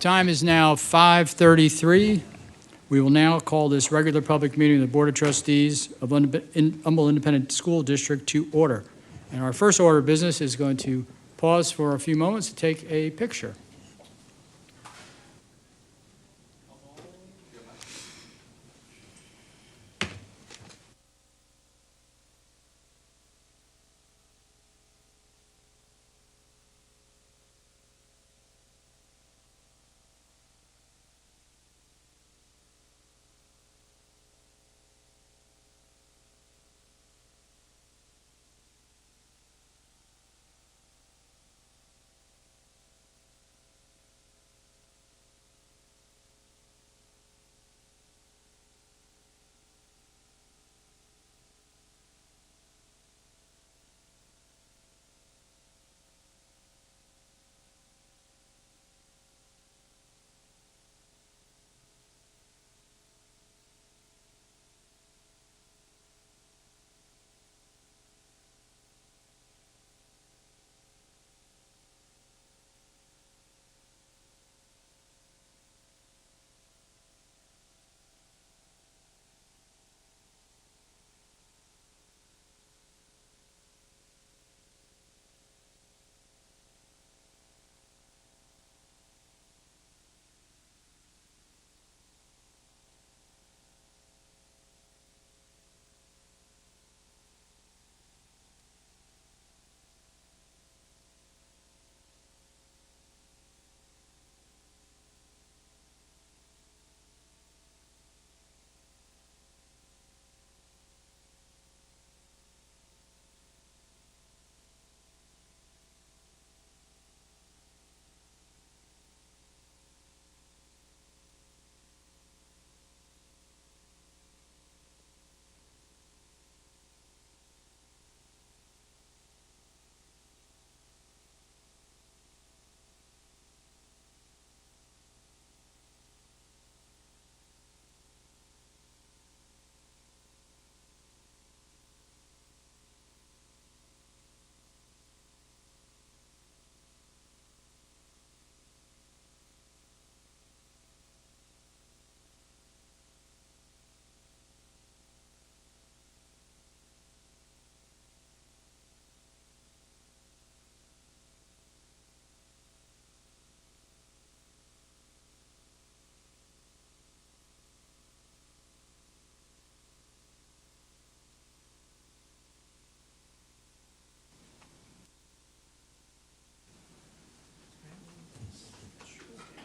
Time is now 5:33. We will now call this regular public meeting of the Board of Trustees of Humboldt Independent School District to order. And our first order of business is going to pause for a few moments to take a picture.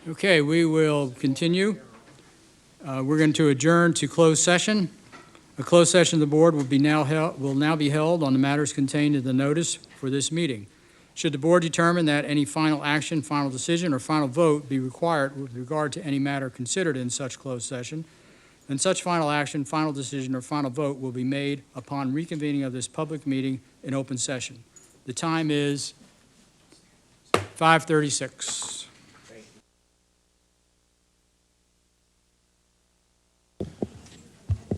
Okay, we will continue. We're going to adjourn to closed session. A closed session of the board will now be held on the matters contained in the notice for this meeting. Should the board determine that any final action, final decision, or final vote be required with regard to any matter considered in such closed session, then such final action, final decision, or final vote will be made upon reconvening of this public meeting in open session. The time is 5:36.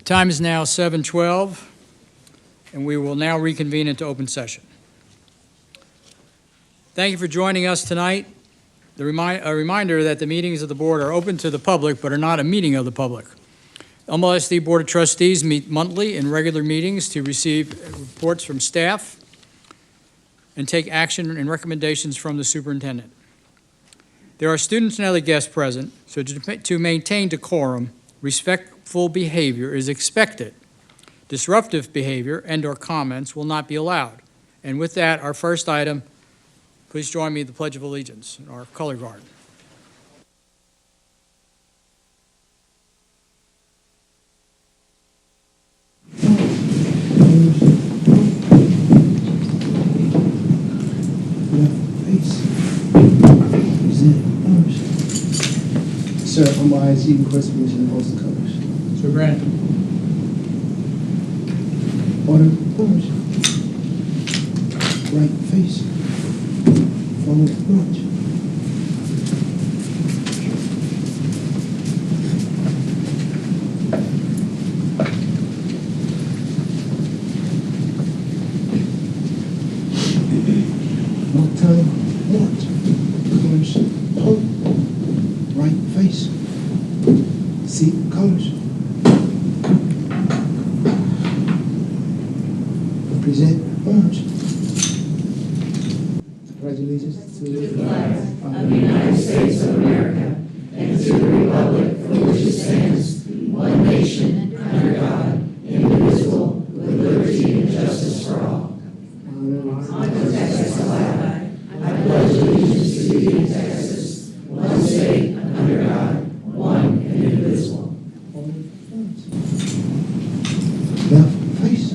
Time is now 7:12, and we will now reconvene into open session. Thank you for joining us tonight. A reminder that the meetings of the board are open to the public but are not a meeting of the public. Humboldt ISD Board of Trustees meet monthly in regular meetings to receive reports from staff and take action and recommendations from the superintendent. There are students and other guests present, so to maintain decorum, respectful behavior is expected. Disruptive behavior and/or comments will not be allowed. And with that, our first item, please join me in the Pledge of Allegiance, our color guard. Sir, on my ISD request permission to host the colors. So granted. Order, orange. Right face. Forward march. One time, march. Colors, hold. colors. Present arms. Pledge allegiance to the flag of the United States of America and to the republic for which it stands, one nation, under God, indivisible, with liberty and justice for all. On the Texas flag, I pledge allegiance to the Texas, one state, under God, one and indivisible. Now, face.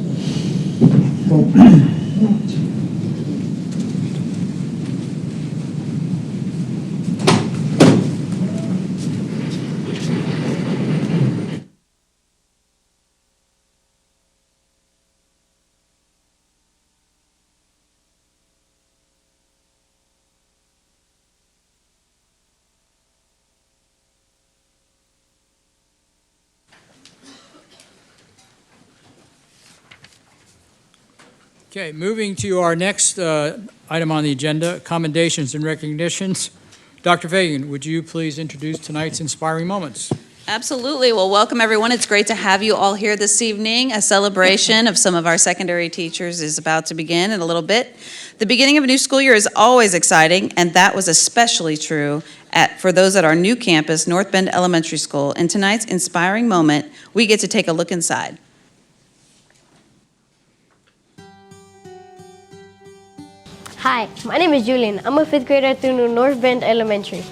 Okay, moving to our next item on the agenda, commendations and recognitions. Dr. Fagan, would you please introduce tonight's inspiring moments? Absolutely. Well, welcome everyone. It's great to have you all here this evening. A celebration of some of our secondary teachers is about to begin in a little bit. The beginning of a new school year is always exciting, and that was especially true for those at our new campus, North Bend Elementary School. In tonight's inspiring moment, we get to take a look inside. Hi, my name is Julian. I'm a 5th grader through North Bend Elementary.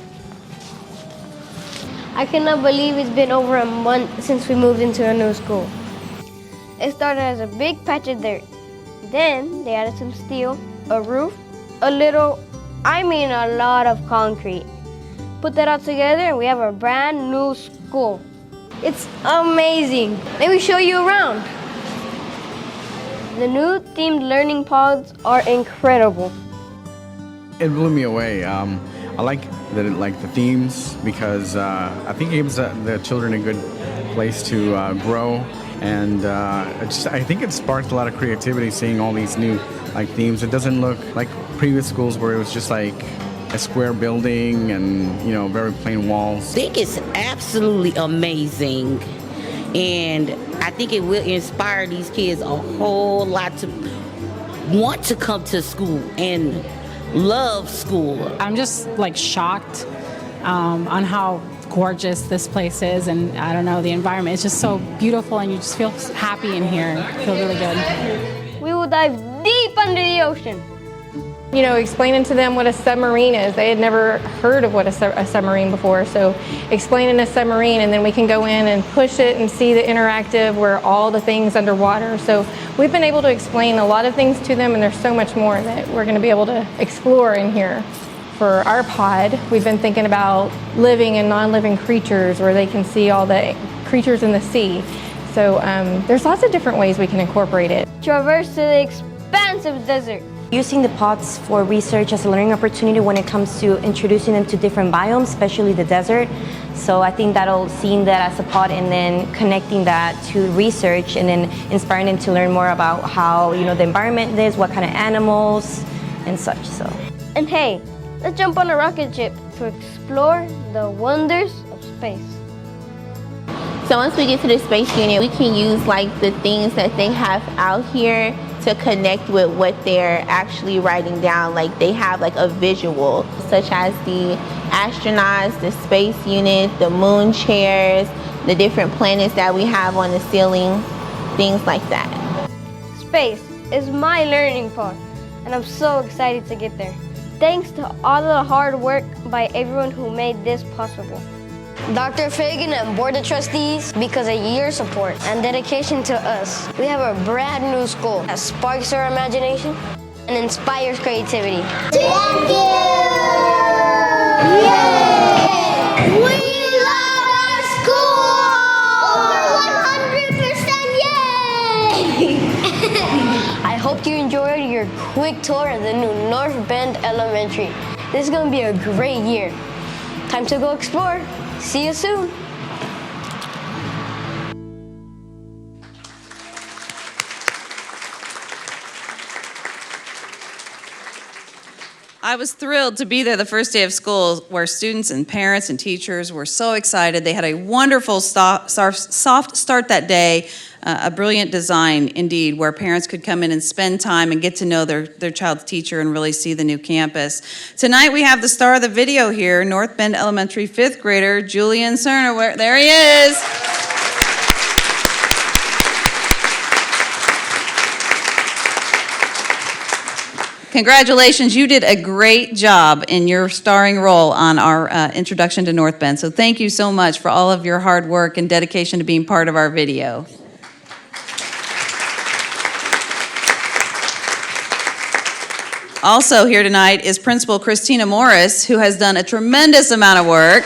I cannot believe it's been over a month since we moved into a new school. It started as a big patch of dirt. Then they added some steel, a roof, a lot of concrete. Put that all together and we have a brand new school. It's amazing. Let me show you around. The new themed learning pods are incredible. It blew me away. I like the themes because I think it gives the children a good place to grow, and I think it sparked a lot of creativity seeing all these new themes. It doesn't look like previous schools where it was just like a square building and very plain walls. I think it's absolutely amazing, and I think it will inspire these kids a whole lot to want to come to school and love school. I'm just shocked on how gorgeous this place is, and I don't know, the environment is just so beautiful, and you just feel happy in here. Feel really good. We will dive deep under the ocean. Explaining to them what a submarine is. They had never heard of what a submarine before, so explaining a submarine, and then we can go in and push it and see the interactive where all the things underwater. So we've been able to explain a lot of things to them, and there's so much more that we're going to be able to explore in here. For our pod, we've been thinking about living and non-living creatures where they can see all the creatures in the sea. So there's lots of different ways we can incorporate it. Traverse to the expansive desert. Using the pods for research as a learning opportunity when it comes to introducing them to different biomes, especially the desert. So I think that'll seeing that as a pod and then connecting that to research and then inspiring them to learn more about how the environment is, what kind of animals and such. So. And hey, let's jump on a rocket ship to explore the wonders of space. So once we get to the space unit, we can use the things that they have out here to connect with what they're actually writing down. They have a visual, such as the astronauts, the space unit, the moon chairs, the different planets that we have on the ceiling, things like that. Space is my learning pod, and I'm so excited to get there. Thanks to all the hard work by everyone who made this possible. Dr. Fagan and Board of Trustees, because of your support and dedication to us, we have a brand new school that sparks our imagination and inspires creativity. Thank you! Yay! We love our school! Over 100% yay! I hope you enjoyed your quick tour of the new North Bend Elementary. This is going to be a great year. Time to go explore. See you soon. I was thrilled to be there the first day of school where students and parents and teachers were so excited. They had a wonderful soft start that day, a brilliant design indeed, where parents could come in and spend time and get to know their child's teacher and really see the new campus. Tonight we have the star of the video here, North Bend Elementary 5th grader Julian Cerner. There he is. Congratulations, you did a great job in your starring role on our introduction to North Bend. So thank you so much for all of your hard work and dedication to being part of our video. Also here tonight is Principal Christina Morris, who has done a tremendous amount of work.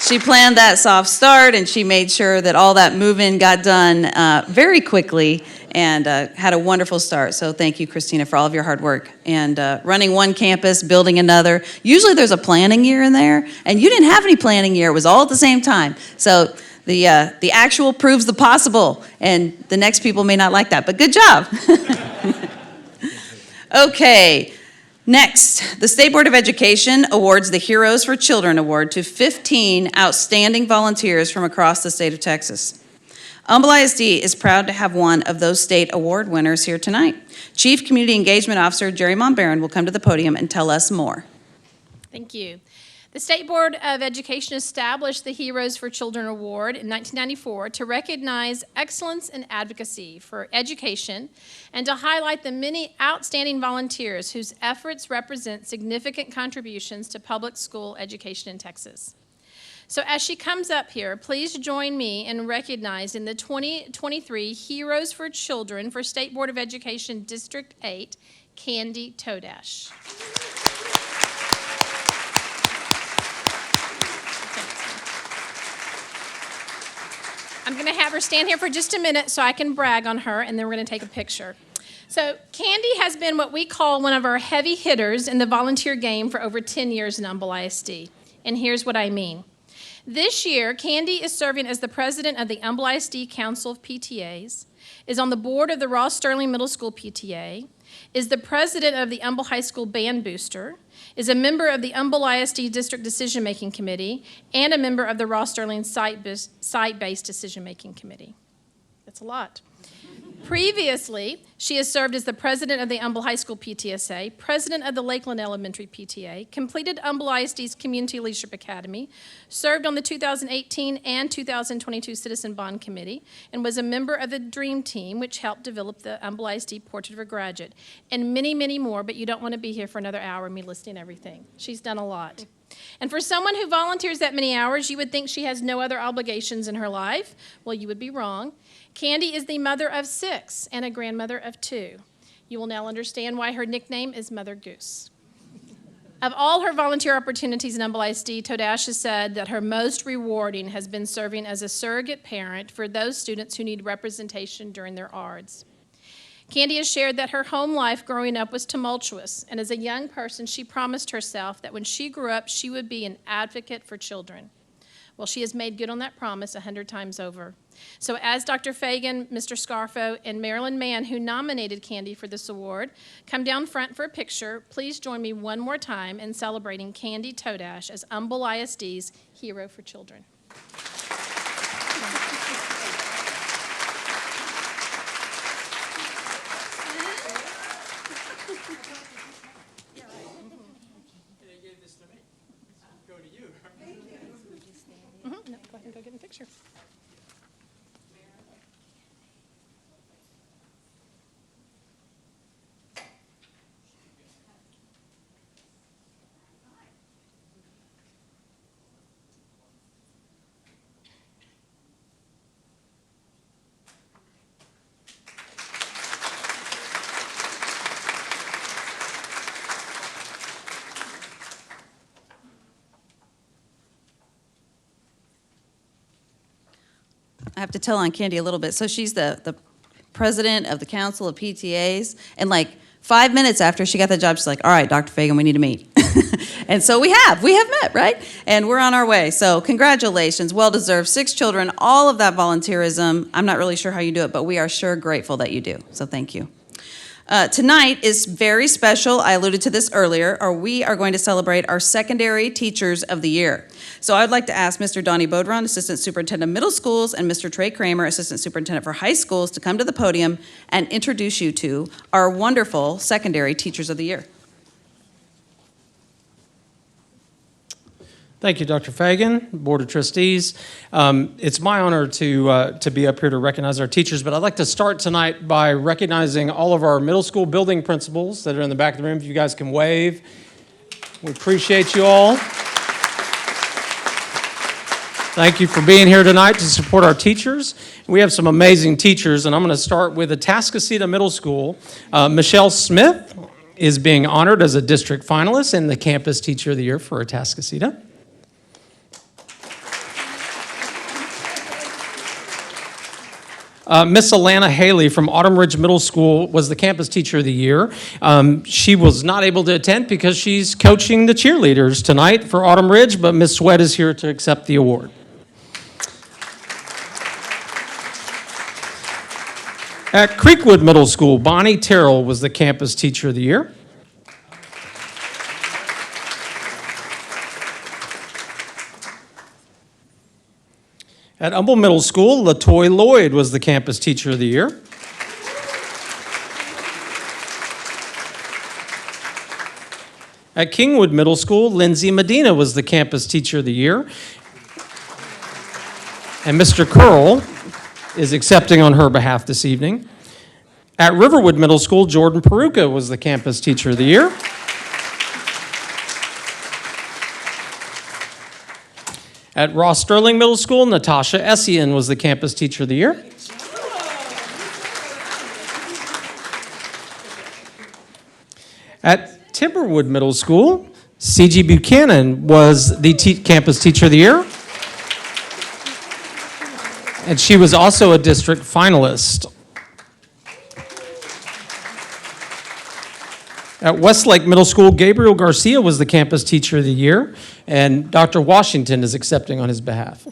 She planned that soft start, and she made sure that all that move-in got done very quickly and had a wonderful start. So thank you, Christina, for all of your hard work. And running one campus, building another. Usually there's a planning year in there, and you didn't have any planning year. It was all at the same time. So the actual proves the possible, and the next people may not like that, but good job. Okay. Next, the State Board of Education awards the Heroes for Children Award to 15 outstanding volunteers from across the state of Texas. Humble ISD is proud to have one of those state award winners here tonight. Chief Community Engagement Officer Jerry Monbaron will come to the podium and tell us more. Thank you. The State Board of Education established the Heroes for Children Award in 1994 to recognize excellence in advocacy for education and to highlight the many outstanding volunteers whose efforts represent significant contributions to public school education in Texas. So as she comes up here, please join me in recognizing the 2023 Heroes for Children for State Board of Education District 8, Candy Todash. I'm going to have her stand here for just a minute so I can brag on her, and then we're going to take a picture. So Candy has been what we call one of our heavy hitters in the volunteer game for over 10 years in Humble ISD. And here's what I mean. This year, Candy is serving as the president of the Humble ISD Council of PTAs, is on the board of the Ross Sterling Middle School PTA, is the president of the Humble High School Band Booster, is a member of the Humble ISD District Decision-Making Committee, and a member of the Ross Sterling Site-Based Decision-Making Committee. That's a lot. Previously, she has served as the president of the Humble High School PTSA, president of the Lakeland Elementary PTA, completed Humble ISD's Community Leadership Academy, served on the 2018 and 2022 Citizen Bond Committee, and was a member of the DREAM Team, which helped develop the Humble ISD Portrait of a Graduate, and many, many more, but you don't want to be here for another hour, me listing everything. She's done a lot. And for someone who volunteers that many hours, you would think she has no other obligations in her life. Well, you would be wrong. Candy is the mother of 6 and a grandmother of 2. You will now understand why her nickname is Mother Goose. Of all her volunteer opportunities in Humble ISD, Todash has said that her most rewarding has been serving as a surrogate parent for those students who need representation during their ARDS. Candy has shared that her home life growing up was tumultuous, and as a young person, she promised herself that when she grew up, she would be an advocate for children. Well, she has made good on that promise 100 times over. So as Dr. Fagan, Mr. Scarfo, and Marilyn Mann, who nominated Candy for this award, come down front for a picture, please join me one more time in celebrating Candy Todash as Humble ISD's Hero for Children. No, go ahead and go get in the picture. I have to tell on Candy a little bit. So she's the president of the Council of PTAs, and like 5 minutes after she got the job, she's like, all right, Dr. Fagan, we need to meet. And so we have met, right? And we're on our way. So congratulations, well-deserved. 6 children, all of that volunteerism. I'm not really sure how you do it, but we are sure grateful that you do. So thank you. Tonight is very special. I alluded to this earlier, or we are going to celebrate our Secondary Teachers of the Year. So I'd like to ask Mr. Donnie Bodron, Assistant Superintendent of Middle Schools, and Mr. Trey Kramer, Assistant Superintendent for High Schools, to come to the podium and introduce you to our wonderful Secondary Teachers of the Year. Thank you, Dr. Fagan, Board of Trustees. It's my honor to be up here to recognize our teachers, but I'd like to start tonight by recognizing all of our middle school building principals that are in the back of the room. If you guys can wave. We appreciate you all. Thank you for being here tonight to support our teachers. We have some amazing teachers, and I'm going to start with Atascocita Middle School. Michelle Smith is being honored as a district finalist and the Campus Teacher of the Year for Atascocita. Miss Alana Haley from Autumn Ridge Middle School was the Campus Teacher of the Year. She was not able to attend because she's coaching the cheerleaders tonight for Autumn Ridge, but Miss Sweat is here to accept the award. At Creekwood Middle School, Bonnie Terrell was the Campus Teacher of the Year. At Humble Middle School, LaToy Lloyd was the Campus Teacher of the Year. At Kingwood Middle School, Lindsay Medina was the Campus Teacher of the Year. And Mr. Curl is accepting on her behalf this evening. At Riverwood Middle School, Jordan Peruka was the Campus Teacher of the Year. At Ross Sterling Middle School, Natasha Essien was the Campus Teacher of the Year. At Timberwood Middle School, C.G. Buchanan was the Campus Teacher of the Year. And she was also a district finalist. At Westlake Middle School, Gabriel Garcia was the Campus Teacher of the Year, and Dr. Washington is accepting on his behalf.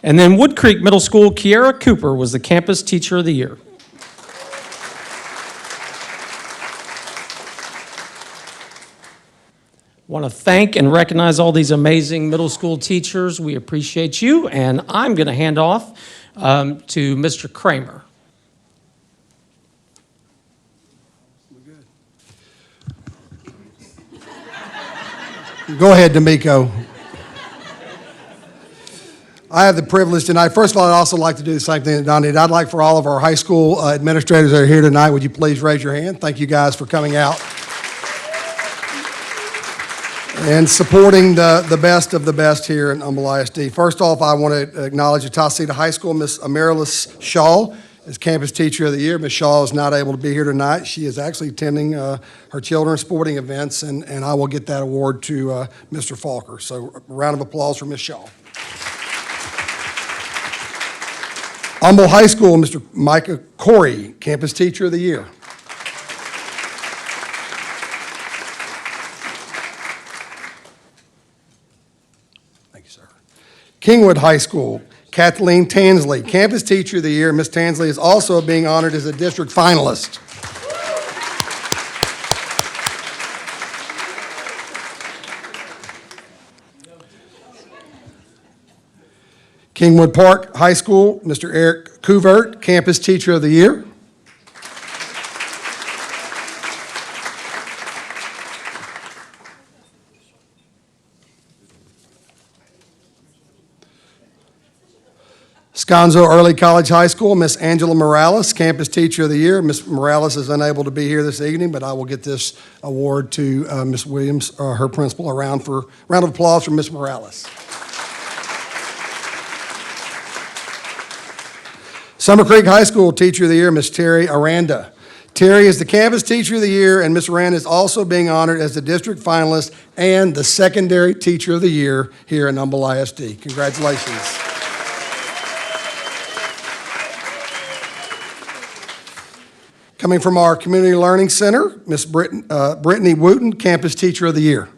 And then Wood Creek Middle School, Kiara Cooper was the Campus Teacher of the Year. Want to thank and recognize all these amazing middle school teachers. We appreciate you, and I'm going to hand off to Mr. Kramer. Go ahead, D'Amico. I have the privilege tonight. First of all, I'd also like to do the same thing that Don did. I'd like for all of our high school administrators that are here tonight, would you please raise your hand? Thank you guys for coming out and supporting the best of the best here in Humble ISD. First off, I want to acknowledge Atascocita High School, Miss Amaryllis Shaw is Campus Teacher of the Year. Ms. Shaw is not able to be here tonight. She is actually attending her children's sporting events, and I will get that award to Mr. Falker. So a round of applause for Ms. Shaw. Humble High School, Mr. Micah Corey, Campus Teacher of the Year. Thank you, sir. Kingwood High School, Kathleen Tansley, Campus Teacher of the Year. Ms. Tansley is also being honored as a district finalist. Kingwood Park High School, Mr. Eric Cuvert, Campus Teacher of the Year. Sconzo Early College High School, Miss Angela Morales, Campus Teacher of the Year. Miss Morales is unable to be here this evening, but I will get this award to Miss Williams, her principal. A round of applause for Miss Morales. Summer Creek High School Teacher of the Year, Miss Terry Aranda. Terry is the Campus Teacher of the Year, and Miss Aranda is also being honored as the district finalist and the Secondary Teacher of the Year here in Humble ISD. Congratulations. Coming from our Community Learning Center, Miss Brittany Wooten, Campus Teacher of the Year.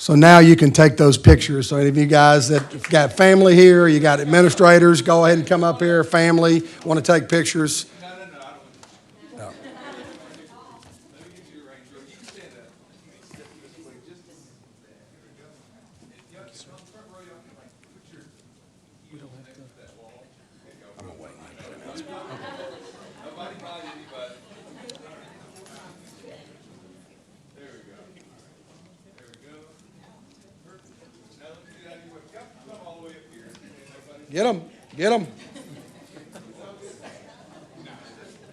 So now you can take those pictures. So any of you guys that have got family here, you got administrators, go ahead and come up here, family, want to take pictures. No. Get them, get them.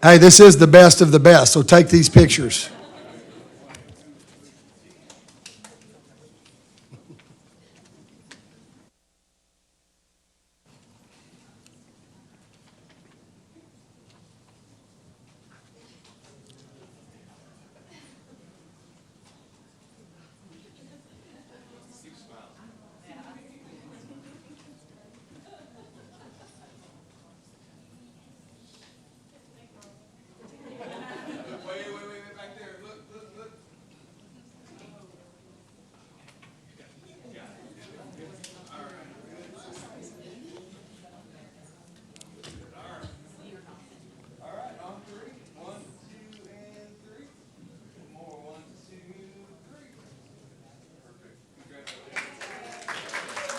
Hey, this is the best of the best, so take these pictures.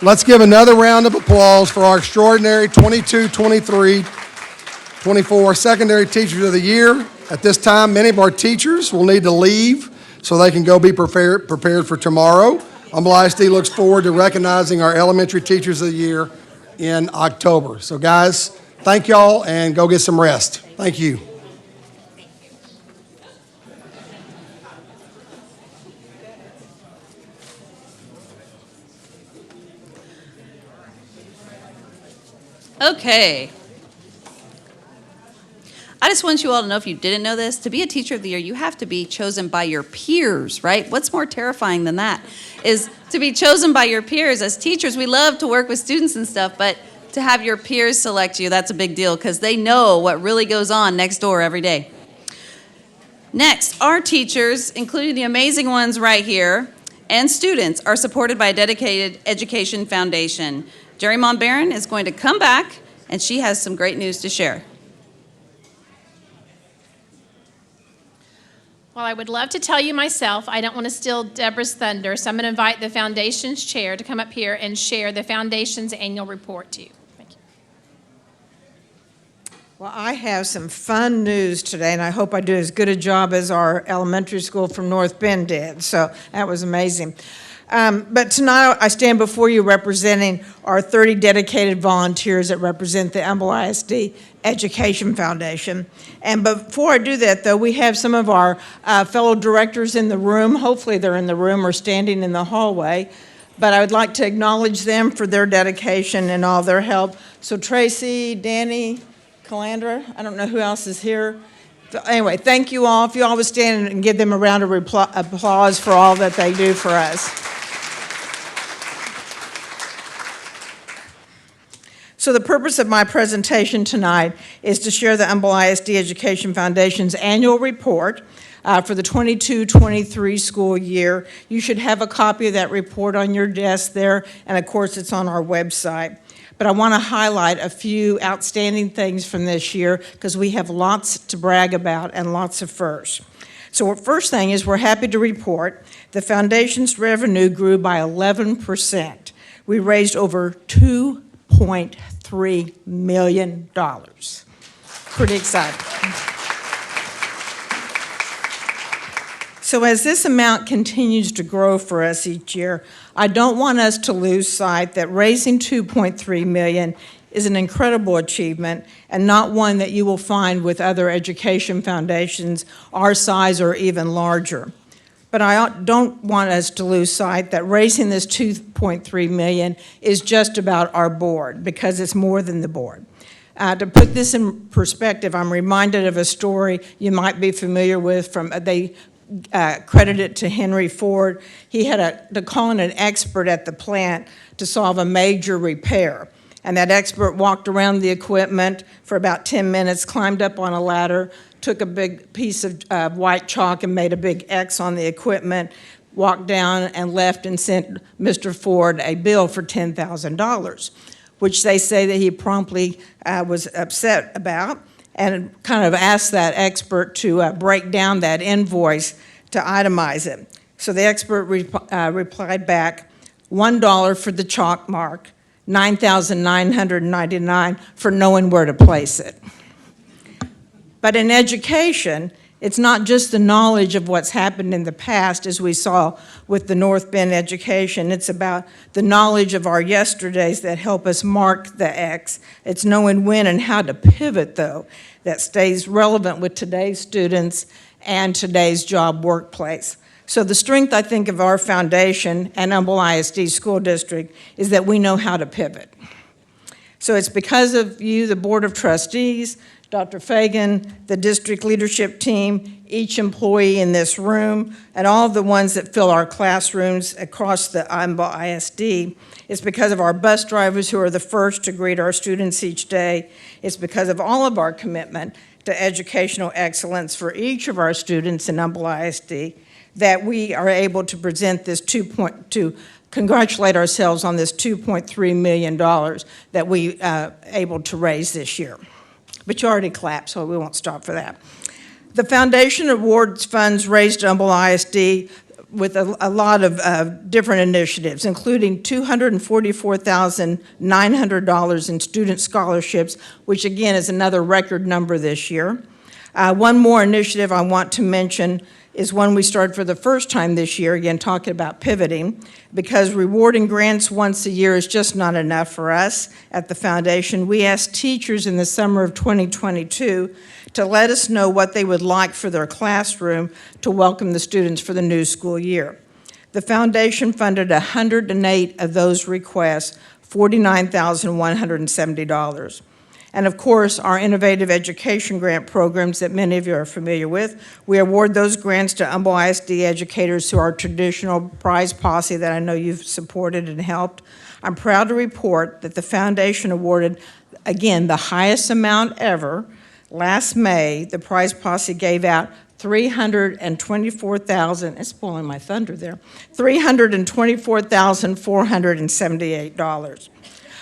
Let's give another round of applause for our extraordinary 22, 23, 24 Secondary Teachers of the Year. At this time, many of our teachers will need to leave so they can go be prepared for tomorrow. Humble ISD looks forward to recognizing our Elementary Teachers of the Year in October. So guys, thank y'all and go get some rest. Thank you. Okay. I just want you all to know, if you didn't know this, to be a Teacher of the Year, you have to be chosen by your peers, right? What's more terrifying than that is to be chosen by your peers. As teachers, we love to work with students and stuff, but to have your peers select you, that's a big deal because they know what really goes on next door every day. Next, our teachers, including the amazing ones right here, and students are supported by a dedicated education foundation. Jerry Monbaron is going to come back, and she has some great news to share. Well, I would love to tell you myself. I don't want to steal Deborah's thunder, so I'm going to invite the Foundation's chair to come up here and share the Foundation's annual report to you. Thank you. Well, I have some fun news today, and I hope I do as good a job as our elementary school from North Bend did. So that was amazing. But tonight I stand before you representing our 30 dedicated volunteers that represent the Humble ISD Education Foundation. And before I do that, though, we have some of our fellow directors in the room. Hopefully they're in the room or standing in the hallway. But I would like to acknowledge them for their dedication and all their help. So Tracy, Danny, Calandra, I don't know who else is here. So anyway, thank you all. If you all would stand and give them a round of applause for all that they do for us. So the purpose of my presentation tonight is to share the Humble ISD Education Foundation's annual report for the 22-23 school year. You should have a copy of that report on your desk there, and of course it's on our website. But I want to highlight a few outstanding things from this year because we have lots to brag about and lots of firsts. So first thing is we're happy to report the Foundation's revenue grew by 11%. We raised over $2.3 million. Pretty exciting. So as this amount continues to grow for us each year, I don't want us to lose sight that raising $2.3 million is an incredible achievement and not one that you will find with other education foundations our size or even larger. But I don't want us to lose sight that raising this $2.3 million is just about our board, because it's more than the board. To put this in perspective, I'm reminded of a story you might be familiar with from, they credit it to Henry Ford. He had to call in an expert at the plant to solve a major repair. And that expert walked around the equipment for about 10 minutes, climbed up on a ladder, took a big piece of white chalk and made a big X on the equipment, walked down and left and sent Mr. Ford a bill for $10,000, which they say that he promptly was upset about and kind of asked that expert to break down that invoice to itemize it. So the expert replied back, $1 for the chalk mark, $9,999 for knowing where to place it. But in education, it's not just the knowledge of what's happened in the past, as we saw with the North Bend education. It's about the knowledge of our yesterdays that help us mark the X. It's knowing when and how to pivot, though, that stays relevant with today's students and today's job workplace. So the strength, I think, of our foundation and Humble ISD School District is that we know how to pivot. So it's because of you, the Board of Trustees, Dr. Fagan, the district leadership team, each employee in this room, and all of the ones that fill our classrooms across the Humble ISD. It's because of our bus drivers who are the first to greet our students each day. It's because of all of our commitment to educational excellence for each of our students in Humble ISD that we are able to present this to congratulate ourselves on this $2.3 million that we able to raise this year. But you already clapped, so we won't stop for that. The foundation awards funds raised at Humble ISD with a lot of different initiatives, including $244,900 in student scholarships, which again is another record number this year. One more initiative I want to mention is one we started for the first time this year, again talking about pivoting, because rewarding grants once a year is just not enough for us at the foundation. We asked teachers in the summer of 2022 to let us know what they would like for their classroom to welcome the students for the new school year. The foundation funded 108 of those requests, $49,170. And of course, our innovative education grant programs that many of you are familiar with, we award those grants to Humble ISD educators through our traditional prize posse that I know you've supported and helped. I'm proud to report that the foundation awarded, again, the highest amount ever. Last May, the prize posse gave out $324,000, it's pulling my thunder there, $324,478.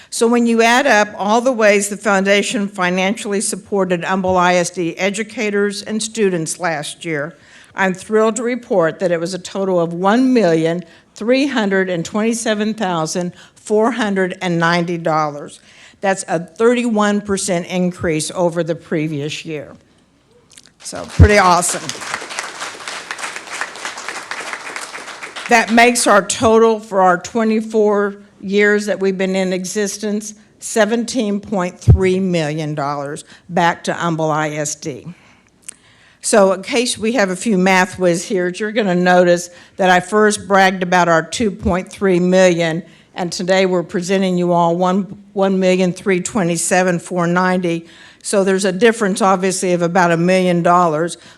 So when you add up all the ways the foundation financially supported Humble ISD educators and students last year, I'm thrilled to report that it was a total of $1,327,490. That's a 31% increase over the previous year. So pretty awesome. That makes our total for our 24 years that we've been in existence, $17.3 million back to Humble ISD. So in case we have a few math whiz here, you're going to notice that I first bragged about our $2.3 million, and today we're presenting you all $1,327,490. So there's a difference, obviously, of about $1 million.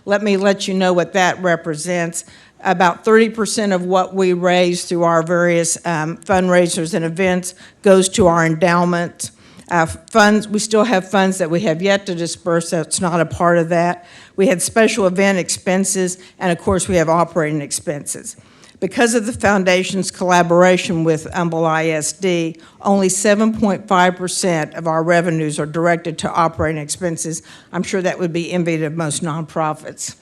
Let me let you know what that represents. About 30% of what we raise through our various fundraisers and events goes to our endowment funds. We still have funds that we have yet to disperse. That's not a part of that. We had special event expenses, and of course, we have operating expenses. Because of the foundation's collaboration with Humble ISD, only 7.5% of our revenues are directed to operating expenses. I'm sure that would be envied of most nonprofits.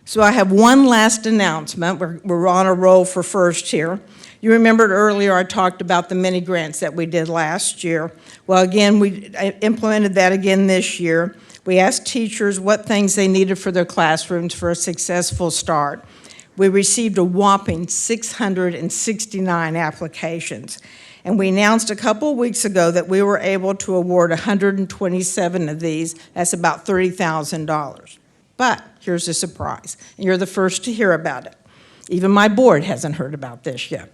So I have one last announcement. We're on a roll for first here. You remembered earlier I talked about the mini grants that we did last year. Well, again, we implemented that again this year. We asked teachers what things they needed for their classrooms for a successful start. We received a whopping 669 applications. And we announced a couple of weeks ago that we were able to award 127 of these. That's about $30,000. But here's a surprise, and you're the first to hear about it. Even my board hasn't heard about this yet.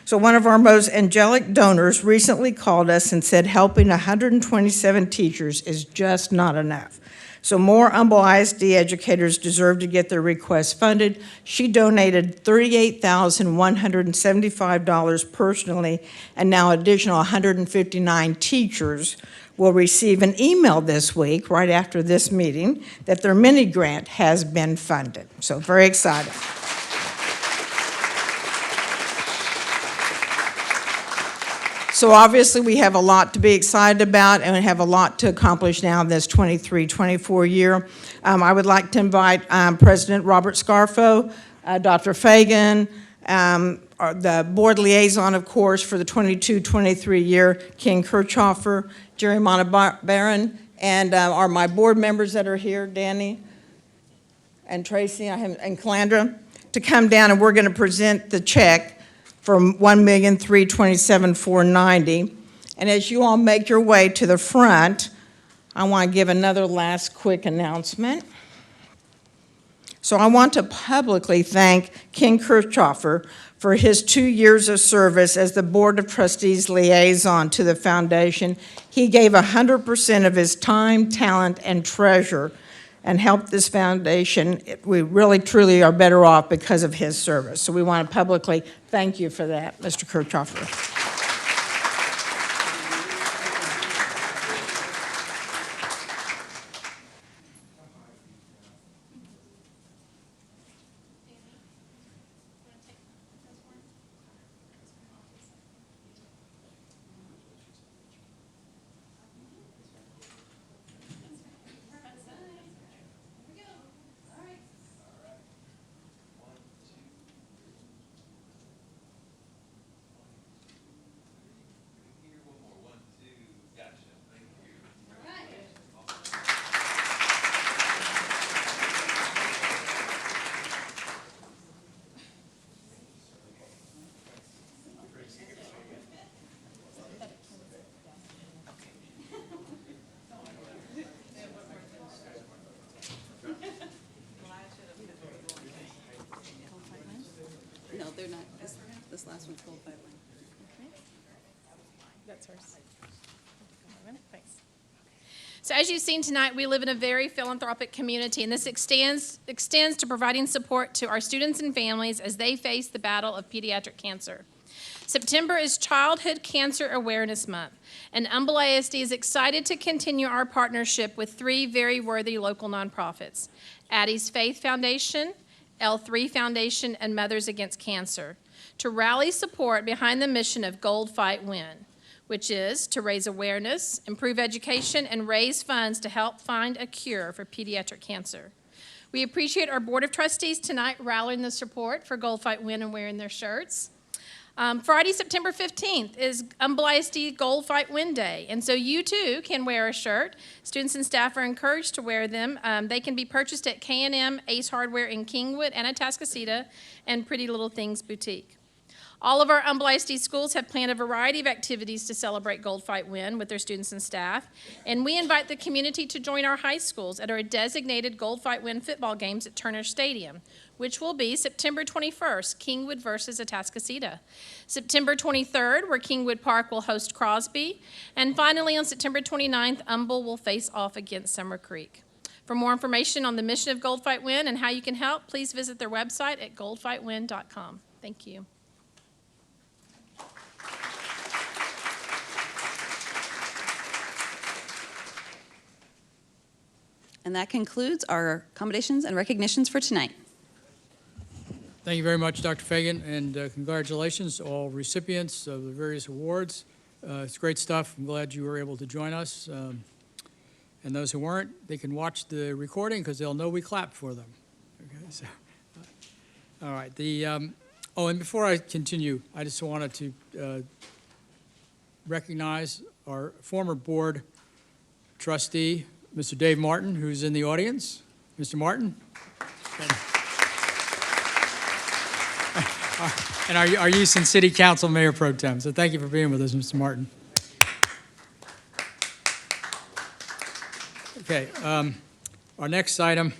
So one of our most angelic donors recently called us and said helping 127 teachers is just not enough. So more Humble ISD educators deserve to get their requests funded. She donated $38,175 personally, and now additional 159 teachers will receive an email this week, right after this meeting, that their mini grant has been funded. So very excited. So obviously, we have a lot to be excited about and we have a lot to accomplish now in this 23-24 year. I would like to invite President Robert Scarfo, Dr. Fagan, the board liaison, of course, for the 22-23 year, Ken Kirchhoffer, Jerry Montebaron, and are my board members that are here, Danny and Tracy and Calandra, to come down, and we're going to present the check for $1,327,490. And as you all make your way to the front, I want to give another last quick announcement. So I want to publicly thank Ken Kirchhoffer for his 2 years of service as the Board of Trustees liaison to the foundation. He gave 100% of his time, talent, and treasure and helped this foundation. We really, truly are better off because of his service. So we want to publicly thank you for that, Mr. Kirchhoffer. No, they're not. This last one's Gold Fight Win. That's hers. Thanks. So as you've seen tonight, we live in a very philanthropic community, and this extends to providing support to our students and families as they face the battle of pediatric cancer. September is Childhood Cancer Awareness Month, and Humble ISD is excited to continue our partnership with 3 very worthy local nonprofits: Addie's Faith Foundation, L3 Foundation, and Mothers Against Cancer, to rally support behind the mission of Gold Fight Win, which is to raise awareness, improve education, and raise funds to help find a cure for pediatric cancer. We appreciate our Board of Trustees tonight rallying the support for Gold Fight Win and wearing their shirts. Friday, September 15th is Humble ISD Gold Fight Win Day, and so you too can wear a shirt. Students and staff are encouraged to wear them. They can be purchased at K&M, Ace Hardware in Kingwood and Atascocita, and Pretty Little Things Boutique. All of our Humble ISD schools have planned a variety of activities to celebrate Gold Fight Win with their students and staff, and we invite the community to join our high schools at our designated Gold Fight Win football games at Turner Stadium, which will be September 21st, Kingwood versus Atascocita. September 23rd, where Kingwood Park will host Crosby, and finally on September 29th, Humble will face off against Summer Creek. For more information on the mission of Gold Fight Win and how you can help, please visit their website at goldfightwin.com. Thank you. And that concludes our accommodations and recognitions for tonight. Thank you very much, Dr. Fagan, and congratulations to all recipients of the various awards. It's great stuff. I'm glad you were able to join us. And those who weren't, they can watch the recording because they'll know we clapped for them. Okay, so, all right. And before I continue, I just wanted to recognize our former board trustee, Mr. Dave Martin, who's in the audience. Mr. Martin? And our Houston City Council Mayor Pro Tem. So thank you for being with us, Mr. Martin. Okay, our next item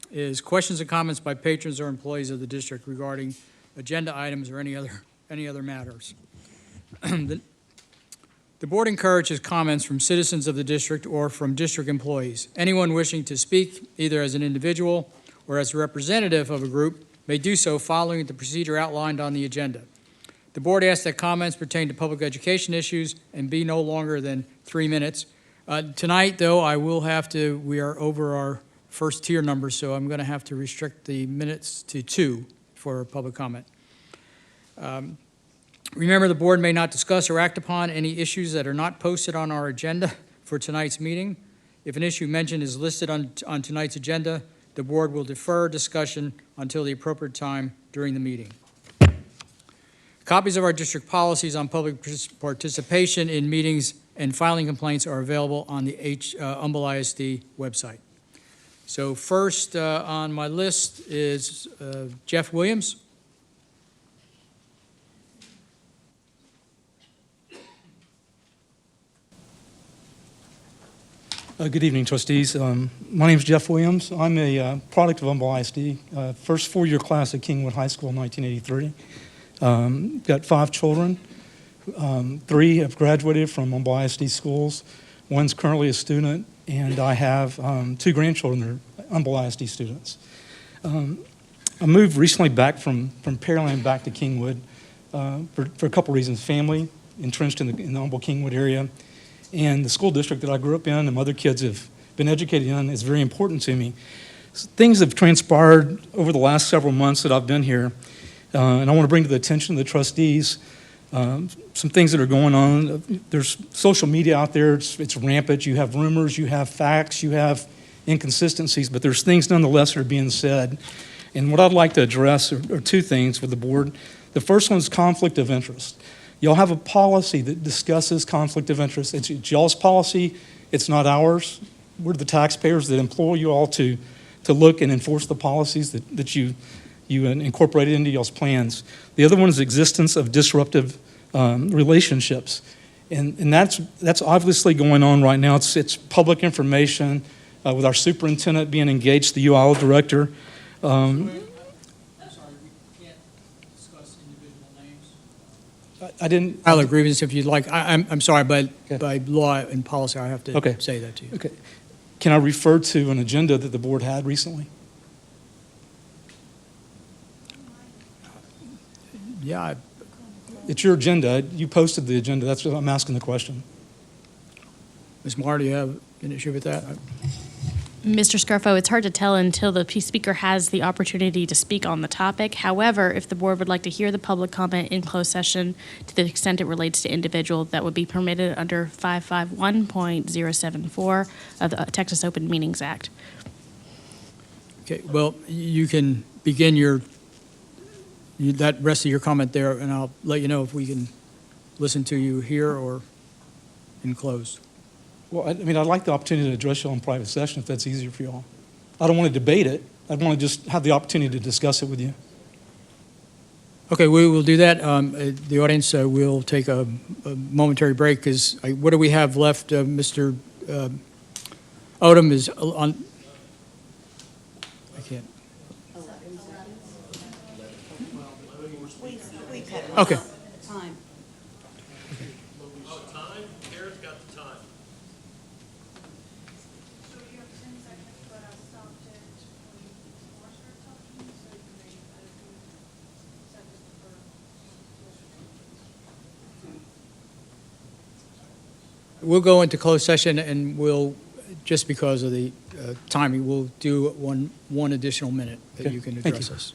is questions and comments by patrons or employees of the district regarding agenda items or any other matters. The board encourages comments from citizens of the district or from district employees. Anyone wishing to speak, either as an individual or as a representative of a group, may do so following the procedure outlined on the agenda. The board asks that comments pertain to public education issues and be no longer than 3 minutes. Tonight, though, we are over our first tier number, so I'm going to have to restrict the minutes to 2 for public comment. Remember, the board may not discuss or act upon any issues that are not posted on our agenda for tonight's meeting. If an issue mentioned is listed on tonight's agenda, the board will defer discussion until the appropriate time during the meeting. Copies of our district policies on public participation in meetings and filing complaints are available on the Humble ISD website. So first on my list is Jeff Williams. Good evening, trustees. My name is Jeff Williams. I'm a product of Humble ISD, first four-year class at Kingwood High School in 1983. Got 5 children. 3 have graduated from Humble ISD schools. One's currently a student, and I have 2 grandchildren that are Humble ISD students. I moved recently back from Pearland back to Kingwood for a couple reasons. Family, entrenched in the Humble Kingwood area, and the school district that I grew up in and other kids have been educated in is very important to me. Things have transpired over the last several months that I've been here, and I want to bring to the attention of the trustees some things that are going on. There's social media out there, it's rampant. You have rumors, you have facts, you have inconsistencies, but there's things nonetheless that are being said. And what I'd like to address are 2 things with the board. The first one is conflict of interest. Y'all have a policy that discusses conflict of interest. It's y'all's policy, it's not ours. We're the taxpayers that employ you all to look and enforce the policies that you incorporated into y'all's plans. The other one is existence of disruptive relationships. And that's obviously going on right now. It's public information with our superintendent being engaged, the UIL director. I didn't. File a grievance if you'd like. I'm sorry, but by law and policy, I have to say that to you. Okay. Can I refer to an agenda that the board had recently? Yeah. It's your agenda. You posted the agenda. That's what I'm asking the question. Ms. Maher, do you have an issue with that? Mr. Scarfo, it's hard to tell until the speaker has the opportunity to speak on the topic. However, if the board would like to hear the public comment in closed session to the extent it relates to individual, that would be permitted under 551.074 of the Texas Open Meetings Act. Okay, well, you can begin that rest of your comment there, and I'll let you know if we can listen to you here or in closed. Well, I mean, I'd like the opportunity to address you all in private session if that's easier for you all. I don't want to debate it. I want to just have the opportunity to discuss it with you. Okay, we will do that. The audience will take a momentary break because what do we have left? Mr. Odom is on. I can't. Okay. Time. Oh, time? Kara's got the time. We'll go into closed session and we'll, just because of the timing, we'll do one additional minute that you can address us.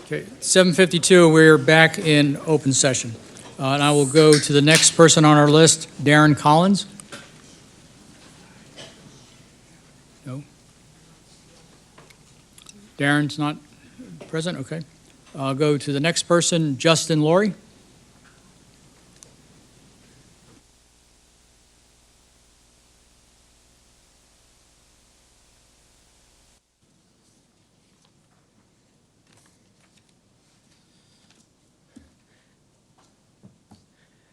Okay, 7:52, we're back in open session. And I will go to the next person on our list, Darren Collins. No? Darren's not present, okay. I'll go to the next person, Justin Laurie.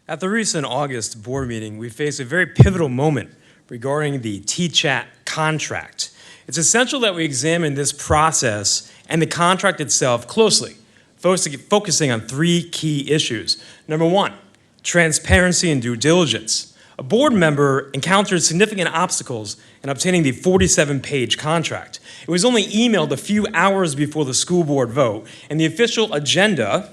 At the recent August board meeting, we faced a very pivotal moment regarding the TCHAT contract. It's essential that we examine this process and the contract itself closely, focusing on three key issues. Number one, transparency and due diligence. A board member encountered significant obstacles in obtaining the 47-page contract. It was only emailed a few hours before the school board vote, and the official agenda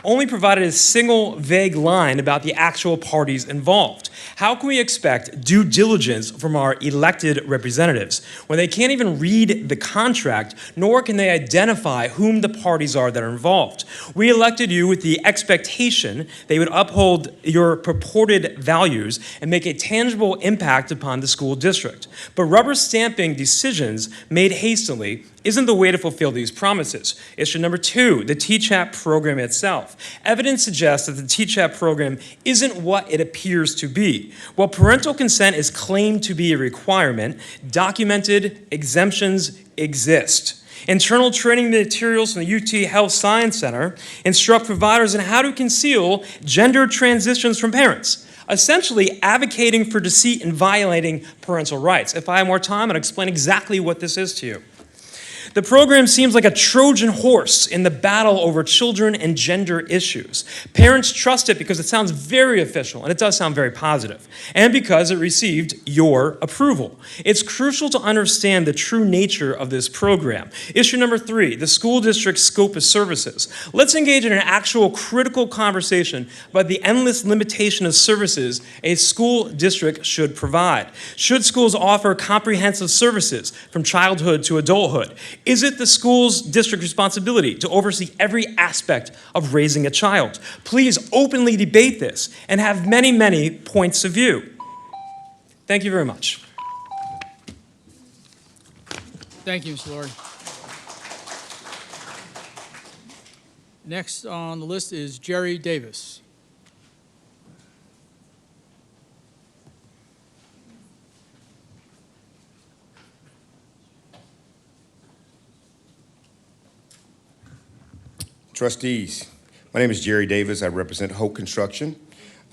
only provided a single vague line about the actual parties involved. How can we expect due diligence from our elected representatives when they can't even read the contract, nor can they identify whom the parties are that are involved? We elected you with the expectation they would uphold your purported values and make a tangible impact upon the school district. But rubber stamping decisions made hastily isn't the way to fulfill these promises. Issue number two, the TCHAT program itself. Evidence suggests that the TCHAT program isn't what it appears to be. While parental consent is claimed to be a requirement, documented exemptions exist. Internal training materials from the UT Health Science Center instruct providers on how to conceal gender transitions from parents, essentially advocating for deceit and violating parental rights. If I have more time, I'll explain exactly what this is to you. The program seems like a Trojan horse in the battle over children and gender issues. Parents trust it because it sounds very official, and it does sound very positive, and because it received your approval. It's crucial to understand the true nature of this program. Issue number three, the school district's scope of services. Let's engage in an actual critical conversation about the endless limitation of services a school district should provide. Should schools offer comprehensive services from childhood to adulthood? Is it the school's district responsibility to oversee every aspect of raising a child? Please openly debate this and have many, many points of view. Thank you very much. Thank you, Mr. Laurie. Next on the list is Jerry Davis. Trustees, my name is Jerry Davis. I represent Holt Construction.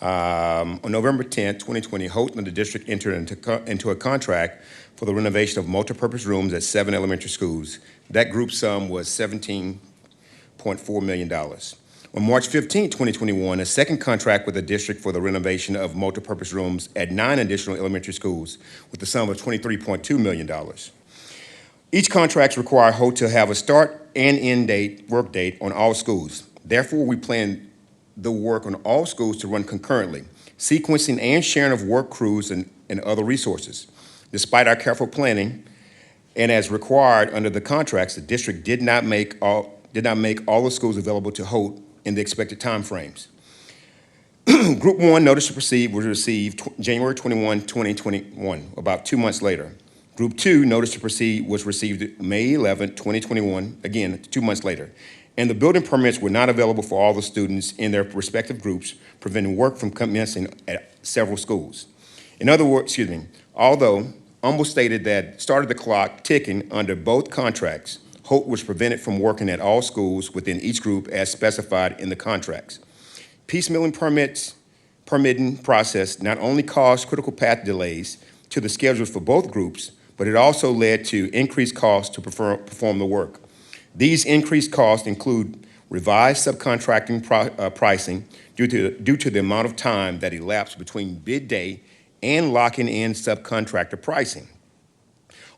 On November 10, 2020, Holt and the district entered into a contract for the renovation of multipurpose rooms at 7 elementary schools. That group sum was $17.4 million. On March 15, 2021, a second contract with the district for the renovation of multipurpose rooms at 9 additional elementary schools with the sum of $23.2 million. Each contract requires Holt to have a start and end date, work date on all schools. Therefore, we plan the work on all schools to run concurrently, sequencing and sharing of work crews and other resources. Despite our careful planning, and as required under the contracts, the district did not make all the schools available to Holt in the expected time frames. Group 1 notice to proceed was received January 21, 2021, about 2 months later. Group 2 notice to proceed was received May 11, 2021, again 2 months later. And the building permits were not available for all the students in their respective groups, preventing work from commencing at several schools. In other words, although Humble stated that started the clock ticking under both contracts, Holt was prevented from working at all schools within each group as specified in the contracts. Piecemealing permitting process not only caused critical path delays to the schedules for both groups, but it also led to increased costs to perform the work. These increased costs include revised subcontracting pricing due to the amount of time that elapsed between bid day and locking in subcontractor pricing.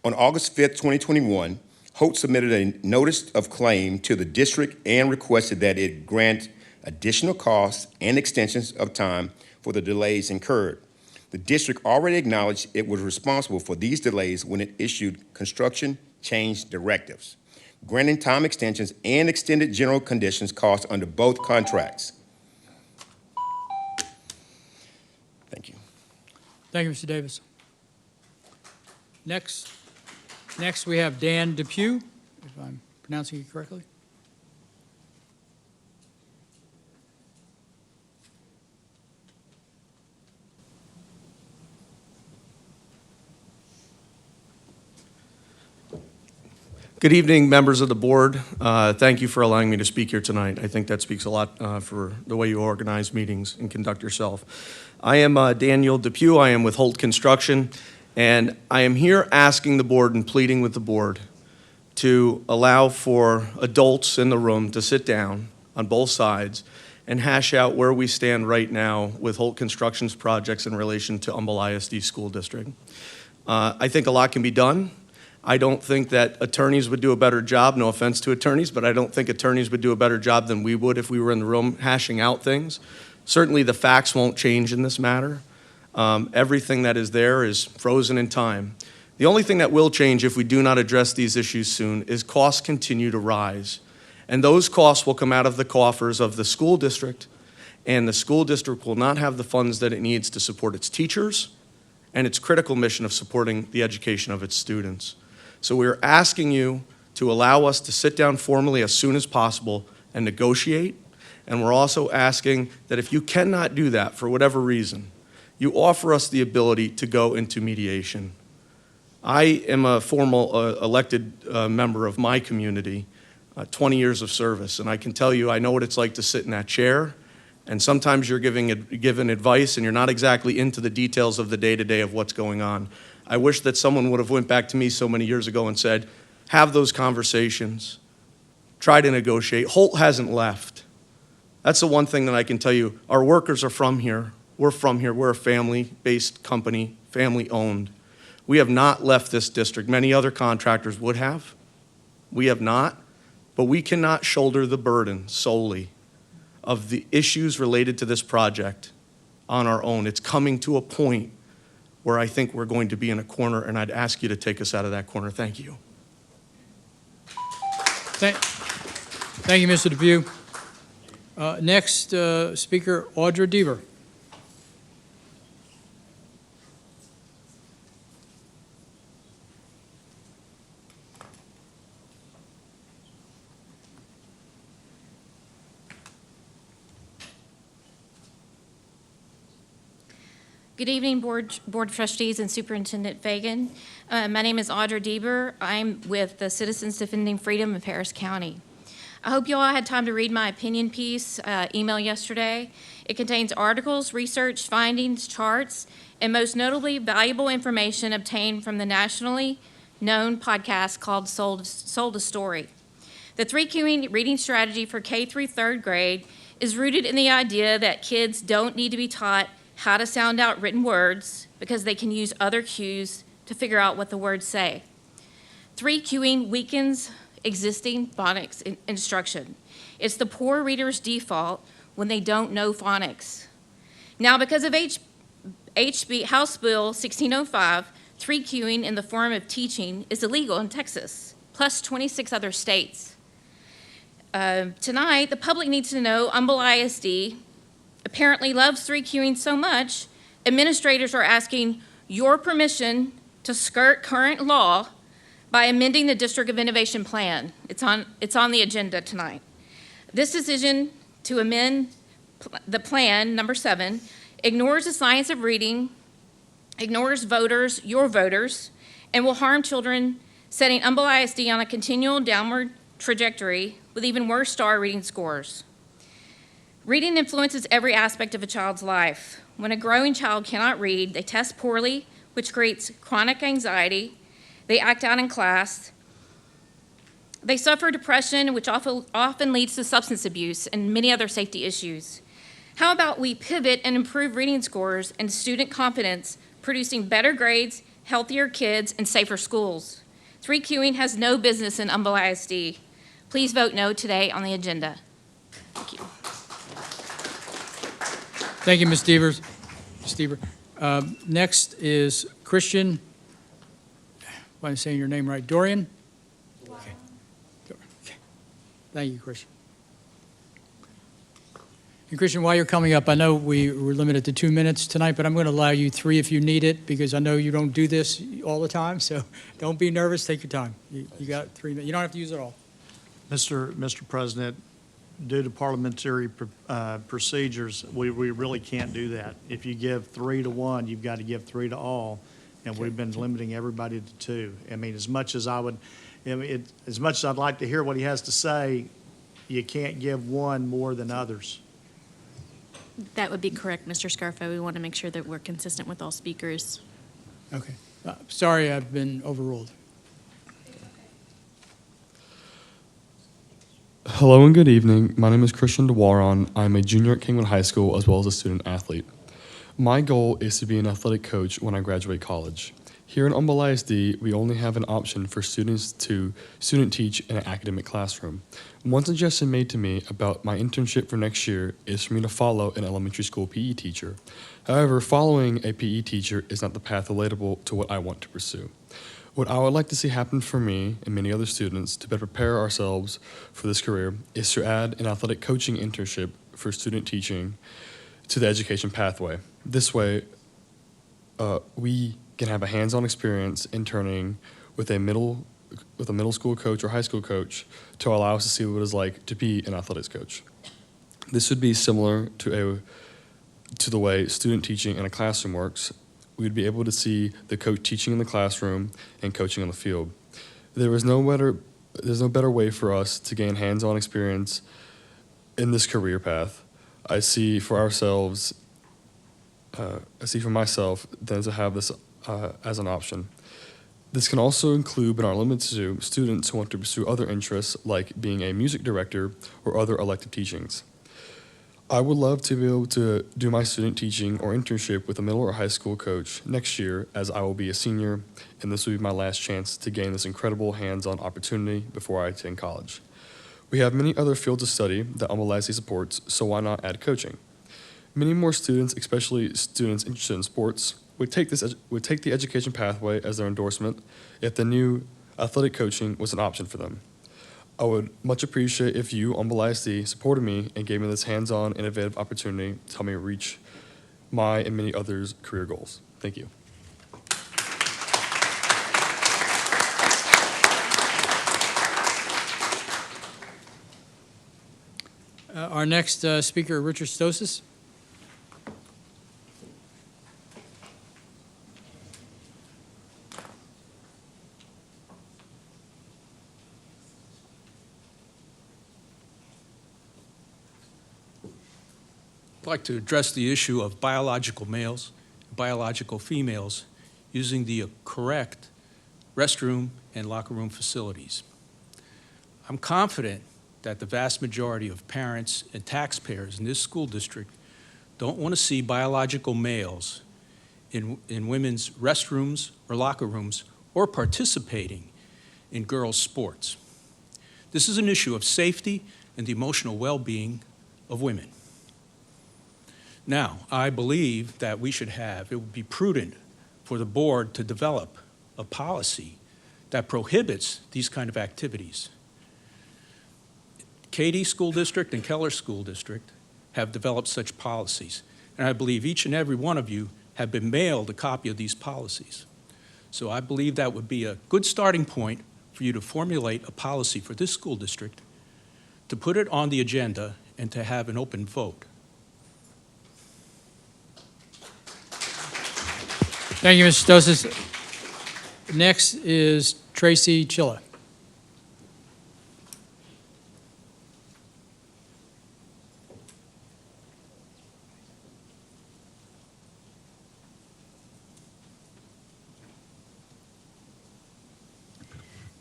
On August 5th, 2021, Holt submitted a notice of claim to the district and requested that it grant additional costs and extensions of time for the delays incurred. The district already acknowledged it was responsible for these delays when it issued construction change directives, granting time extensions and extended general conditions costs under both contracts. Thank you. Thank you, Mr. Davis. Next we have Dan Depew, if I'm pronouncing it correctly. Good evening, members of the board. Thank you for allowing me to speak here tonight. I think that speaks a lot for the way you organize meetings and conduct yourself. I am Daniel Depew. I am with Holt Construction, and I am here asking the board and pleading with the board to allow for adults in the room to sit down on both sides and hash out where we stand right now with Holt Construction's projects in relation to Humble ISD School District. I think a lot can be done. I don't think that attorneys would do a better job, no offense to attorneys, but I don't think attorneys would do a better job than we would if we were in the room hashing out things. Certainly the facts won't change in this matter. Everything that is there is frozen in time. The only thing that will change if we do not address these issues soon is costs continue to rise. And those costs will come out of the coffers of the school district, and the school district will not have the funds that it needs to support its teachers and its critical mission of supporting the education of its students. So we're asking you to allow us to sit down formally as soon as possible and negotiate. And we're also asking that if you cannot do that for whatever reason, you offer us the ability to go into mediation. I am a formal elected member of my community, 20 years of service, and I can tell you I know what it's like to sit in that chair, and sometimes you're given advice and you're not exactly into the details of the day-to-day of what's going on. I wish that someone would have went back to me so many years ago and said, have those conversations, try to negotiate. Holt hasn't left. That's the one thing that I can tell you. Our workers are from here. We're from here. We're a family-based company, family-owned. We have not left this district. Many other contractors would have. We have not, but we cannot shoulder the burden solely of the issues related to this project on our own. It's coming to a point where I think we're going to be in a corner, and I'd ask you to take us out of that corner. Thank you. Thank you, Mr. Depew. Next speaker, Audra Deaver. Good evening, Board of Trustees and Superintendent Fagan. My name is Audra Deaver. I'm with the Citizens Defending Freedom of Harris County. I hope you all had time to read my opinion piece email yesterday. It contains articles, research, findings, charts, and most notably, valuable information obtained from the nationally known podcast called Sold a Story. The 3Qing reading strategy for K through third grade is rooted in the idea that kids don't need to be taught how to sound out written words because they can use other cues to figure out what the words say. 3Qing weakens existing phonics instruction. It's the poor reader's default when they don't know phonics. Now, because of HB House Bill 1605, 3Qing in the form of teaching is illegal in Texas, plus 26 other states. Tonight, the public needs to know Humble ISD apparently loves 3Qing so much, administrators are asking your permission to skirt current law by amending the District of Innovation Plan. It's on the agenda tonight. This decision to amend the plan, number 7, ignores the science of reading, ignores voters, your voters, and will harm children, setting Humble ISD on a continual downward trajectory with even worse star reading scores. Reading influences every aspect of a child's life. When a growing child cannot read, they test poorly, which creates chronic anxiety. They act out in class. They suffer depression, which often leads to substance abuse and many other safety issues. How about we pivot and improve reading scores and student confidence, producing better grades, healthier kids, and safer schools? 3Qing has no business in Humble ISD. Please vote no today on the agenda. Thank you. Thank you, Ms. Deaver. Next is Christian, if I'm saying your name right, Dorian Thank you, Christian. And Christian, while you're coming up, I know we were limited to 2 minutes tonight, but I'm going to allow you 3 if you need it, because I know you don't do this all the time, so don't be nervous. Take your time. You got 3 minutes. You don't have to use it all. Mr. President, due to parliamentary procedures, we really can't do that. If you give 3 to 1, you've got to give 3 to all, and we've been limiting everybody to 2. I mean, as much as I'd like to hear what he has to say, you can't give one more than others. That would be correct, Mr. Scarfo. We want to make sure that we're consistent with all speakers. Okay. Sorry, I've been overruled. Hello and good evening. My name is Christian DeWaron. I'm a junior at Kingwood High School as well as a student athlete. My goal is to be an athletic coach when I graduate college. Here in Humboldt ISD, we only have an option for students to student teach in an academic classroom. One suggestion made to me about my internship for next year is for me to follow an elementary school PE teacher. However, following a PE teacher is not the path relatable to what I want to pursue. What I would like to see happen for me and many other students to better prepare ourselves for this career is to add an athletic coaching internship for student teaching to the education pathway. This way, we can have a hands-on experience interning with a middle school coach or high school coach to allow us to see what it is like to be an athletics coach. This would be similar to the way student teaching in a classroom works. We'd be able to see the coach teaching in the classroom and coaching on the field. There's no better way for us to gain hands-on experience in this career path. I see for myself than to have this as an option. This can also include, but aren't limited to, students who want to pursue other interests like being a music director or other elective teachings. I would love to be able to do my student teaching or internship with a middle or high school coach next year, as I will be a senior, and this will be my last chance to gain this incredible hands-on opportunity before I attend college. We have many other fields of study that Humboldt ISD supports, so why not add coaching? Many more students, especially students interested in sports, would take the education pathway as their endorsement if the new athletic coaching was an option for them. I would much appreciate if you, Humboldt ISD, supported me and gave me this hands-on, innovative opportunity to help me reach my and many others' career goals. Thank you. Our next speaker, Richard Stosis. I'd like to address the issue of biological males and biological females using the correct restroom and locker room facilities. I'm confident that the vast majority of parents and taxpayers in this school district don't want to see biological males in women's restrooms or locker rooms or participating in girls' sports. This is an issue of safety and the emotional well-being of women. Now, I believe that it would be prudent for the board to develop a policy that prohibits these kind of activities. Katy School District and Keller School District have developed such policies, and I believe each and every one of you have been mailed a copy of these policies. So I believe that would be a good starting point for you to formulate a policy for this school district, to put it on the agenda, and to have an open vote. Thank you, Mr. Stosis. Next is Tracy Chilla.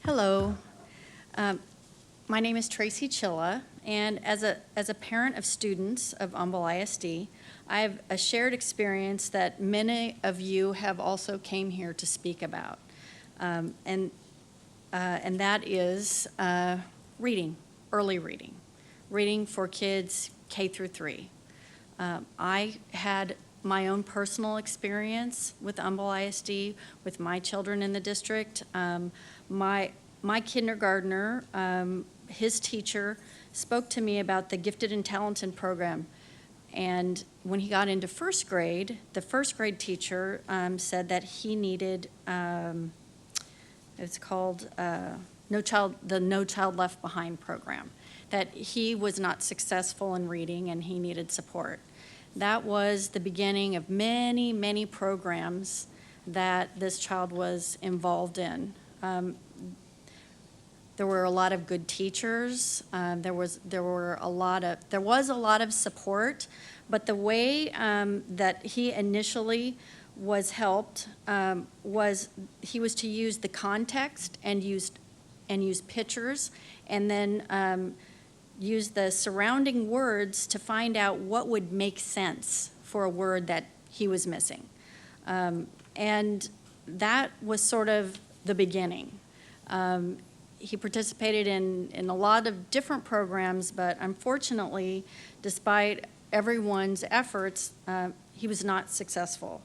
Hello. My name is Tracy Chilla, and as a parent of students of Humboldt ISD, I have a shared experience that many of you have also came here to speak about, and that is reading, early reading for kids K through 3. I had my own personal experience with Humboldt ISD with my children in the district. my kindergartner, his teacher, spoke to me about the Gifted and Talented program. And when he got into first grade, the first grade teacher said that he needed, it's called the No Child Left Behind program, that he was not successful in reading and he needed support. That was the beginning of many, many programs that this child was involved in. There were a lot of good teachers. There was a lot of support, but the way that he initially was helped was he was to use the context and use pictures, and then use the surrounding words to find out what would make sense for a word that he was missing, and that was sort of the beginning. He participated in a lot of different programs, but unfortunately, despite everyone's efforts, he was not successful.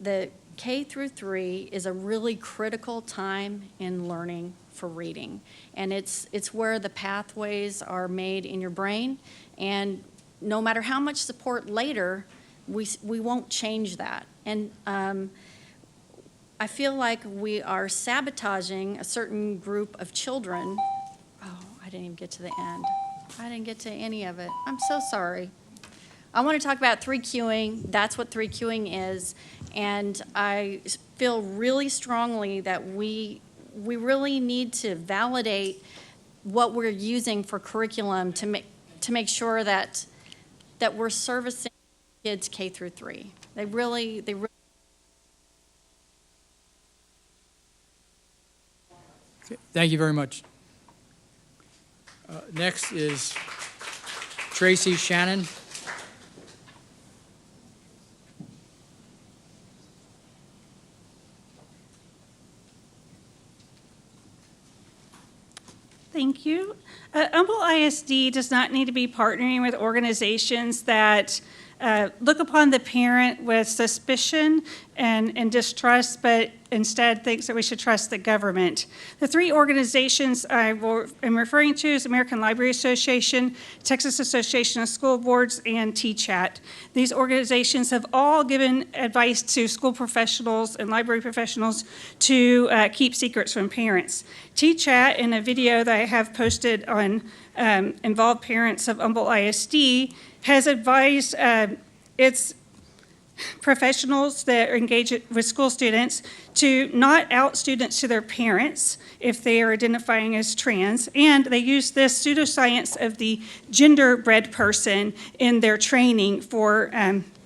The K through 3 is a really critical time in learning for reading, and it's where the pathways are made in your brain, and no matter how much support later, we won't change that. And I feel like we are sabotaging a certain group of children. Oh, I didn't even get to the end. I didn't get to any of it. I'm so sorry. I want to talk about 3Qing. That's what 3Qing is. And I feel really strongly that we really need to validate what we're using for curriculum to make sure that we're servicing kids K through 3. They really. Thank you very much. Next is Tracy Shannon. Thank you. Humboldt ISD does not need to be partnering with organizations that look upon the parent with suspicion and distrust, but instead thinks that we should trust the government. The 3 organizations I am referring to is American Library Association, Texas Association of School Boards, and TCHAT. These organizations have all given advice to school professionals and library professionals to keep secrets from parents. TCHAT, in a video that I have posted on involved parents of Humboldt ISD, has advised its professionals that are engaged with school students to not out students to their parents if they are identifying as trans, and they use this pseudoscience of the gender-bred person in their training for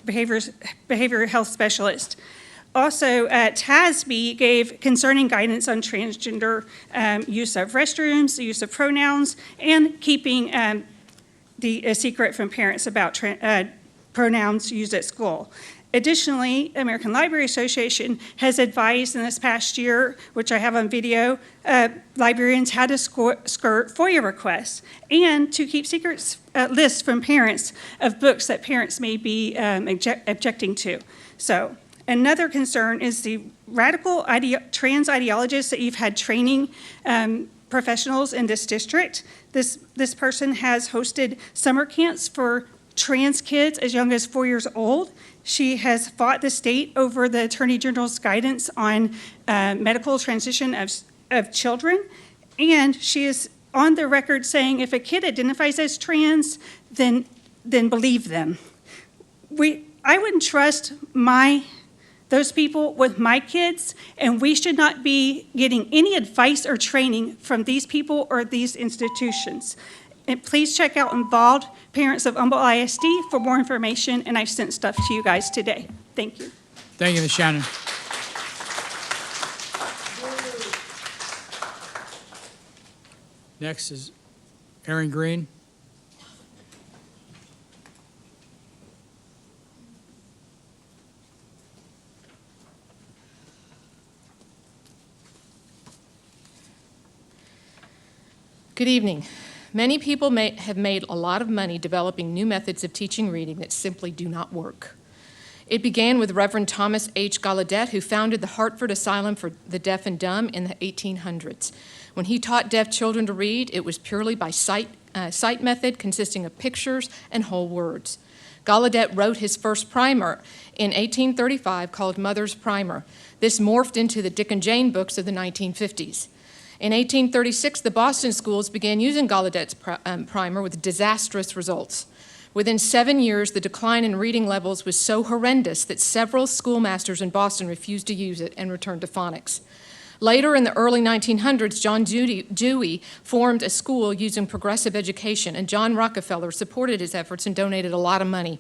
behavioral health specialists. Also, TASB gave concerning guidance on transgender use of restrooms, the use of pronouns, and keeping a secret from parents about pronouns used at school. Additionally, American Library Association has advised in this past year, which I have on video, librarians how to skirt FOIA requests and to keep secrets lists from parents of books that parents may be objecting to. So another concern is the radical trans ideologists that you've had training professionals in this district. This person has hosted summer camps for trans kids as young as 4 years old. She has fought the state over the Attorney General's guidance on medical transition of children, and she is on the record saying if a kid identifies as trans, then believe them. I wouldn't trust those people with my kids, and we should not be getting any advice or training from these people or these institutions. And please check out Involved Parents of Humboldt ISD for more information, and I've sent stuff to you guys today. Thank you. Thank you, Ms. Shannon. Next is Aaron Green. Good evening. Many people have made a lot of money developing new methods of teaching reading that simply do not work. It began with Reverend Thomas H. Gallaudet, who founded the Hartford Asylum for the Deaf and Dumb in the 1800s. When he taught deaf children to read, it was purely by sight method consisting of pictures and whole words. Gallaudet wrote his first primer in 1835 called Mother's Primer. This morphed into the Dick and Jane books of the 1950s. In 1836, the Boston schools began using Gallaudet's primer with disastrous results. Within 7 years, the decline in reading levels was so horrendous that several schoolmasters in Boston refused to use it and returned to phonics. Later, in the early 1900s, John Dewey formed a school using progressive education, and John Rockefeller supported his efforts and donated a lot of money.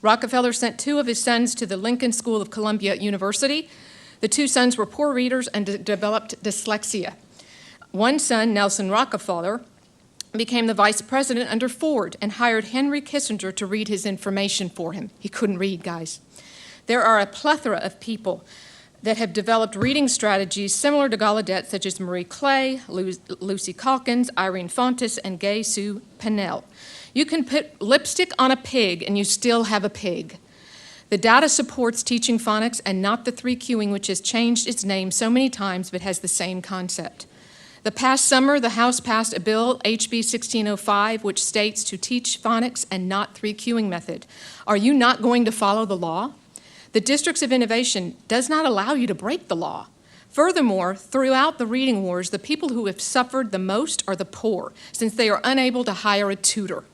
Rockefeller sent 2 of his sons to the Lincoln School of Columbia University. The 2 sons were poor readers and developed dyslexia. One son, Nelson Rockefeller, became the vice president under Ford and hired Henry Kissinger to read his information for him. He couldn't read, guys. There are a plethora of people that have developed reading strategies similar to Gallaudet, such as Marie Clay, Lucy Calkins, Irene Fontes, and Gay Sue Pennell. You can put lipstick on a pig and you still have a pig. The data supports teaching phonics and not the 3Qing, which has changed its name so many times but has the same concept. The past summer, the House passed a bill, HB 1605, which states to teach phonics and not 3Qing method. Are you not going to follow the law? The Districts of Innovation does not allow you to break the law. Furthermore, throughout the reading wars, the people who have suffered the most are the poor, since they are unable to hire a tutor.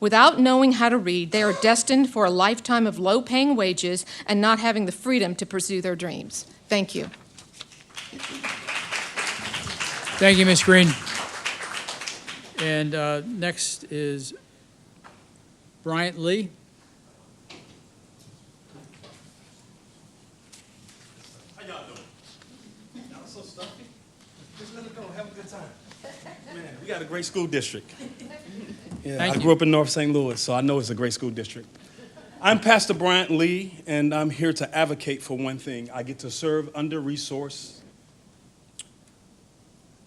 Without knowing how to read, they are destined for a lifetime of low-paying wages and not having the freedom to pursue their dreams. Thank you. Thank you, Ms. Green. And next is Bryant Lee. How y'all doing? Y'all so stuffy. Just let it go. Have a good time. Man, we got a great school district. Yeah, I grew up in North St. Louis, so I know it's a great school district. I'm Pastor Bryant Lee, and I'm here to advocate for one thing. I get to serve under-resourced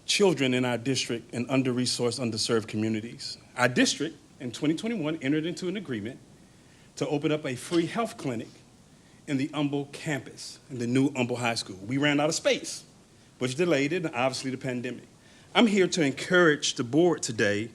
children in our district and under-resourced, underserved communities. Our district, in 2021, entered into an agreement to open up a free health clinic in the Humble campus, in the new Humble High School. We ran out of space, which delayed it, and obviously the pandemic. I'm here to encourage the board today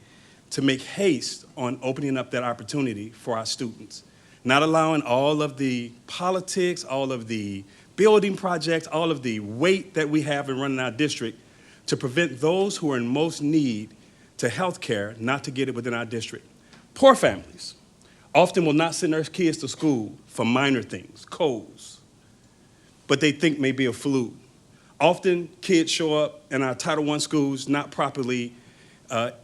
to make haste on opening up that opportunity for our students, not allowing all of the politics, all of the building projects, all of the weight that we have in running our district to prevent those who are in most need to health care not to get it within our district. Poor families often will not send their kids to school for minor things, colds, but they think may be a flu. Often kids show up in our Title I schools not properly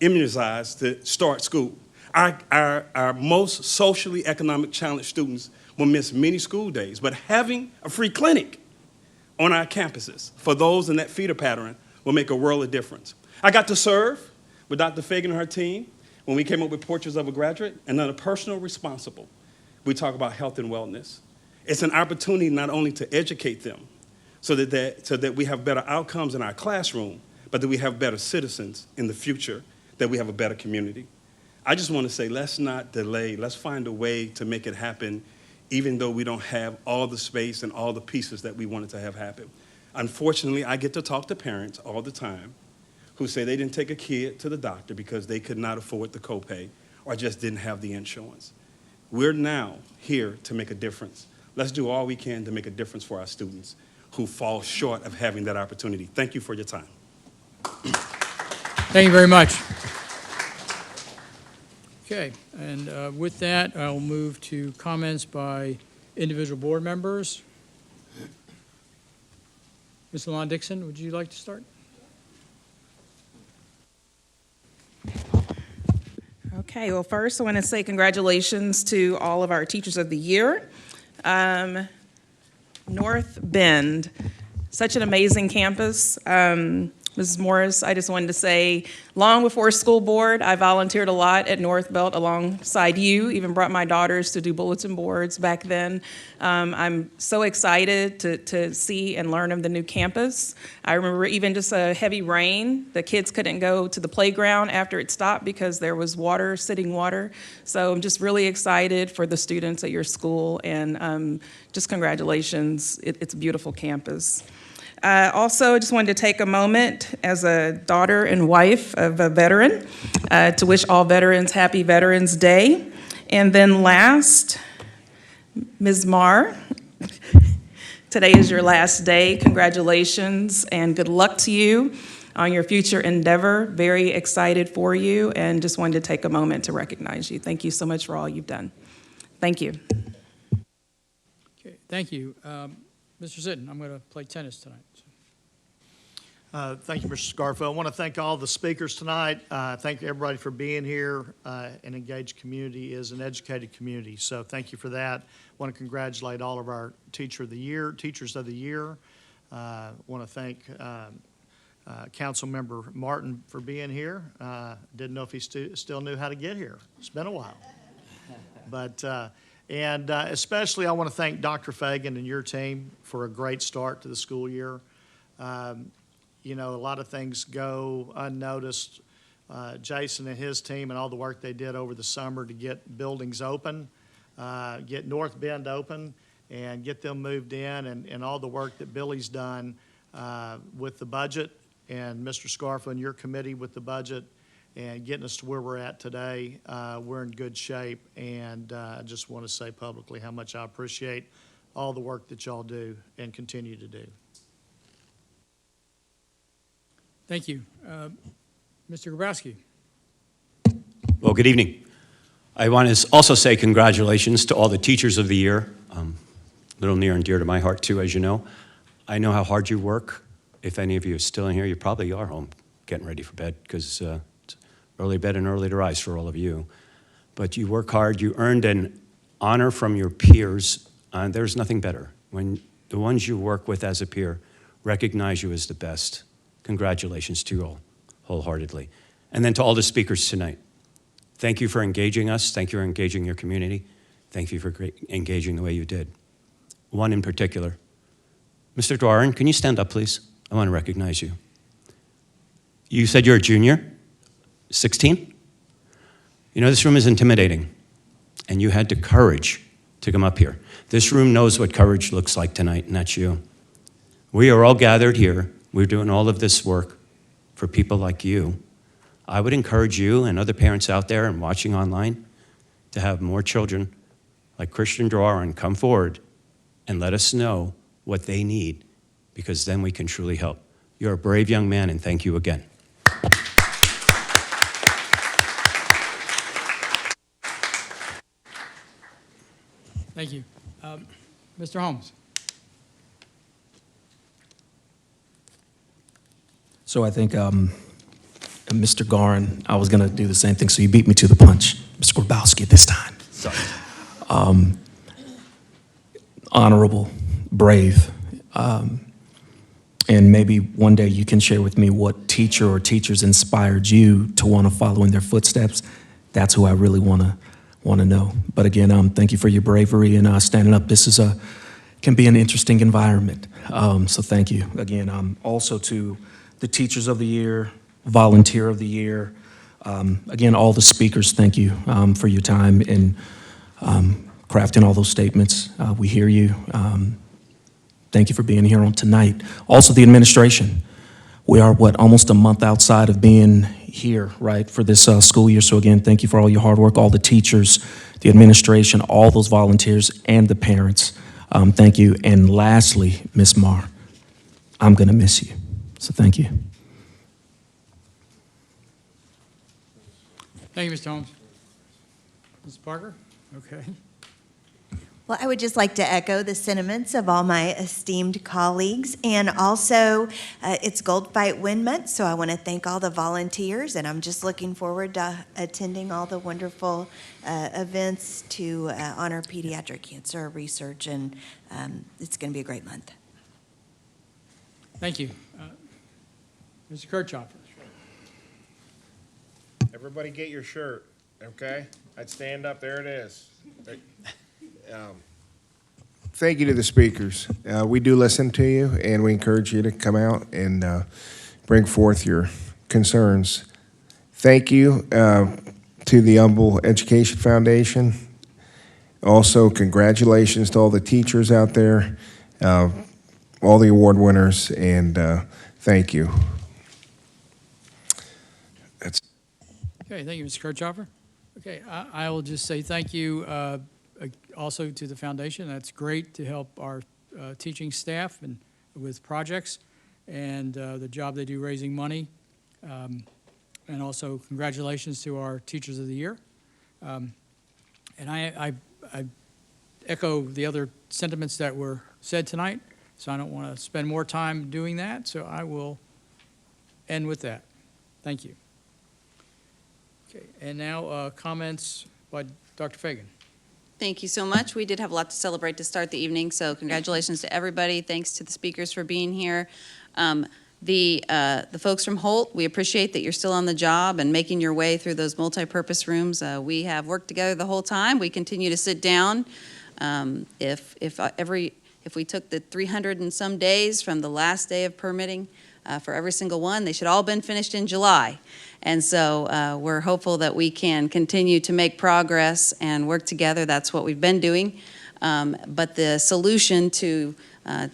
immunized to start school. Our most socially economic challenged students will miss many school days, but having a free clinic on our campuses for those in that feeder pattern will make a world of difference. I got to serve with Dr. Fagan and her team when we came up with Portraits of a Graduate, and on a personal responsible, we talk about health and wellness. It's an opportunity not only to educate them so that we have better outcomes in our classroom, but that we have better citizens in the future, that we have a better community. I just want to say, let's not delay. Let's find a way to make it happen, even though we don't have all the space and all the pieces that we wanted to have happen. Unfortunately, I get to talk to parents all the time who say they didn't take a kid to the doctor because they could not afford the copay or just didn't have the insurance. We're now here to make a difference. Let's do all we can to make a difference for our students who fall short of having that opportunity. Thank you for your time. Thank you very much. Okay, and with that, I'll move to comments by individual board members. Ms. Lalonde Dixon, would you like to start? Okay, well, first I want to say congratulations to all of our Teachers of the Year. North Bend, such an amazing campus. Mrs. Morris, I just wanted to say, long before school board, I volunteered a lot at North Belt alongside you, even brought my daughters to do bulletin boards back then. I'm so excited to see and learn of the new campus. I remember even just a heavy rain, the kids couldn't go to the playground after it stopped because there was water, sitting water. So I'm just really excited for the students at your school, and just congratulations. It's a beautiful campus. Also, I just wanted to take a moment as a daughter and wife of a veteran to wish all veterans happy Veterans Day. And then last, Ms. Marr, today is your last day. Congratulations and good luck to you on your future endeavor. Very excited for you, and just wanted to take a moment to recognize you. Thank you so much for all you've done. Thank you. Okay, thank you. Mr. Zitten, I'm going to play tennis tonight. Thank you, Mr. Scarfo. I want to thank all the speakers tonight. Thank everybody for being here. An engaged community is an educated community, so thank you for that. I want to congratulate all of our teachers of the year. Want to thank Council Member Martin for being here. Didn't know if he still knew how to get here. It's been a while. But especially I want to thank Dr. Fagan and your team for a great start to the school year. You know, a lot of things go unnoticed. Jason and his team and all the work they did over the summer to get buildings open, get North Bend open, and get them moved in, and all the work that Billy's done with the budget, and Mr. Scarfa and your committee with the budget, and getting us to where we're at today. We're in good shape, and I just want to say publicly how much I appreciate all the work that y'all do and continue to do. Thank you. Mr. Grabowski. Well, good evening. I want to also say congratulations to all the teachers of the year. A little near and dear to my heart, too, as you know. I know how hard you work. If any of you are still in here, you probably are home getting ready for bed, because it's early bed and early to rise for all of you. But you work hard. You earned an honor from your peers. There's nothing better when the ones you work with as a peer recognize you as the best. Congratulations to you all, wholeheartedly. And then to all the speakers tonight, thank you for engaging us. Thank you for engaging your community. Thank you for engaging the way you did. One in particular. Mr. Dwaran, can you stand up, please? I want to recognize you. You said you're a junior, 16? You know, this room is intimidating, and you had the courage to come up here. This room knows what courage looks like tonight, and that's you. We are all gathered here. We're doing all of this work for people like you. I would encourage you and other parents out there and watching online to have more children like Christian Dwaran come forward and let us know what they need, because then we can truly help. You're a brave young man, and thank you again. Thank you. Mr. Holmes. So I think, Mr. Garin, I was going to do the same thing, so you beat me to the punch. Mr. Grabowski this time. Sorry. Honorable, brave, and maybe one day you can share with me what teacher or teachers inspired you to want to follow in their footsteps. That's who I really want to know. But again, thank you for your bravery and standing up. This can be an interesting environment. So thank you again. Also to the Teachers of the Year, Volunteer of the Year. Again, all the speakers, thank you for your time in crafting all those statements. We hear you. Thank you for being here on tonight. Also, the administration. We are, almost a month outside of being here, right, for this school year. So again, thank you for all your hard work, all the teachers, the administration, all those volunteers, and the parents. Thank you. And lastly, Ms. Marr, I'm going to miss you. So thank you. Thank you, Mr. Holmes. Ms. Parker? Okay. Well, I would just like to echo the sentiments of all my esteemed colleagues. And also, it's Gold Fight Win Month, so I want to thank all the volunteers. And I'm just looking forward to attending all the wonderful events to honor pediatric cancer research. And it's going to be a great month. Thank you. Mr. Kirchhoff. Everybody get your shirt, okay? I'd stand up, there it is. Thank you to the speakers. We do listen to you, and we encourage you to come out and bring forth your concerns. Thank you to the Humble Education Foundation. Also, congratulations to all the teachers out there, all the award winners, and thank you. Okay, thank you, Mr. Kirchhoffer. Okay, I will just say thank you also to the foundation. That's great to help our teaching staff and with projects and the job they do raising money. And also congratulations to our Teachers of the Year. And I echo the other sentiments that were said tonight, so I don't want to spend more time doing that, so I will end with that. Thank you. Okay, and now comments by Dr. Fagan. Thank you so much. We did have a lot to celebrate to start the evening, so congratulations to everybody. Thanks to the speakers for being here. The folks from Holt, we appreciate that you're still on the job and making your way through those multi-purpose rooms. We have worked together the whole time. We continue to sit down. If we took the 300 and some days from the last day of permitting for every single one, they should all been finished in July. And so we're hopeful that we can continue to make progress and work together. That's what we've been doing. But the solution to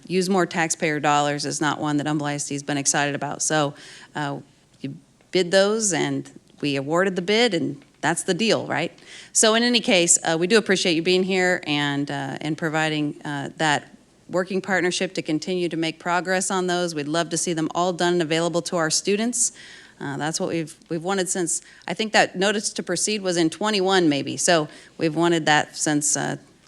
use more taxpayer dollars is not one that Humble ISD has been excited about. So you bid those, and we awarded the bid, and that's the deal, right? So in any case, we do appreciate you being here and providing that working partnership to continue to make progress on those. We'd love to see them all done and available to our students. That's what we've wanted since, I think that notice to proceed was in 21 maybe. So we've wanted that since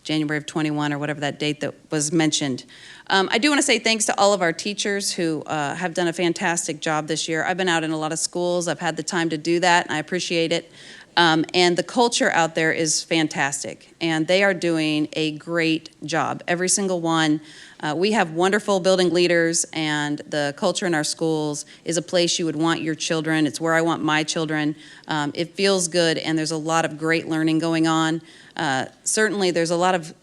January of 21 or whatever that date that was mentioned. I do want to say thanks to all of our teachers who have done a fantastic job this year. I've been out in a lot of schools. I've had the time to do that, and I appreciate it. And the culture out there is fantastic, and they are doing a great job, every single one. We have wonderful building leaders, and the culture in our schools is a place you would want your children. It's where I want my children. It feels good, and there's a lot of great learning going on. Certainly, there's a lot of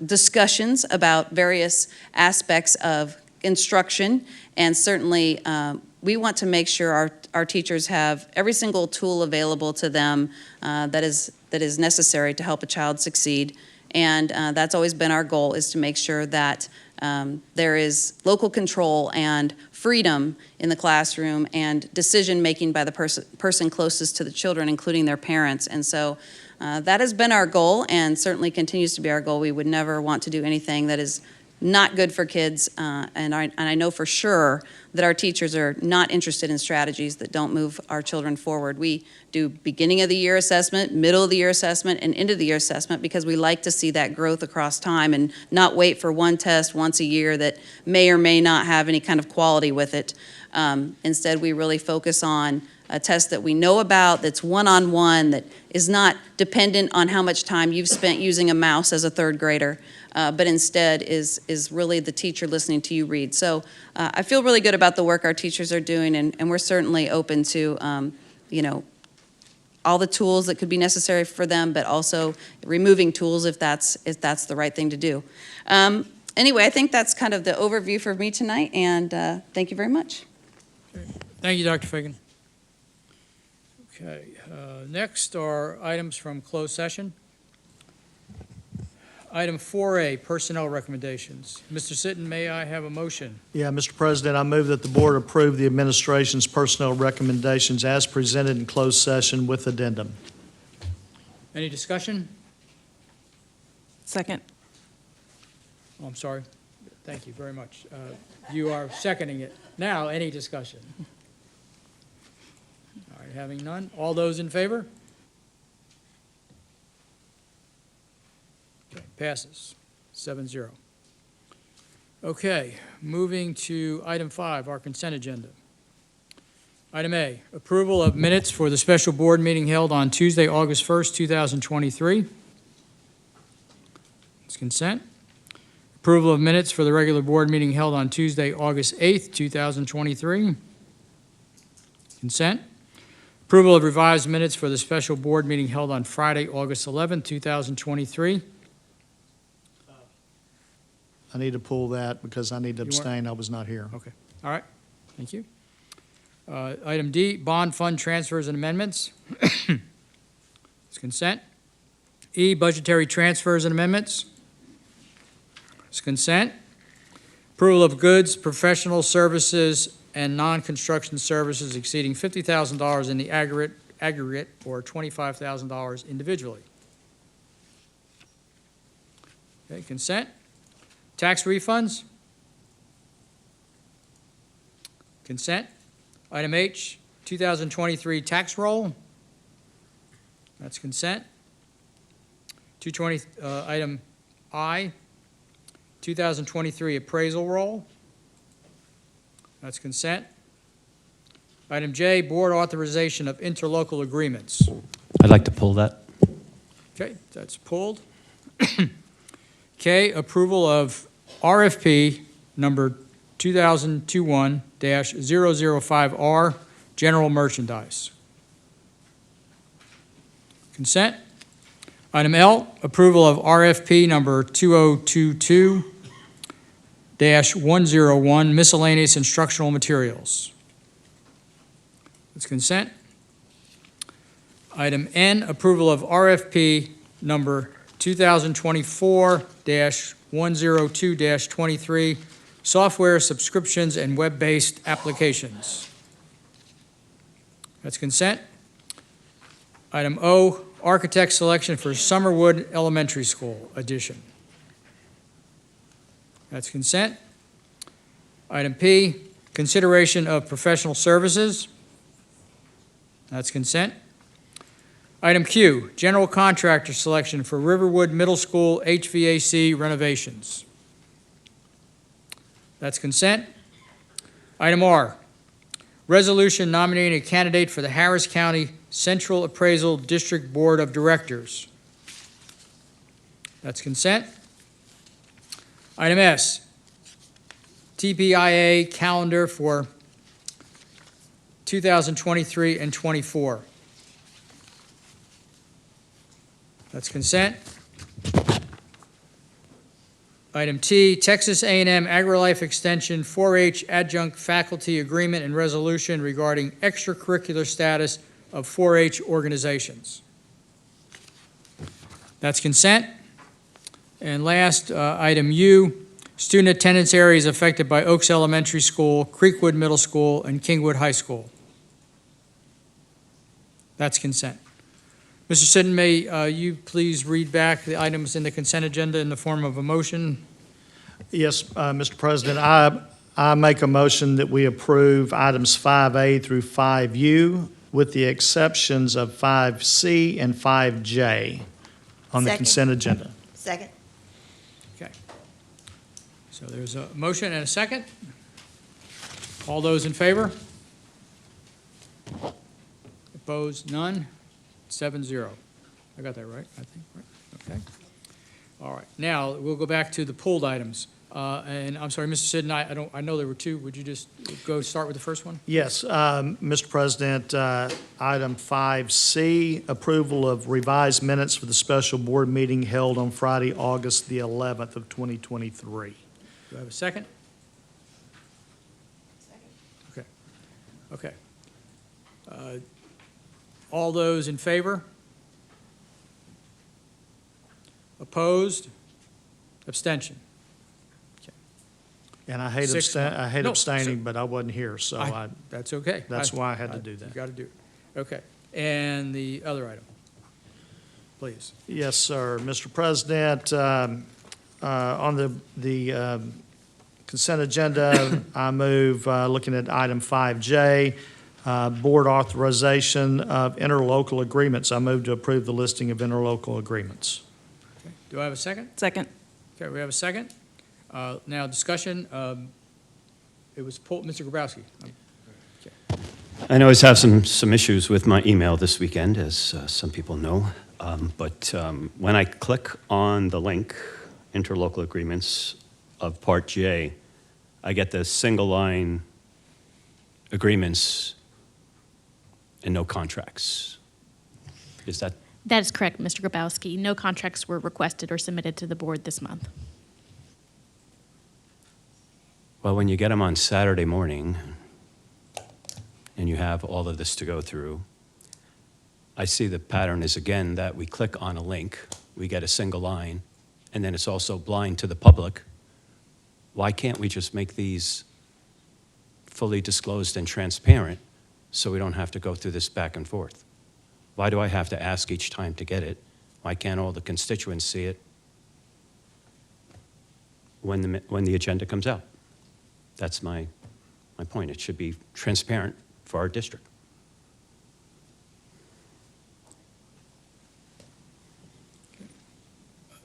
discussions about various aspects of instruction, and certainly we want to make sure our teachers have every single tool available to them that is necessary to help a child succeed. And that's always been our goal, is to make sure that there is local control and freedom in the classroom and decision-making by the person closest to the children, including their parents. And so that has been our goal, and certainly continues to be our goal. We would never want to do anything that is not good for kids, and I know for sure that our teachers are not interested in strategies that don't move our children forward. We do beginning of the year assessment, middle of the year assessment, and end of the year assessment because we like to see that growth across time and not wait for one test once a year that may or may not have any kind of quality with it. Instead, we really focus on a test that we know about, that's one-on-one, that is not dependent on how much time you've spent using a mouse as a third grader, but instead is really the teacher listening to you read. So I feel really good about the work our teachers are doing, and we're certainly open to, all the tools that could be necessary for them, but also removing tools if that's the right thing to do. Anyway, I think that's kind of the overview for me tonight, and thank you very much. Thank you, Dr. Fagan. Okay, next are items from closed session. Item 4A, personnel recommendations. Mr. Sitton, may I have a motion? Yeah, Mr. President, I move that the board approve the administration's personnel recommendations as presented in closed session with addendum. Any discussion? Second. Oh, I'm sorry. Thank you very much. You are seconding it. Now, any discussion? All right, having none. All those in favor? Okay, passes 7-0. Okay, moving to item 5, our consent agenda. Item A, approval of minutes for the special board meeting held on Tuesday, August 1st, 2023. It's consent. Approval of minutes for the regular board meeting held on Tuesday, August 8th, 2023. consent. Approval of revised minutes for the special board meeting held on Friday, August 11, 2023. I need to pull that because I need to You want- abstain. I was not here. Okay, all right, thank you. Item D, bond fund transfers and amendments. It's consent. E, budgetary transfers and amendments. It's consent. Approval of goods, professional services, and non-construction services exceeding $50,000 in the aggregate or $25,000 individually. Okay, consent. Tax refunds. Consent. Item H, 2023 tax roll. That's consent. Item I, 2023 appraisal roll. That's consent. Item J, board authorization of interlocal agreements. I'd like to pull that. Okay, that's pulled. K, approval of RFP number 2021-005R, general merchandise. Consent. Item L, approval of RFP number 2022-101, miscellaneous instructional materials. That's consent. Item N, approval of RFP number 2024-102-23, software subscriptions and web-based applications. That's consent. Item O, architect selection for Summerwood Elementary School addition. That's consent. Item P, consideration of professional services. That's consent. Item Q, general contractor selection for Riverwood Middle School HVAC renovations. That's consent. Item R, resolution nominating a candidate for the Harris County Central Appraisal District Board of Directors. That's consent. Item S, TPIA calendar for 2023 and 24. That's consent. Item T, Texas A&M AgriLife Extension 4-H adjunct faculty agreement and resolution regarding extracurricular status of 4-H organizations. That's consent. And last, item U, student attendance areas affected by Oaks Elementary School, Creekwood Middle School, and Kingwood High School. That's consent. Mr. Sitton, may you please read back the items in the consent agenda in the form of a motion? Yes, Mr. President, I make a motion that we approve items 5A through 5U with the exceptions of 5C and 5J on the Second. consent agenda. Second. Okay. So there's a motion and a second. All those in favor? Opposed? None? 7-0. I got that right, I think, right? Okay. All right. Now, we'll go back to the pulled items. And I'm sorry, Mr. Sidden, I know there were two. Would you just go start with the first one? Yes, Mr. President, item 5C, approval of revised minutes for the special board meeting held on Friday, August the 11th of 2023. Do I have a second? Okay. Okay. All those in favor? Opposed? Abstention? And I hate Six, no, abstaining, but I wasn't here, so That's okay. that's why I had to do that. You got to do it. Okay. And the other item, please. Yes, sir. Mr. President, on the consent agenda, I move, looking at item 5J, board authorization of interlocal agreements. I move to approve the listing of interlocal agreements. Okay. Do I have a second? Second. Okay, we have a second. Now, discussion, it was pulled, Mr. Grabowski. I always have some issues with my email this weekend, as some people know. But when I click on the link, interlocal agreements of Part J, I get the single line agreements and no contracts. Is that? That is correct, Mr. Grabowski. No contracts were requested or submitted to the board this month. Well, when you get them on Saturday morning and you have all of this to go through, I see the pattern is, again, that we click on a link, we get a single line, and then it's also blind to the public. Why can't we just make these fully disclosed and transparent so we don't have to go through this back and forth? Why do I have to ask each time to get it? Why can't all the constituents see it when the agenda comes out? That's my point. It should be transparent for our district.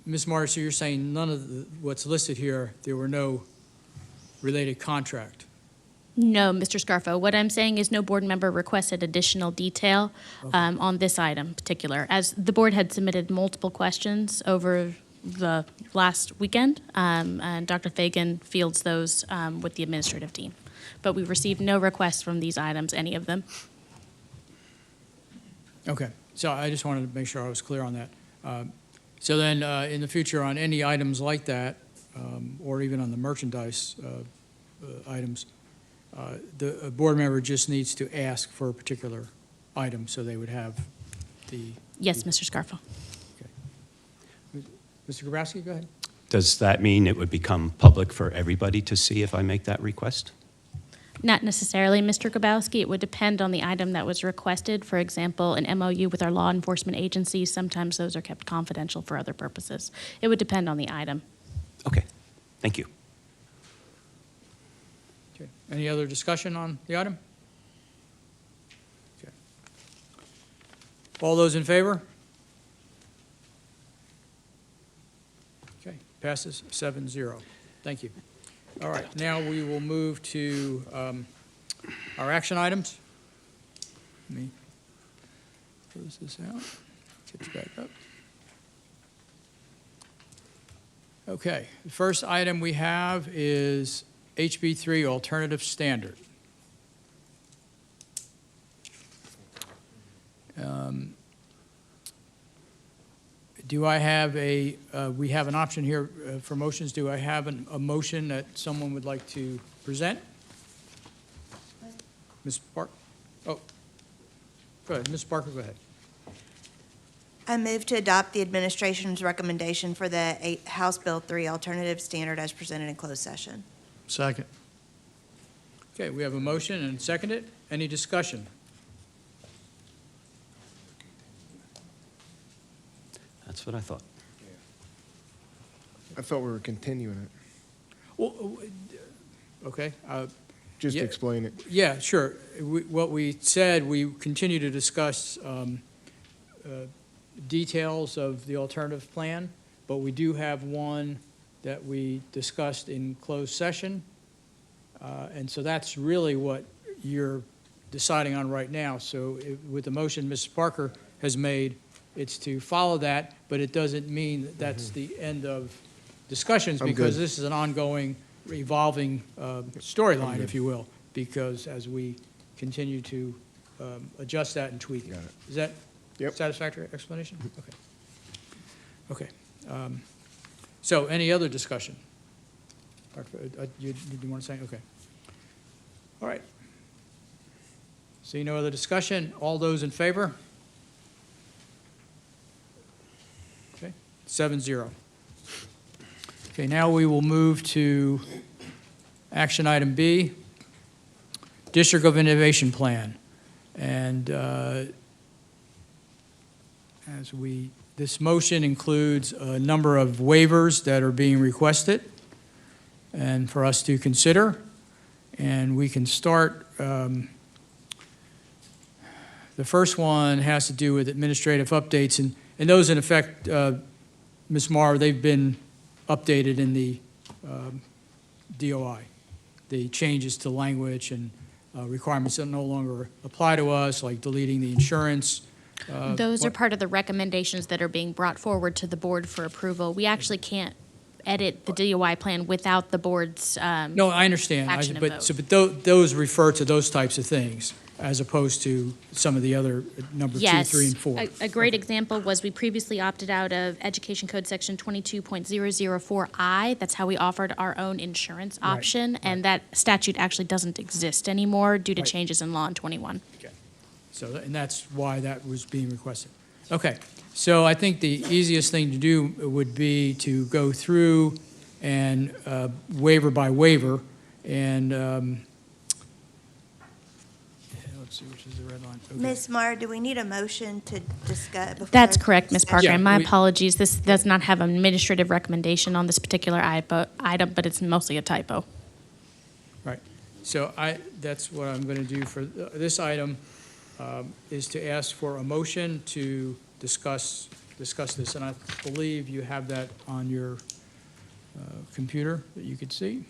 Ms. Morris, so you're saying none of what's listed here, there were no related contract? No, Mr. Scarfo. What I'm saying is no board member requested additional detail on this item in particular. As the board had submitted multiple questions over the last weekend, and Dr. Fagan fields those with the administrative team. But we received no requests from these items, any of them. Okay, so I just wanted to make sure I was clear on that. So then, in the future, on any items like that, or even on the merchandise items, the board member just needs to ask for a particular item, so they would have the... Yes, Mr. Scarfo. Mr. Grabowski, go ahead. Does that mean it would become public for everybody to see if I make that request? Not necessarily, Mr. Grabowski. It would depend on the item that was requested. For example, an MOU with our law enforcement agencies, sometimes those are kept confidential for other purposes. It would depend on the item. Okay, thank you. Okay. Any other discussion on the item? Okay. All those in favor? Okay, passes 7-0. Thank you. All right, now we will move to our action items. Let me close this out, get you back up. Okay, the first item we have is HB3 Alternative Standard. Do I have we have an option here for motions. Do I have a motion that someone would like to present? Ms. Parker? Oh, go ahead. Ms. Parker, go ahead. I move to adopt the administration's recommendation for the House Bill 3 alternative standard as presented in closed session. Second. Okay, we have a motion and seconded. Any discussion? That's what I thought. I thought we were continuing it. Well, okay. Just yeah, explain it. Yeah, sure. What we said, we continue to discuss details of the alternative plan, but we do have one that we discussed in closed session. And so that's really what you're deciding on right now. So with the motion Mrs. Parker has made, it's to follow that, but it doesn't mean that that's the end of discussions, because this is an ongoing, evolving storyline, if you will, because as we continue to adjust that and tweak it. Is that satisfactory explanation? Okay. Okay. So any other discussion? You want to say? Okay. All right. See no other discussion. All those in favor? Okay, 7-0. Okay, now we will move to action item B, District of Innovation Plan. And this motion includes a number of waivers that are being requested and for us to consider. And we can start, the first one has to do with administrative updates, and those in effect, Ms. Marr, they've been updated in the DOI. The changes to language and requirements that no longer apply to us, like deleting the insurance. Those are part of the recommendations that are being brought forward to the board for approval. We actually can't edit the DOI plan without the board's No, I understand. action and vote. But those refer to those types of things. as opposed to some of the other number 2, Yes. 3, and 4. A great example was we previously opted out of Education Code Section 22.004I. That's how we offered our own insurance Right, option, and that statute actually doesn't exist anymore due to Right. changes in law in '21. So, and that's why that was being requested. Okay, so I think the easiest thing to do would be to go through and waiver by waiver, and let's see, which is the red line? Okay. Ms. Mar, do we need a motion to discuss? before That's correct, Ms. Parker, Yeah, and my we- apologies. This does not have an administrative recommendation on this particular item, but it's mostly a typo. Right. So that's what I'm going to do for this item, is to ask for a motion to discuss this. And I believe you have that on your computer that you could see.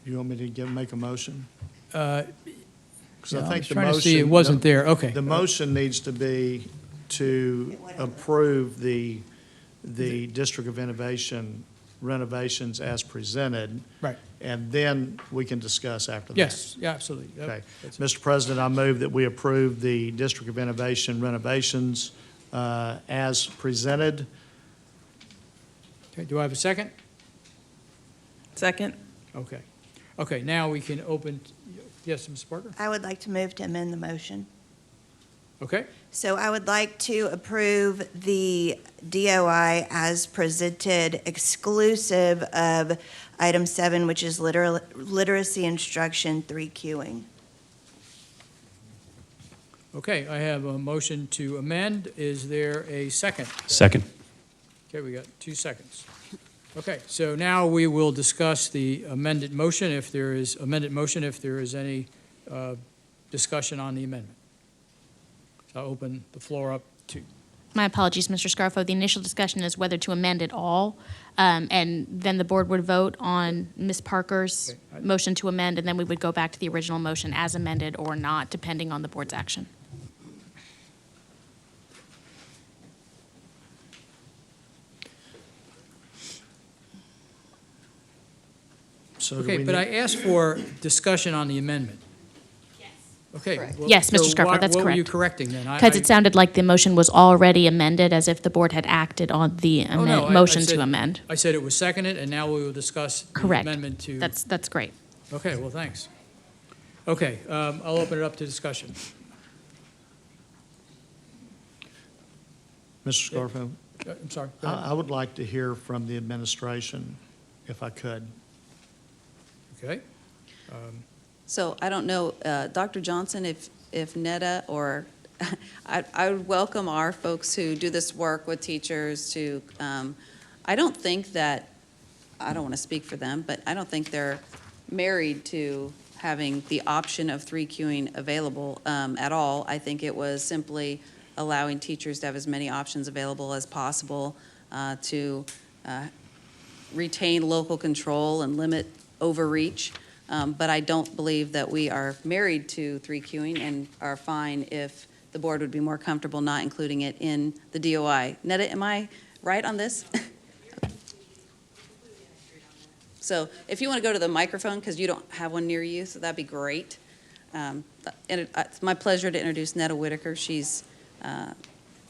You want me to make a motion? Uh, Because Yeah, I I think was the trying to motion. see, it wasn't there, okay. The motion needs to be to approve the District of Innovation renovations as presented. Right. And then we can discuss after that. Yes, yeah, absolutely. Yep, Okay. that's it. Mr. President, I move that we approve the District of Innovation renovations as presented. Okay, do I have a second? Second. Okay. Okay, now we can open, yes, Ms. Parker? I would like to move to amend the motion. Okay, So I would like to approve the DOI as presented, exclusive of item 7, which is literacy instruction 3Qing. okay, I have a motion to amend. Is there a second? Second. Okay, we got 2 seconds. Okay, so now we will discuss the amended motion, if there is any discussion on the amendment. So I'll open the floor up to, My apologies, Mr. Scarfo. The initial discussion is whether to amend it all, and then the board would vote on Ms. Parker's Okay. motion to amend, and then we would go back to the original motion as amended or not, depending on the board's action. So do okay, we but I need- asked for discussion on the amendment. Okay. well, Yes, Mr. so Scarfo, that's What were you correct. correcting then? Because it sounded like the motion was already amended, as if the board had acted on the Oh, no, I motion said- to amend. I said it was seconded, and now we will discuss the Correct. amendment to. That's great. Okay, well, thanks. Okay, I'll open it up to discussion. Mr. Scarfo, I'm sorry. go ahead. I would like to hear from the administration, if I could. Okay. So I don't know, Dr. Johnson, if Netta or, I would welcome our folks who do this work with teachers to, I don't think that, I don't want to speak for them, but I don't think they're married to having the option of 3Qing available at all. I think it was simply allowing teachers to have as many options available as possible to retain local control and limit overreach. But I don't believe that we are married to 3Qing and are fine if the board would be more comfortable not including it in the DOI. Netta, am I right on this? So if you want to go to the microphone, because you don't have one near you, so that'd be great. And it's my pleasure to introduce Netta Whitaker. She's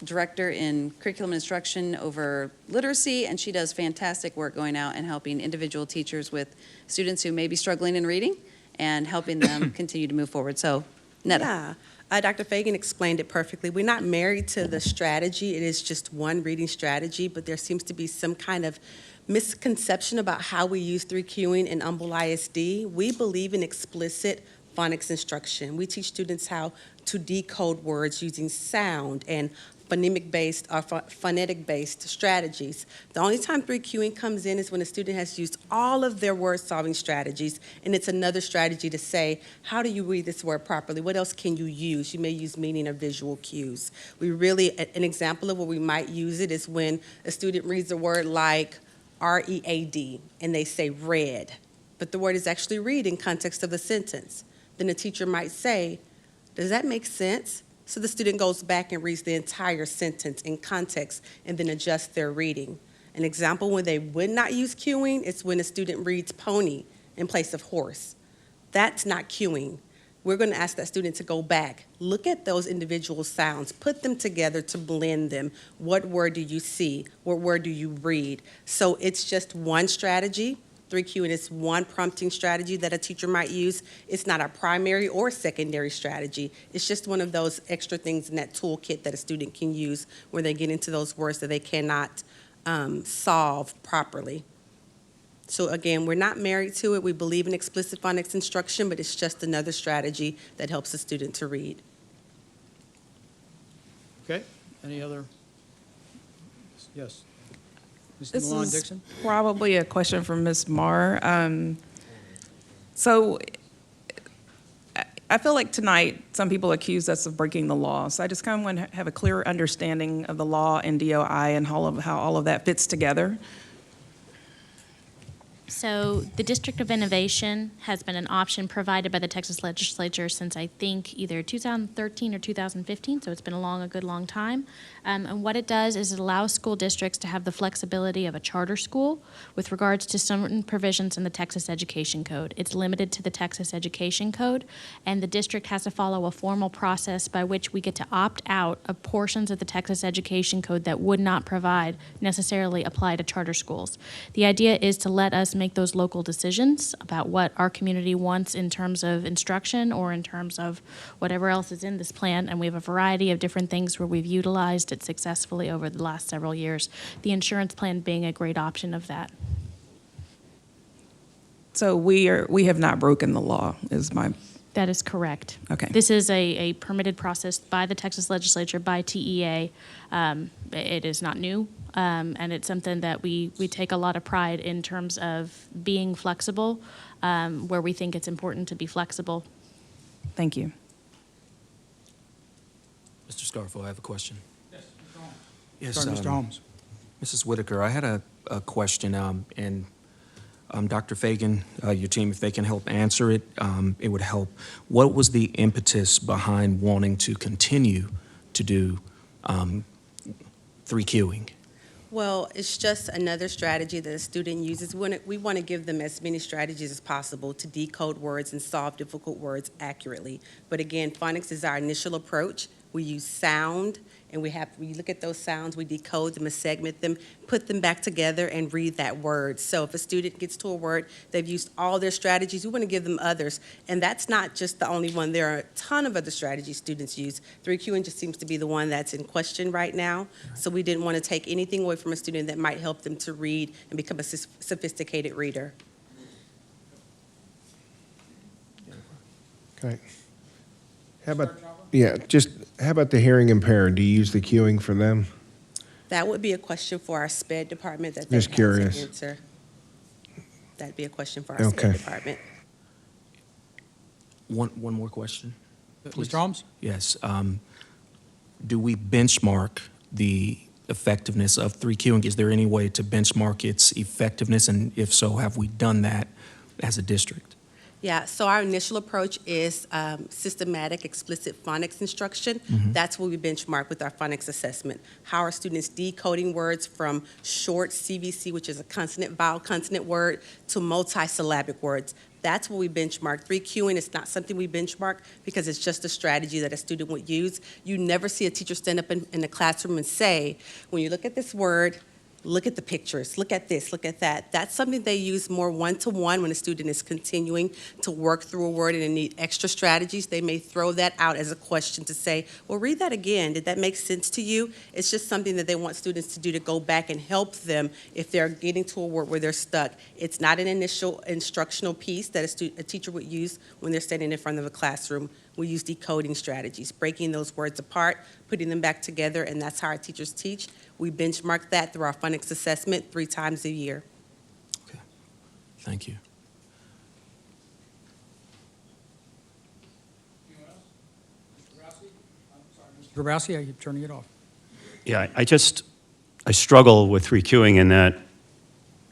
Director in Curriculum Instruction over literacy, and she does fantastic work going out and helping individual teachers with students who may be struggling in reading and helping them continue to move forward. So, Netta. Yeah, Dr. Fagan explained it perfectly. We're not married to the strategy. It is just one reading strategy, but there seems to be some kind of misconception about how we use 3Qing in Humboldt ISD. We believe in explicit phonics instruction. We teach students how to decode words using sound and phonemic-based or phonetic-based strategies. The only time 3Qing comes in is when a student has used all of their word-solving strategies, and it's another strategy to say, how do you read this word properly? What else can you use? You may use meaning or visual cues. We really, an example of where we might use it is when a student reads a word like R-E-A-D, and they say red, but the word is actually read in context of the sentence. Then the teacher might say, does that make sense? So the student goes back and reads the entire sentence in context and then adjusts their reading. An example when they would not use cueing is when a student reads pony in place of horse. That's not cueing. We're going to ask that student to go back, look at those individual sounds, put them together to blend them. What word do you see? What word do you read? So it's just one strategy. 3Q, is one prompting strategy that a teacher might use. It's not a primary or secondary strategy. It's just one of those extra things in that toolkit that a student can use when they get into those words that they cannot solve properly. So again, we're not married to it. We believe in explicit phonics instruction, but it's just another strategy that helps the student to read. Okay, any other? Yes. Mr. This Milan is Dixon? probably a question for Ms. Marr. So I feel like tonight, some people accuse us of breaking the law. So I just kind of want to have a clear understanding of the law and DOI and how all of that fits together. So the District of Innovation has been an option provided by the Texas Legislature since I think either 2013 or 2015, so it's been a good long time. And what it does is it allows school districts to have the flexibility of a charter school with regards to certain provisions in the Texas Education Code. It's limited to the Texas Education Code, and the district has to follow a formal process by which we get to opt out of portions of the Texas Education Code that would not necessarily apply to charter schools. The idea is to let us make those local decisions about what our community wants in terms of instruction or in terms of whatever else is in this plan, and we have a variety of different things where we've utilized it successfully over the last several years, the insurance plan being a great option of that. So we have not broken the law, is my... That is correct. Okay. This is a permitted process by the Texas Legislature, by TEA. It is not new, and it's something that we take a lot of pride in terms of being flexible, where we think it's important to be flexible. Thank you. Mr. Scarfo, I have a question. Yes, Sorry, Mr. Holmes. Mrs. Whitaker, I had a question, and Dr. Fagan, your team, if they can help answer it, it would help. What was the impetus behind wanting to continue to do 3Qing? Well, it's just another strategy that a student uses. We want to give them as many strategies as possible to decode words and solve difficult words accurately. But again, phonics is our initial approach. We use sound, and we look at those sounds, we decode them and segment them, put them back together, and read that word. So if a student gets to a word, they've used all their strategies, we want to give them others. And that's not just the only one. There are a ton of other strategies students use. 3Qing just seems to be the one that's in question right now. So we didn't want to take anything away from a student that might help them to read and become a sophisticated reader. Okay. How about the hearing impaired? Do you use the cueing for them? That would be a question for our SPED department that they Just have curious. to answer. That'd be a question for our SPED department. One more question. Mr. Holmes? Yes. Do we benchmark the effectiveness of 3Qing? Is there any way to benchmark its effectiveness? And if so, have we done that as a district? Yeah, so our initial approach is systematic explicit phonics instruction. Mm-hmm. That's what we benchmark with our phonics assessment. How are students decoding words from short CVC, which is a consonant, vowel, consonant word, to multisyllabic words. That's what we benchmark. 3Qing is not something we benchmark because it's just a strategy that a student would use. You never see a teacher stand up in the classroom and say, when you look at this word, look at the pictures, look at this, look at that. That's something they use more one-to-one when a student is continuing to work through a word and they need extra strategies. They may throw that out as a question to say, well, read that again. Did that make sense to you? It's just something that they want students to do to go back and help them if they're getting to a word where they're stuck. It's not an initial instructional piece that a teacher would use when they're standing in front of a classroom. We use decoding strategies, breaking those words apart, putting them back together, and that's how our teachers teach. We benchmark that through our phonics assessment 3 times a year. Okay. Thank you. Mr. Grabowski, I keep turning it off. Yeah, I struggle with 3Qing in that,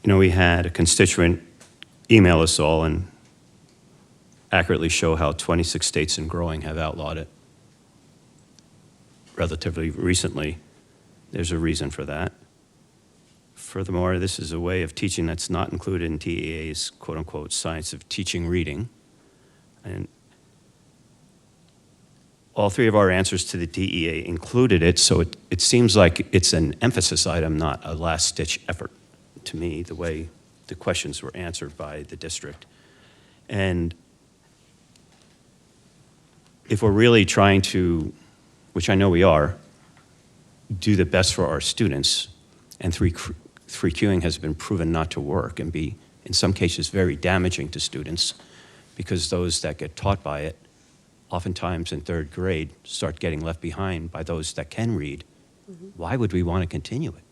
we had a constituent email us all and accurately show how 26 states and growing have outlawed it relatively recently. There's a reason for that. Furthermore, this is a way of teaching that's not included in TEA's quote-unquote science of teaching reading. And all three of our answers to the DEA included it, so it seems like it's an emphasis item, not a last-ditch effort to me, the way the questions were answered by the district. And if we're really trying to, which I know we are, do the best for our students, and three queuing has been proven not to work and be, in some cases, very damaging to students, because those that get taught by it, oftentimes in third grade, start getting left behind by those that can read. Why would we want to continue it?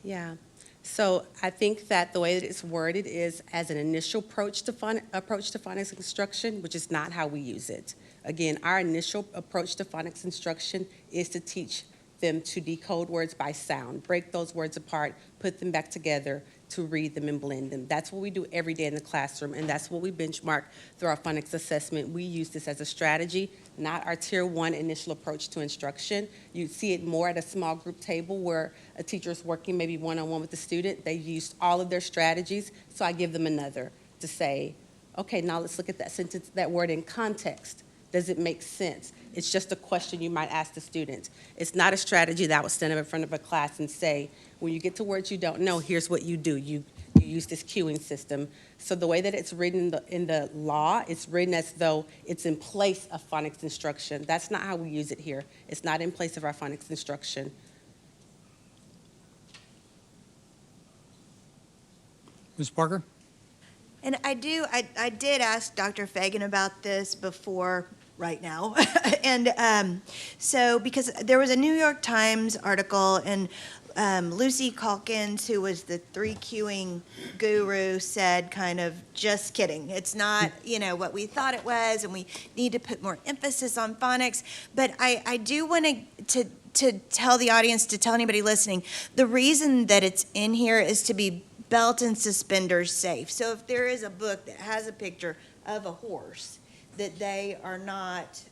Yeah. So I think that the way that it's worded is as an initial approach to phonics instruction, which is not how we use it. Again, our initial approach to phonics instruction is to teach them to decode words by sound, break those words apart, put them back together, to read them and blend them. That's what we do every day in the classroom, and that's what we benchmark through our phonics assessment. We use this as a strategy, not our tier 1 initial approach to instruction. You see it more at a small group table where a teacher is working maybe one-on-one with the student. They used all of their strategies, so I give them another to say, okay, now let's look at that sentence, that word in context. Does it make sense? It's just a question you might ask the student. It's not a strategy that I would stand up in front of a class and say, when you get to words you don't know, here's what you do. You use this queuing system. So the way that it's written in the law, it's written as though it's in place of phonics instruction. That's not how we use it here. It's not in place of our phonics instruction. Ms. Parker? And I did ask Dr. Fagan about this before right now. And so because there was a New York Times article, and Lucy Calkins, who was the 3Qing guru, said kind of, just kidding. It's not, what we thought it was, and we need to put more emphasis on phonics. But I do want to tell the audience, to tell anybody listening, the reason that it's in here is to be belt and suspenders safe. So if there is a book that has a picture of a horse, that they are not,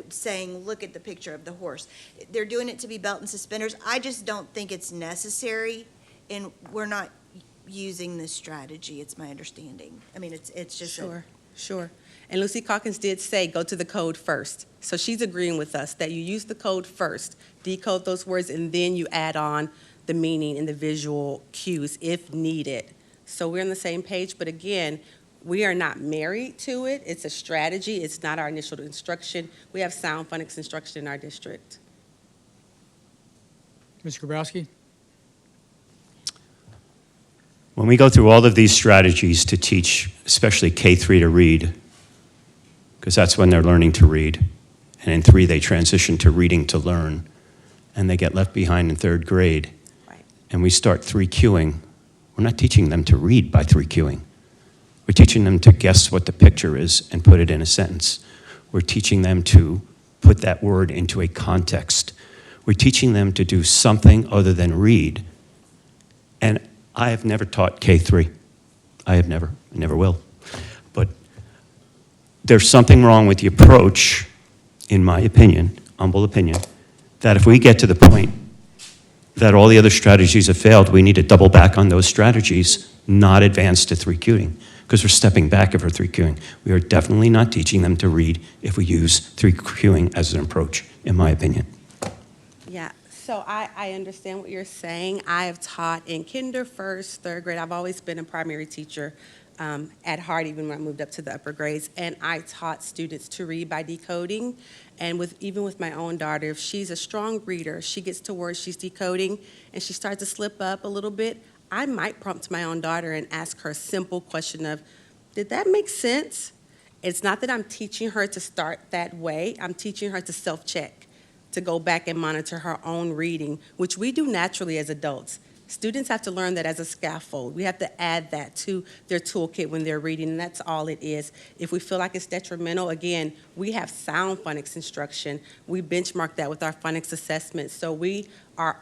saying, look at the picture of the horse. They're doing it to be belt and suspenders. I just don't think it's necessary, and we're not using this strategy, it's my understanding. I mean, it's just Sure. And Lucy Calkins did say, go to the code first. So she's agreeing with us that you use the code first, decode those words, and then you add on the meaning and the visual cues if needed. So we're on the same page, but again, we are not married to it. It's a strategy. It's not our initial instruction. We have sound phonics instruction in our district. Mr. Grabowski? When we go through all of these strategies to teach, especially K3 to read, because that's when they're learning to read, and in 3 they transition to reading to learn, and they get left behind in third grade, and we start 3Qing, we're not teaching them to read by 3Qing. We're teaching them to guess what the picture is and put it in a sentence. We're teaching them to put that word into a context. We're teaching them to do something other than read. And I have never taught K3. I never will. But there's something wrong with the approach, in my opinion, humble opinion, that if we get to the point that all the other strategies have failed, we need to double back on those strategies, not advance to 3Qing, because we're stepping back over 3Qing. We are definitely not teaching them to read if we use 3Qing as an approach, in my opinion. Yeah, so I understand what you're saying. I have taught in kinder, first, third grade. I've always been a primary teacher at heart, even when I moved up to the upper grades. And I taught students to read by decoding. And even with my own daughter, if she's a strong reader, she gets to words she's decoding, and she starts to slip up a little bit, I might prompt my own daughter and ask her a simple question of, did that make sense? It's not that I'm teaching her to start that way. I'm teaching her to self-check, to go back and monitor her own reading, which we do naturally as adults. Students have to learn that as a scaffold. We have to add that to their toolkit when they're reading, and that's all it is. If we feel like it's detrimental, again, we have sound phonics instruction. We benchmark that with our phonics assessment, so we are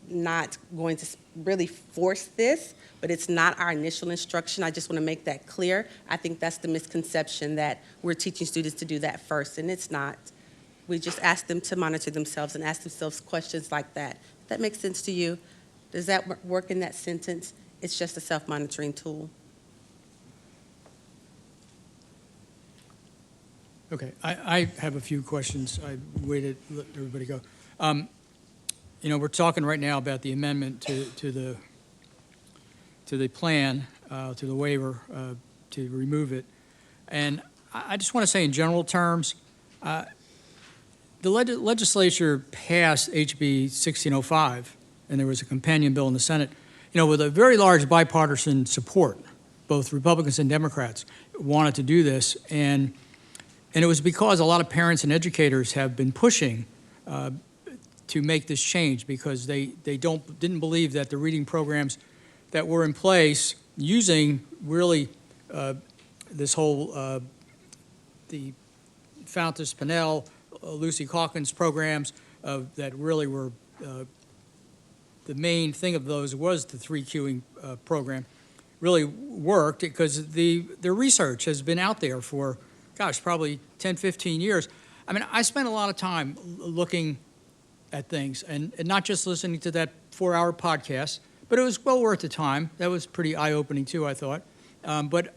not going to really force this, but it's not our initial instruction. I just want to make that clear. I think that's the misconception, that we're teaching students to do that first, and it's not. We just ask them to monitor themselves and ask themselves questions like that. If that makes sense to you, Does that work in that sentence? It's just a self-monitoring tool. Okay, I have a few questions. I waited, let everybody go. You know, we're talking right now about the amendment to the plan, to the waiver, to remove it. And I just want to say in general terms, the legislature passed HB 1605, and there was a companion bill in the Senate, you know, with a very large bipartisan support. Both Republicans and Democrats wanted to do this, and it was because a lot of parents and educators have been pushing to make this change because they didn't believe that the reading programs that were in place using really this whole the Fountas Pinnell, Lucy Calkins programs that really were the main thing of those was the 3Qing program really worked because the research has been out there for, gosh, probably 10, 15 years. I mean, I spent a lot of time looking at things and not just listening to that 4-hour podcast, but it was well worth the time. That was pretty eye-opening too, I thought. But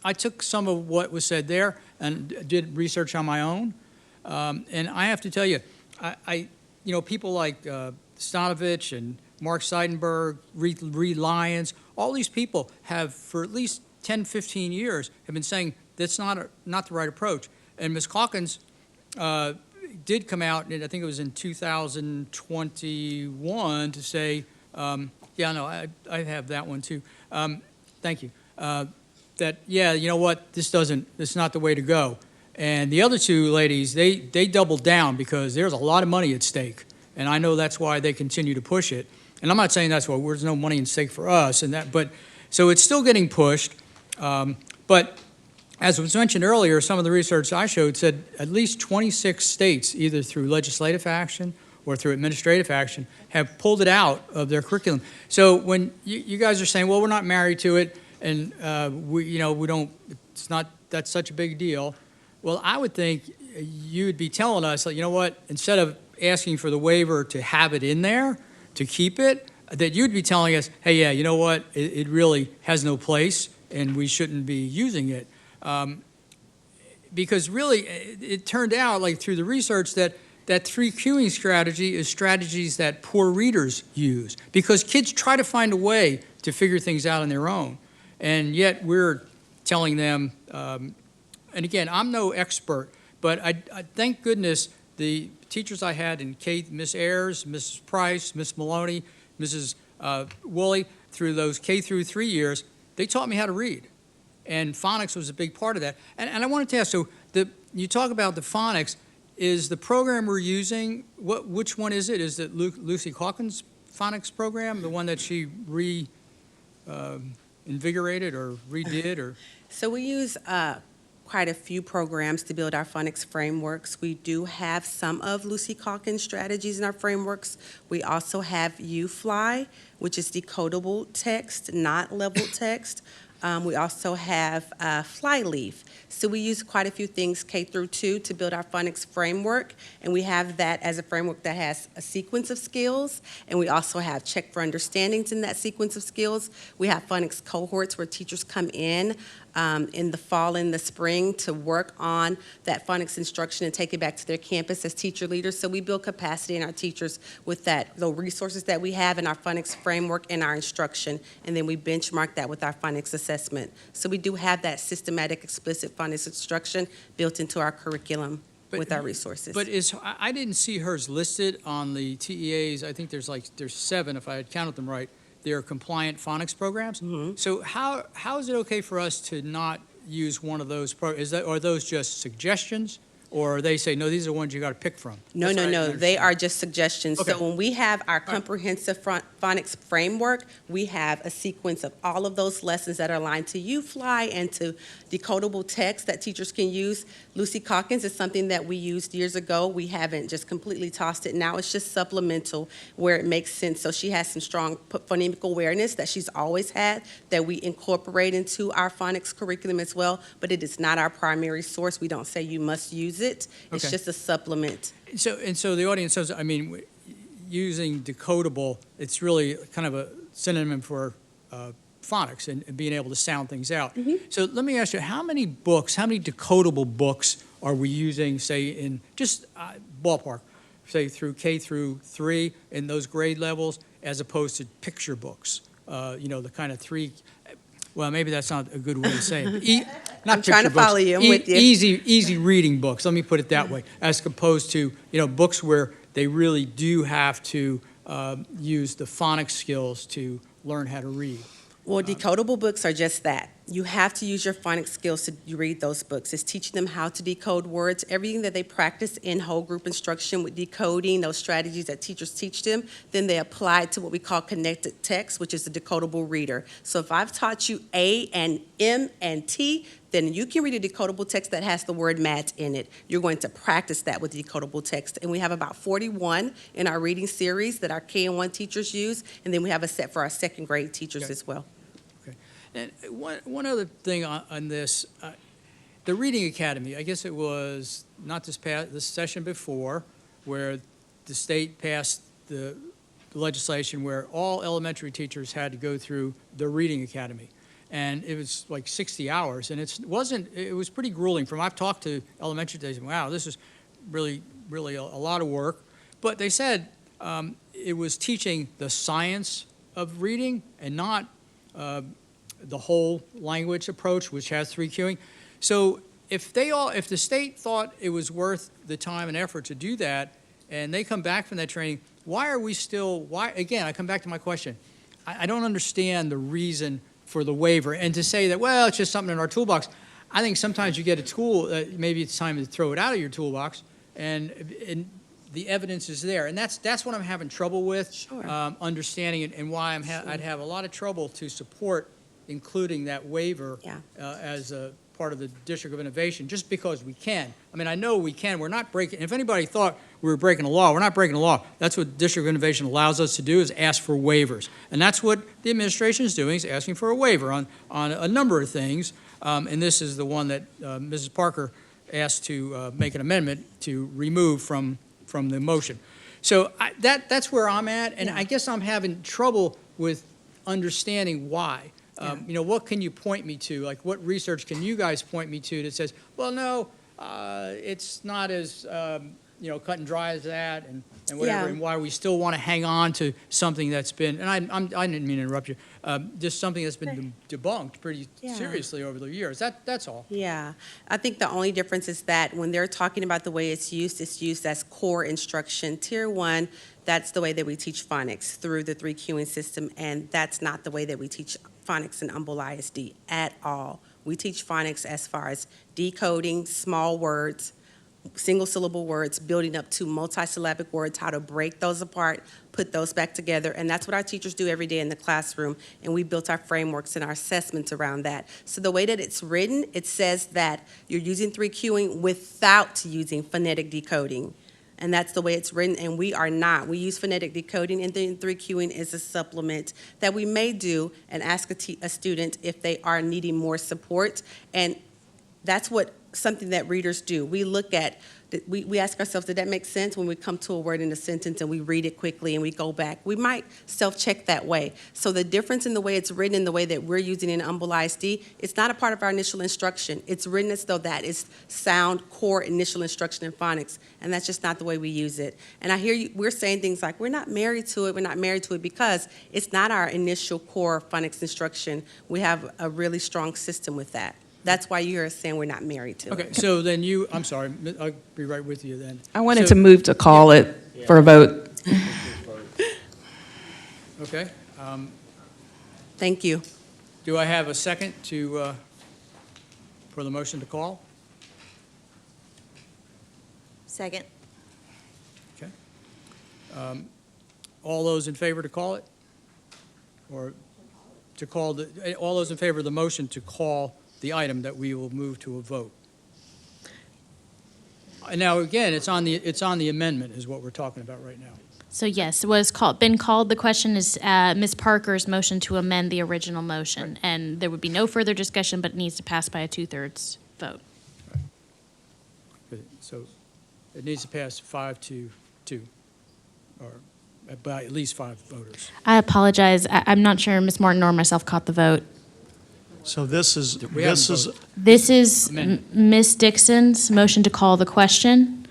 I took some of what was said there and did research on my own. And I have to tell you, you know, people like Stanovich and Mark Seidenberg, Reed Lyons, all these people have, for at least 10, 15 years, have been saying that's not the right approach. And Ms. Calkins did come out, and I think it was in 2021, to say, yeah, no, I have that one too. Thank you. That, yeah, you know what, it's not the way to go. And the other two ladies, they doubled down because there's a lot of money at stake. And I know that's why they continue to push it. And I'm not saying that's why there's no money at stake for us, but so it's still getting pushed. But as was mentioned earlier, some of the research I showed said at least 26 states, either through legislative action or through administrative action, have pulled it out of their curriculum. So when you guys are saying, well, we're not married to it, and we don't, it's not, that's such a big deal. Well, I would think you would be telling us, like, you know what, instead of asking for the waiver to have it in there, to keep it, that you'd be telling us, hey, yeah, you know what, it really has no place, and we shouldn't be using it. Because really, it turned out, like through the research, that 3Qing strategy is strategies that poor readers use, because kids try to find a way to figure things out on their own. And yet we're telling them, and again, I'm no expert, but I thank goodness the teachers I had in K, Miss Ayers, Mrs. Price, Miss Maloney, Mrs. Woolley, through those K through 3 years, they taught me how to read. And phonics was a big part of that. And I wanted to ask, so you talk about the phonics, is the program we're using, which one is it? Is it Lucy Calkins' phonics program, the one that she invigorated or redid? Or? So we use quite a few programs to build our phonics frameworks. We do have some of Lucy Calkins' strategies in our frameworks. We also have UFly, which is decodable text, not leveled text. We also have Flyleaf. So we use quite a few things K through 2 to build our phonics framework, and we have that as a framework that has a sequence of skills, and we also have check for understandings in that sequence of skills. We have phonics cohorts where teachers come in the fall and the spring to work on that phonics instruction and take it back to their campus as teacher leaders. So we build capacity in our teachers with the resources that we have in our phonics framework and our instruction, and then we benchmark that with our phonics assessment. So we do have that systematic, explicit phonics instruction built into our curriculum with our resources. But I didn't see hers listed on the TEAs. I think there's 7, if I had counted them right. They're compliant phonics programs. Mm-hmm. So how is it okay for us to not use one of those? Are those just suggestions, or they say, no, these are ones you got to pick from? No. They are just suggestions. Okay. So when we have our comprehensive phonics framework, we have a sequence of all of those lessons that are aligned to UFly and to decodable text that teachers can use. Lucy Calkins is something that we used years ago. We haven't just completely tossed it. Now it's just supplemental where it makes sense. So she has some strong phonemic awareness that she's always had that we incorporate into our phonics curriculum as well, but it is not our primary source. We don't say you must use it. It's Okay. just a supplement. So the audience says, I mean, using decodable, it's really kind of a synonym for phonics and being able to sound things out. So let me ask you, how many decodable books are we using, say, in just ballpark, say through K through 3 in those grade levels, as opposed to picture books? The kind of 3, well, maybe that's not a good way to say it. Not I'm trying to picture books, follow you. I'm with you. Easy reading books, let me put it that way, as opposed to, books where they really do have to use the phonics skills to learn how to read. Well, decodable books are just that. You have to use your phonics skills to read those books. It's teaching them how to decode words. Everything that they practice in whole group instruction with decoding, those strategies that teachers teach them, then they apply it to what we call connected text, which is a decodable reader. So if I've taught you A and M and T, then you can read a decodable text that has the word mat in it. You're going to practice that with decodable text. And we have about 41 in our reading series that our K&1 teachers use, and then we have a set for our second grade teachers as well. And one other thing on this, the Reading Academy, I guess it was not this session before, where the state passed the legislation where all elementary teachers had to go through the Reading Academy. And it was like 60 hours, and it was pretty grueling. I've talked to elementary teachers, wow, this is really a lot of work. But they said it was teaching the science of reading and not the whole language approach, which has 3 cueing. So if the state thought it was worth the time and effort to do that, and they come back from that training, again, I come back to my question. I don't understand the reason for the waiver, and to say that, well, it's just something in our toolbox. I think sometimes you get a tool, maybe it's time to throw it out of your toolbox, and the evidence is there. And that's what I'm having trouble with, understanding it, and why I'd have a lot of trouble to support including that waiver as a part of the District of Innovation, just because we can. I mean, I know we can. We're not breaking, if anybody thought we were breaking the law, we're not breaking the law. That's what District of Innovation allows us to do, is ask for waivers. And that's what the administration is doing, is asking for a waiver on a number of things. And this is the one that Mrs. Parker asked to make an amendment to remove from the motion. So that's where I'm at, and I guess I'm having trouble with understanding why. What can you point me to? Like, what research can you guys point me to that says, well, no, it's not as, cut and dry as that, and whatever, and why we still want to hang on to something that's been, and I didn't mean to interrupt you, just something that's been debunked pretty seriously over the years. That's all. Yeah. I think the only difference is that when they're talking about the way it's used as core instruction. Tier 1, that's the way that we teach phonics, through the 3 cueing system, and that's not the way that we teach phonics in Humboldt ISD at all. We teach phonics as far as decoding small words, single-syllable words, building up to multisyllabic words, how to break those apart, put those back together, and that's what our teachers do every day in the classroom, and we built our frameworks and our assessments around that. So the way that it's written, it says that you're using 3 cueing without using phonetic decoding. And that's the way it's written, and we are not. We use phonetic decoding, and then 3 cueing is a supplement that we may do and ask a student if they are needing more support. And that's something that readers do. We look at, we ask ourselves, did that make sense when we come to a word in a sentence and we read it quickly and we go back? We might self-check that way. So the difference in the way it's written and the way that we're using it in Humboldt ISD, it's not a part of our initial instruction. It's written as though that is sound core initial instruction in phonics, and that's just not the way we use it. And I hear you, we're saying things like, we're not married to it because it's not our initial core phonics instruction. We have a really strong system with that. That's why you're saying we're not married to it. Okay, so then I'm sorry, I'll be right with you then. I wanted to move to call it for a vote. Okay. Thank you. Do I have a second for the motion to call? Second. Okay. All those in favor to call it? Or to call all those in favor of the motion to call the item that we will move to a vote? Now, again, it's on the amendment is what we're talking about right now. So yes, what has been called, the question is Ms. Parker's motion to amend the original motion. And there would be no further discussion, but it needs to pass by a 2/3 vote. Okay, so it needs to pass 5-2, or by at least 5 voters. I apologize. I'm not sure Ms. Martin or myself caught the vote. So this is, We haven't this is, voted. This is Amendment. Ms. Dixon's motion to call the question.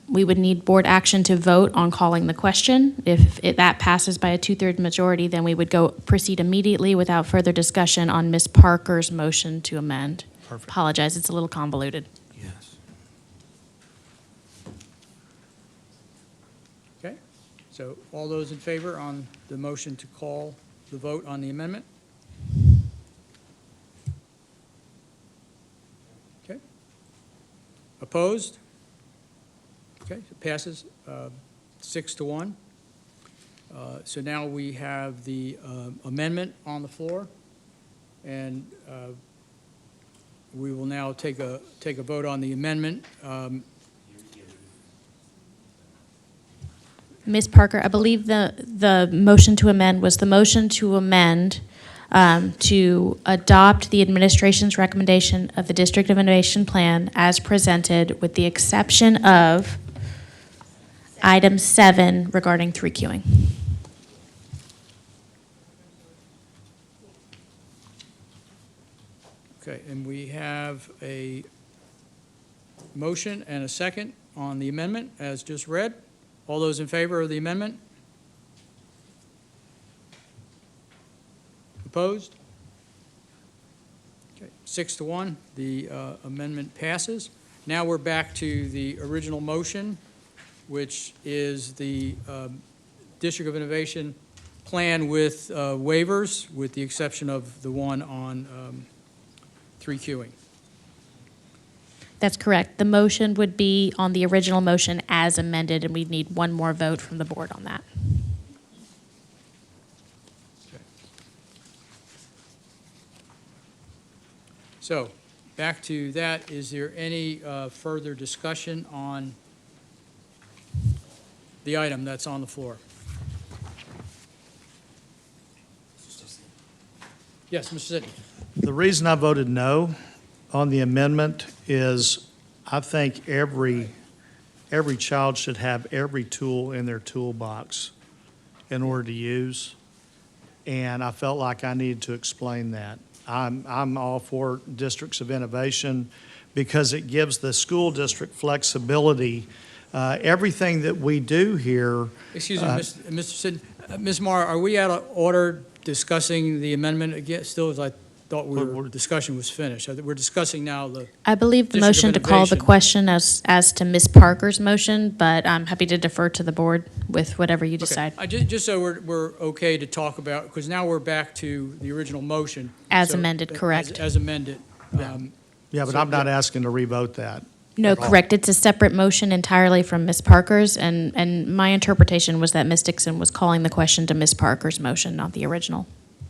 We would need board action to vote on calling the question. If that passes by a 2/3 majority, then we would proceed immediately without further discussion on Ms. Parker's motion to amend. Perfect. Apologize, it's a little convoluted. yes. Okay, so all those in favor on the motion to call the vote on the amendment? Okay. Opposed? Okay, it passes 6-1. So now we have the amendment on the floor, and we will now take a vote on the amendment. Ms. Parker, I believe the motion to amend was the motion to amend to adopt the administration's recommendation of the District of Innovation Plan as presented, with the exception of item 7 regarding 3Qing. Okay, and we have a motion and a second on the amendment as just read. All those in favor of the amendment? Opposed? Okay, 6-1, the amendment passes. Now we're back to the original motion, which is the District of Innovation Plan with waivers, with the exception of the one on 3Qing. That's correct. The motion would be on the original motion as amended, and we'd need one more vote from the board on that. So, back to that, is there any further discussion on the item that's on the floor? Yes, Mr. Sidney. The reason I voted no on the amendment is I think every child should have every tool in their toolbox in order to use. And I felt like I needed to explain that. I'm all for districts of innovation because it gives the school district flexibility. Everything that we do here. Excuse me, Mr. Sidney. Ms. Marr, are we out of order discussing the amendment again? Still, as I thought the discussion was finished. We're discussing now the. I believe the District of motion to call the Innovation. question as to Ms. Parker's motion, but I'm happy to defer to the board with whatever you decide. Just so we're okay to talk about, because now we're back to the original motion. As So, amended, correct. As amended. Yeah, but So, I'm not yeah. asking to revote that. No, correct. It's a separate motion entirely from Ms. Parker's, and my interpretation was that Ms. Dixon was calling the question to Ms. Parker's motion, not the original.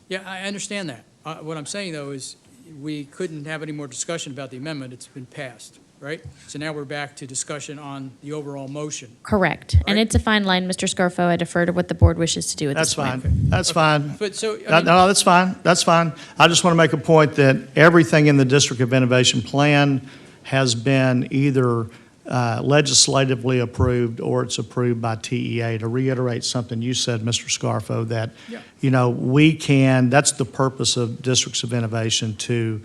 Yeah, I understand that. What I'm saying, though, is we couldn't have any more discussion about the amendment. It's been passed, right? So now we're back to discussion on the overall motion. Correct. And Right. it's a fine line, Mr. Scarfo. I defer to what the board wishes to do at That's this point. fine. That's fine. But so, No, that's fine. That's fine. I just want to make a point that everything in the District of Innovation Plan has been either legislatively approved or it's approved by TEA. To reiterate something you said, Mr. Scarfo, that, Yeah. you know, that's the purpose of Districts of Innovation, to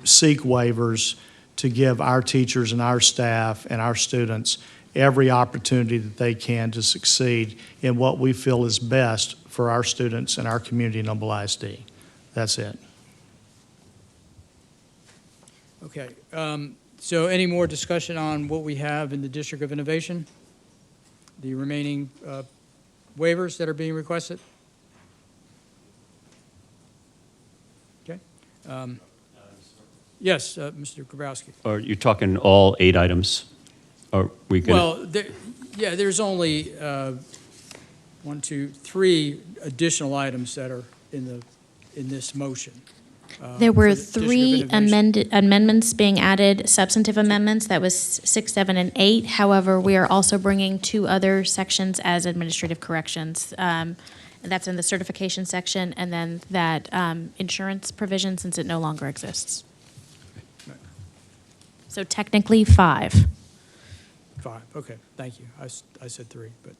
seek waivers, to give our teachers and our staff and our students every opportunity that they can to succeed in what we feel is best for our students and our community in Humble ISD. That's it. Okay. So any more discussion on what we have in the District of Innovation? The remaining waivers that are being requested? Okay. Yes, Mr. Grabowski. Are you talking all 8 items? Are we going Well, there's only 1, 2, 3 additional items that are in this motion. There for were the District of 3 Innovation. amendments being added, substantive amendments. That was 6, 7, and 8. However, we are also bringing 2 other sections as administrative corrections. And that's in the certification section, and then that insurance provision, since it no longer exists. So technically 5. 5, okay, thank you. I said 3, but.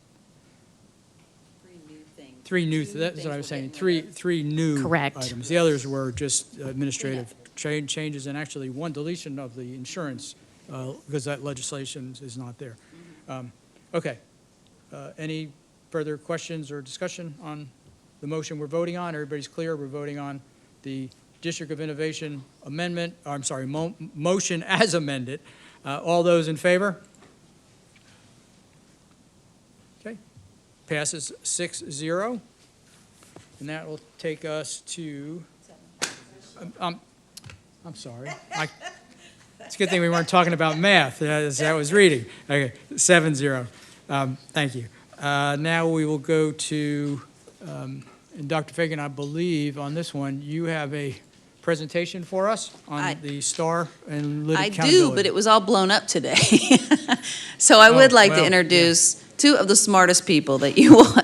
3 new things. 3 new, that's what I was saying, three new Correct. items. The others were just administrative changes, and actually one deletion of the insurance, because that legislation is not there. Okay. Any further questions or discussion on the motion we're voting on? Everybody's clear? We're voting on the District of Innovation amendment, I'm sorry, motion as amended. All those in favor? Okay. Passes 6-0. And that will take us to, I'm sorry. It's a good thing we weren't talking about math. That was reading. Okay, 7-0. Thank you. Now we will go to, and Dr. Fagan, I believe on this one, you have a presentation for us on the STAR and lit I accountability. do, but it was all blown up today. So I would like to introduce 2 of the smartest people that you will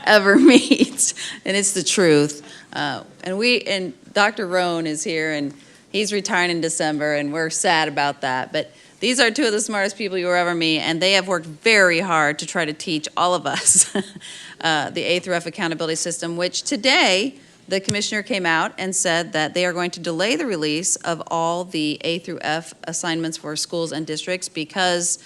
ever meet, and it's the truth. And Dr. Rohn is here, and he's retiring in December, and we're sad about that. But these are 2 of the smartest people you will ever meet, and they have worked very hard to try to teach all of us the A through F accountability system, which today the commissioner came out and said that they are going to delay the release of all the A through F assignments for schools and districts because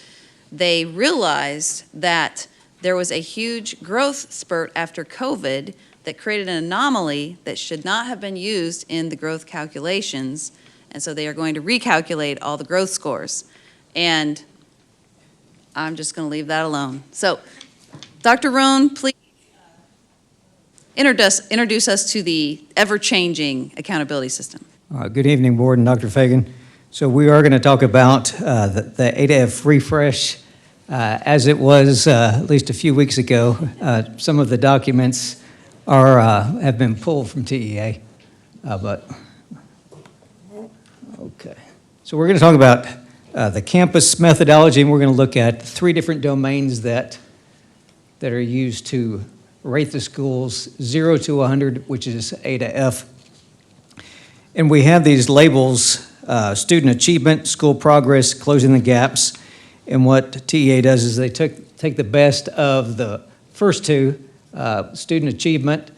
they realized that there was a huge growth spurt after COVID that created an anomaly that should not have been used in the growth calculations. And so they are going to recalculate all the growth scores. And I'm just going to leave that alone. So, Dr. Rohn, please introduce us to the ever-changing accountability system. Good evening, Board and Dr. Fagan. So we are going to talk about the A2F refresh. As it was at least a few weeks ago, some of the documents have been pulled from TEA. Okay. So we're going to talk about the campus methodology, and we're going to look at 3 different domains that are used to rate the schools 0 to 100, which is A to F. And we have these labels, student achievement, school progress, closing the gaps. And what TEA does is they take the best of the first 2, student achievement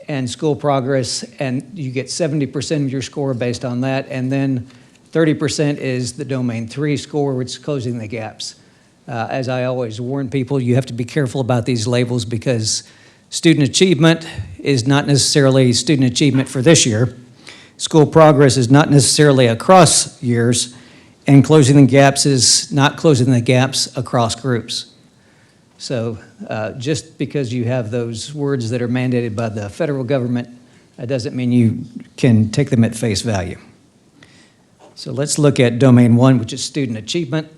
and school progress, and you get 70% of your score based on that. And then 30% is the domain 3 score, which is closing the gaps. As I always warn people, you have to be careful about these labels because student achievement is not necessarily student achievement for this year. School progress is not necessarily across years, and closing the gaps is not closing the gaps across groups. So just because you have those words that are mandated by the federal government, that doesn't mean you can take them at face value. So let's look at domain 1, which is student achievement.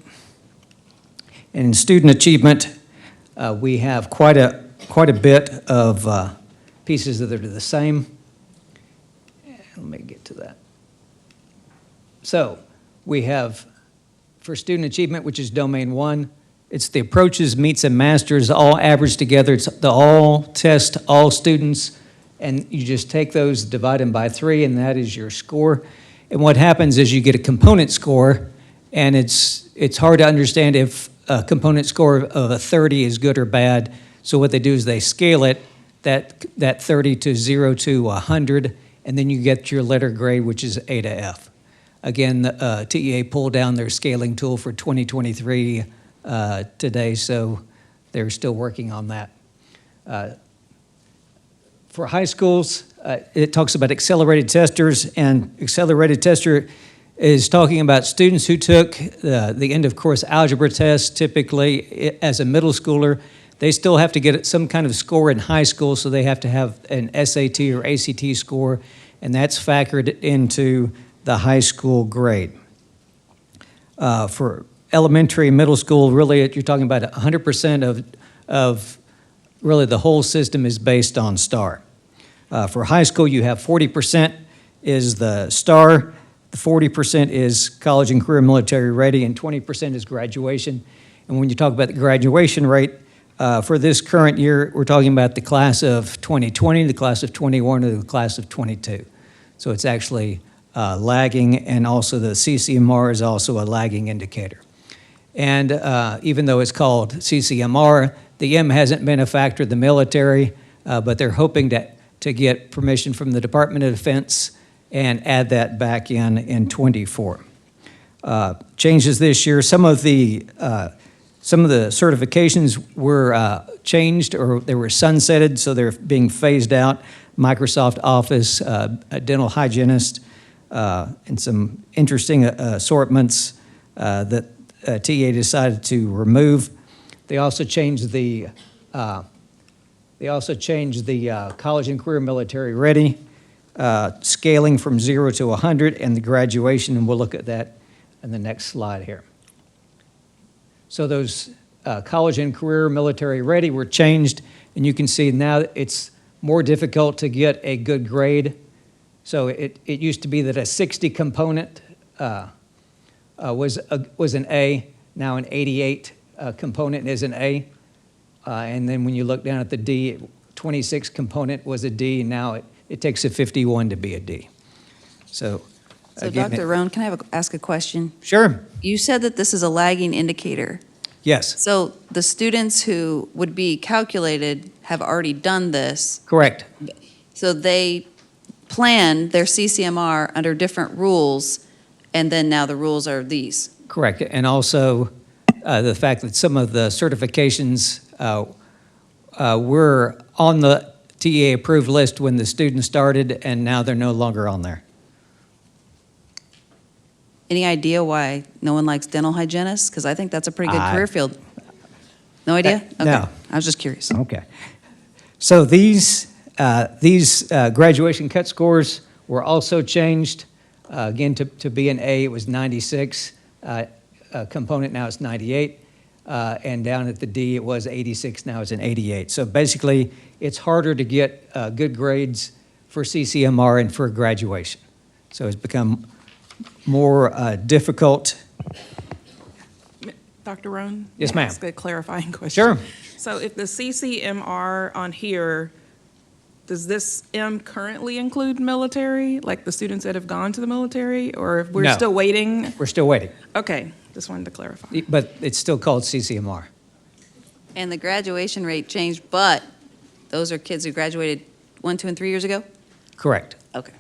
And in student achievement, we have quite a bit of pieces that are the same. Let me get to that. So we have, for student achievement, which is domain 1, it's the approaches, meets, and masters all averaged together. It's the all test, all students, and you just take those, divide them by 3, and that is your score. And what happens is you get a component score, and it's hard to understand if a component score of a 30 is good or bad. So what they do is they scale it, that 30 to 0 to 100, and then you get your letter grade, which is A to F. Again, TEA pulled down their scaling tool for 2023 today, so they're still working on that. For high schools, it talks about accelerated testers, and accelerated tester is talking about students who took the end of course algebra test, typically as a middle schooler. They still have to get some kind of score in high school, so they have to have an SAT or ACT score, and that's factored into the high school grade. For elementary and middle school, really you're talking about 100% of really the whole system is based on STAR. For high school, you have 40% is the STAR, 40% is college and career military ready, and 20% is graduation. And when you talk about the graduation rate, for this current year, we're talking about the class of 2020, the class of 21, or the class of 22. So it's actually lagging, and also the CCMR is also a lagging indicator. And even though it's called CCMR, the M hasn't been a factor in the military, but they're hoping to get permission from the Department of Defense and add that back in '24. Changes this year, some of the certifications were changed or they were sunsetted, so they're being phased out. Microsoft Office, a dental hygienist, and some interesting assortments that TA decided to remove. They also changed the college and career military ready, scaling from 0 to 100, and the graduation, and we'll look at that in the next slide here. So those college and career military ready were changed, and you can see now it's more difficult to get a good grade. So it used to be that a 60 component was an A, now an 88 component is an A. And then when you look down at the D, 26 component was a D, now it takes a 51 to be a D. So again, Dr. Roan, can I ask a question? Sure. You said that this is a lagging indicator. Yes. So the students who would be calculated have already done this. Correct. So they planned their CCMR under different rules, and then now the rules are these. Correct. And also the fact that some of the certifications were on the TA approved list when the student started, and now they're no longer on there. Any idea why no one likes dental hygienists? Because I think that's a pretty good I- career field. No idea? No. Okay. I was just curious. Okay. So these graduation cut scores were also changed. Again, to be an A, it was 96. Component, now it's 98. And down at the D, it was 86, now it's an 88. So basically, it's harder to get good grades for CCMR and for graduation. So it's become more difficult. Dr. Roan? Yes, may I ma'am. ask a clarifying question? Sure. So if the CCMR on here, does this M currently include military, like the students that have gone to the military, or if we're No. still waiting? We're still waiting, Okay, just wanted to clarify. but it's still called CCMR. And the graduation rate changed, but those are kids who graduated 1, 2, and 3 years ago? Correct. Okay.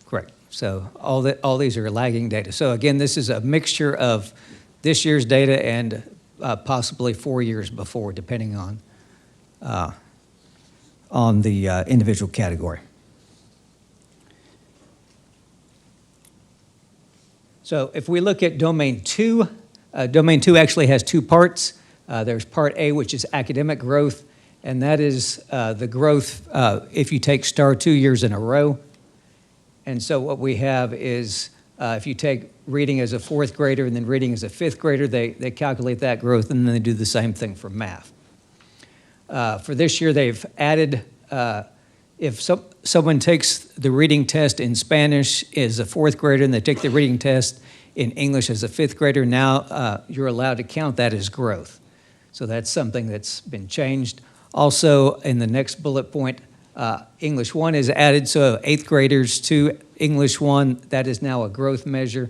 Correct. So all these are lagging data. So again, this is a mixture of this year's data and possibly 4 years before, depending on the individual category. So if we look at Domain 2, Domain 2 actually has two parts. There's Part A, which is academic growth, and that is the growth if you take STAR 2 years in a row. And so what we have is if you take reading as a fourth grader and then reading as a fifth grader, they calculate that growth, and then they do the same thing for math. For this year, they've added, if someone takes the reading test in Spanish as a fourth grader and they take the reading test in English as a fifth grader, now you're allowed to count that as growth. So that's something that's been changed. Also, in the next bullet point, English 1 is added, so eighth graders to English 1, that is now a growth measure.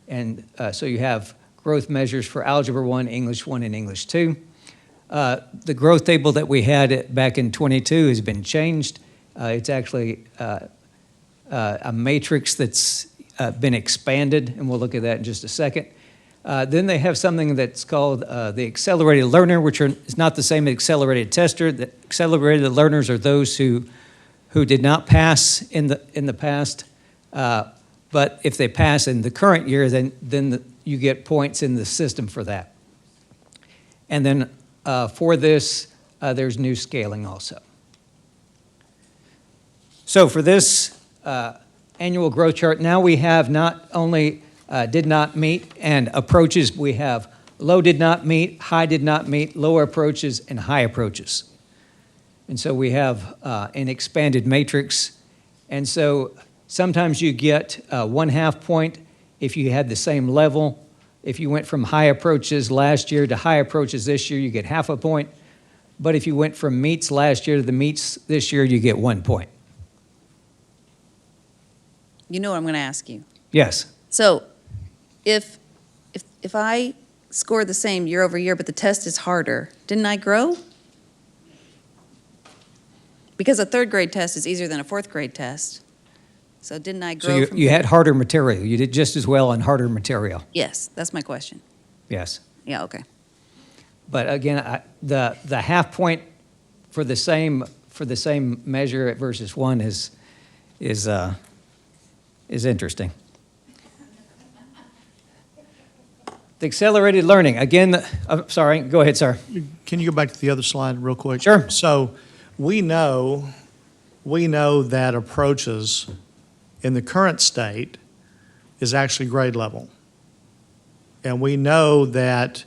And so you have growth measures for Algebra 1, English 1, and English 2. The growth table that we had back in '22 has been changed. It's actually a matrix that's been expanded, and we'll look at that in just a second. Then they have something that's called the accelerated learner, which is not the same as accelerated tester. The accelerated learners are those who did not pass in the past, but if they pass in the current year, then you get points in the system for that. And then for this, there's new scaling also. So for this annual growth chart, now we have not only did not meet and approaches, we have low did not meet, high did not meet, lower approaches, and high approaches. And so we have an expanded matrix. And so sometimes you get 1/2 point if you had the same level. If you went from high approaches last year to high approaches this year, you get 1/2 point. But if you went from meets last year to the meets this year, you get 1 point. You know what I'm going to ask you. Yes. So if if I score the same year over year, but the test is harder, didn't I grow? Because a third grade test is easier than a fourth grade test. So didn't I grow So from? you had harder material. You did just as well on harder material. Yes, that's my question. Yes. Yeah, okay. But again, the half point for the same measure versus one is interesting. The accelerated learning, again, I'm sorry, go ahead, sir. Can you go back to the other slide real quick? Sure. So we know that approaches in the current state is actually grade level. And we know that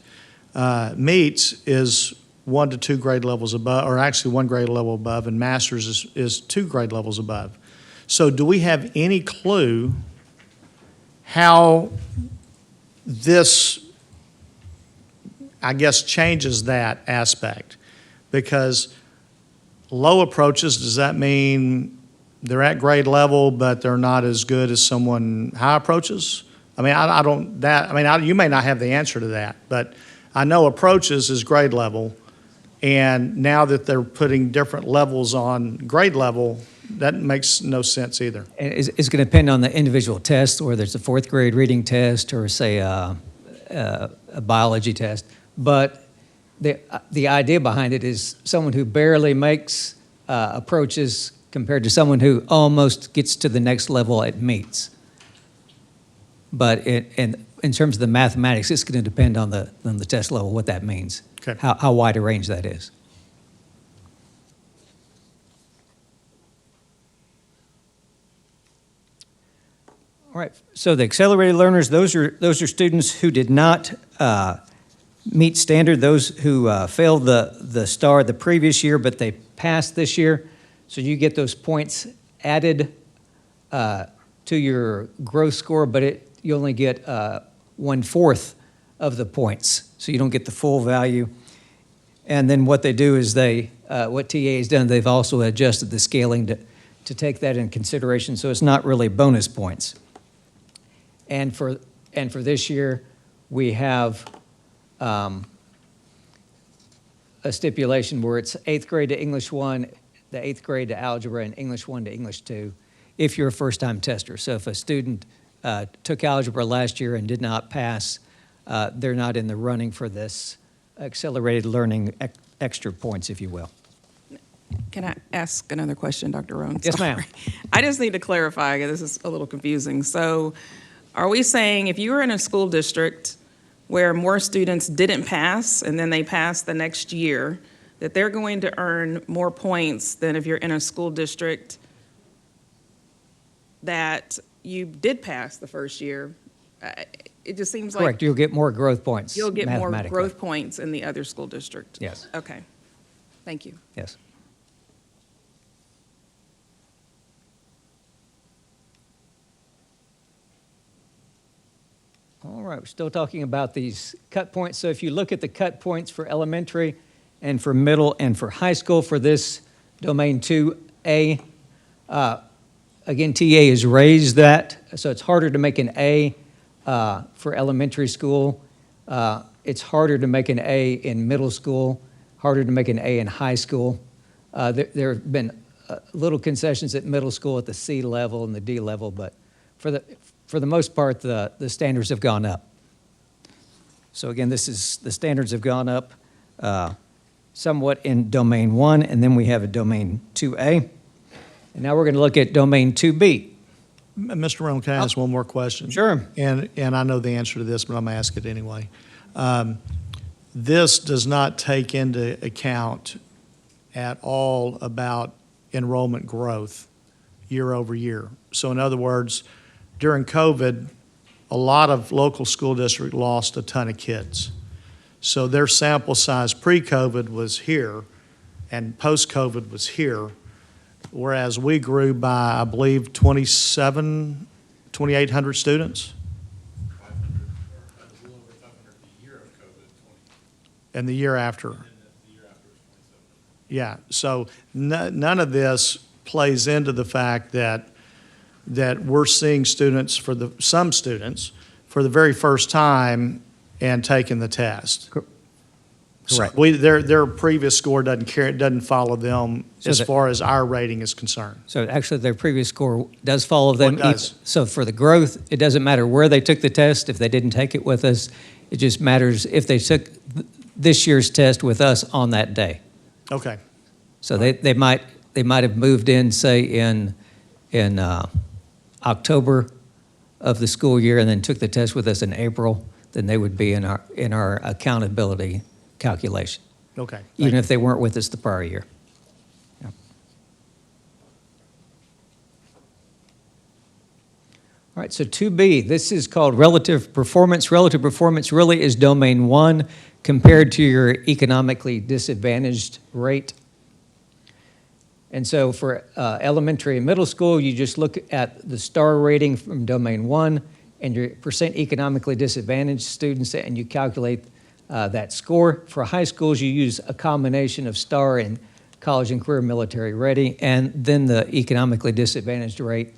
MEETS is 1 to 2 grade levels above, or actually 1 grade level above, and Masters is 2 grade levels above. So do we have any clue how this, I guess, changes that aspect? Because low approaches, does that mean they're at grade level, but they're not as good as someone high approaches? I mean, you may not have the answer to that, but I know approaches is grade level, and now that they're putting different levels on grade level, that makes no sense either. And it's going to depend on the individual test, whether it's a fourth grade reading test or say a biology test. But the idea behind it is someone who barely makes approaches compared to someone who almost gets to the next level at MEETS. But in terms of the mathematics, it's going to depend on the test level, what that means, Okay. how wide a range that is. All right, so the accelerated learners, those are students who did not meet standard, those who failed the STAR the previous year, but they passed this year. So you get those points added to your growth score, but you only get 1/4 of the points, so you don't get the full value. And then what they do is what TA has done, they've also adjusted the scaling to take that in consideration, so it's not really bonus points. And for this year, we have a stipulation where it's 8th grade to English 1, the 8th grade to Algebra, and English 1 to English 2, if you're a first-time tester. So if a student took Algebra last year and did not pass, they're not in the running for this accelerated learning extra points, if you will. Can I ask another question, Dr. Rohn? Yes, ma'am. Sorry. I just need to clarify, because this is a little confusing. So are we saying if you were in a school district where more students didn't pass and then they passed the next year, that they're going to earn more points than if you're in a school district that you did pass the first year? It just seems like Correct, you'll get more growth points you'll get more mathematically. growth points in the other school district. Yes. Okay. Thank you. Yes. All right, we're still talking about these cut points. So if you look at the cut points for elementary and for middle and for high school for this domain 2A, again, TA has raised that, so it's harder to make an A for elementary school. It's harder to make an A in middle school, harder to make an A in high school. There have been little concessions at middle school at the C level and the D level, but for the most part, the standards have gone up. So again, the standards have gone up somewhat in domain 1, and then we have a domain 2A. And now we're going to look at domain 2B. Mr. Rohn, can I ask one more question? Sure. And I know the answer to this, but I'm going to ask it anyway. This does not take into account at all about enrollment growth year over year. So in other words, during COVID, a lot of local school districts lost a ton of kids. So their sample size pre-COVID was here and post-COVID was here, whereas we grew by, I believe, 2,800 students. And the year after. Yeah, so none of this plays into the fact that we're seeing some students, for the very first time and taken the test. Correct. So their previous score doesn't follow them So as that- far as our rating is concerned. So actually, their previous score does follow them. Well, it does. So for the growth, it doesn't matter where they took the test, if they didn't take it with us. It just matters if they took this year's test with us on that day. Okay. So they might have moved in, say, in October of the school year and then took the test with us in April, then they would be in our accountability calculation, Okay. even if they weren't with us the prior year. Yeah. All right, so 2B, this is called relative performance. Relative performance really is domain 1 compared to your economically disadvantaged rate. And so for elementary and middle school, you just look at the star rating from domain 1 and your percent economically disadvantaged students, and you calculate that score. For high schools, you use a combination of star and college and career military ready, and then the economically disadvantaged rate,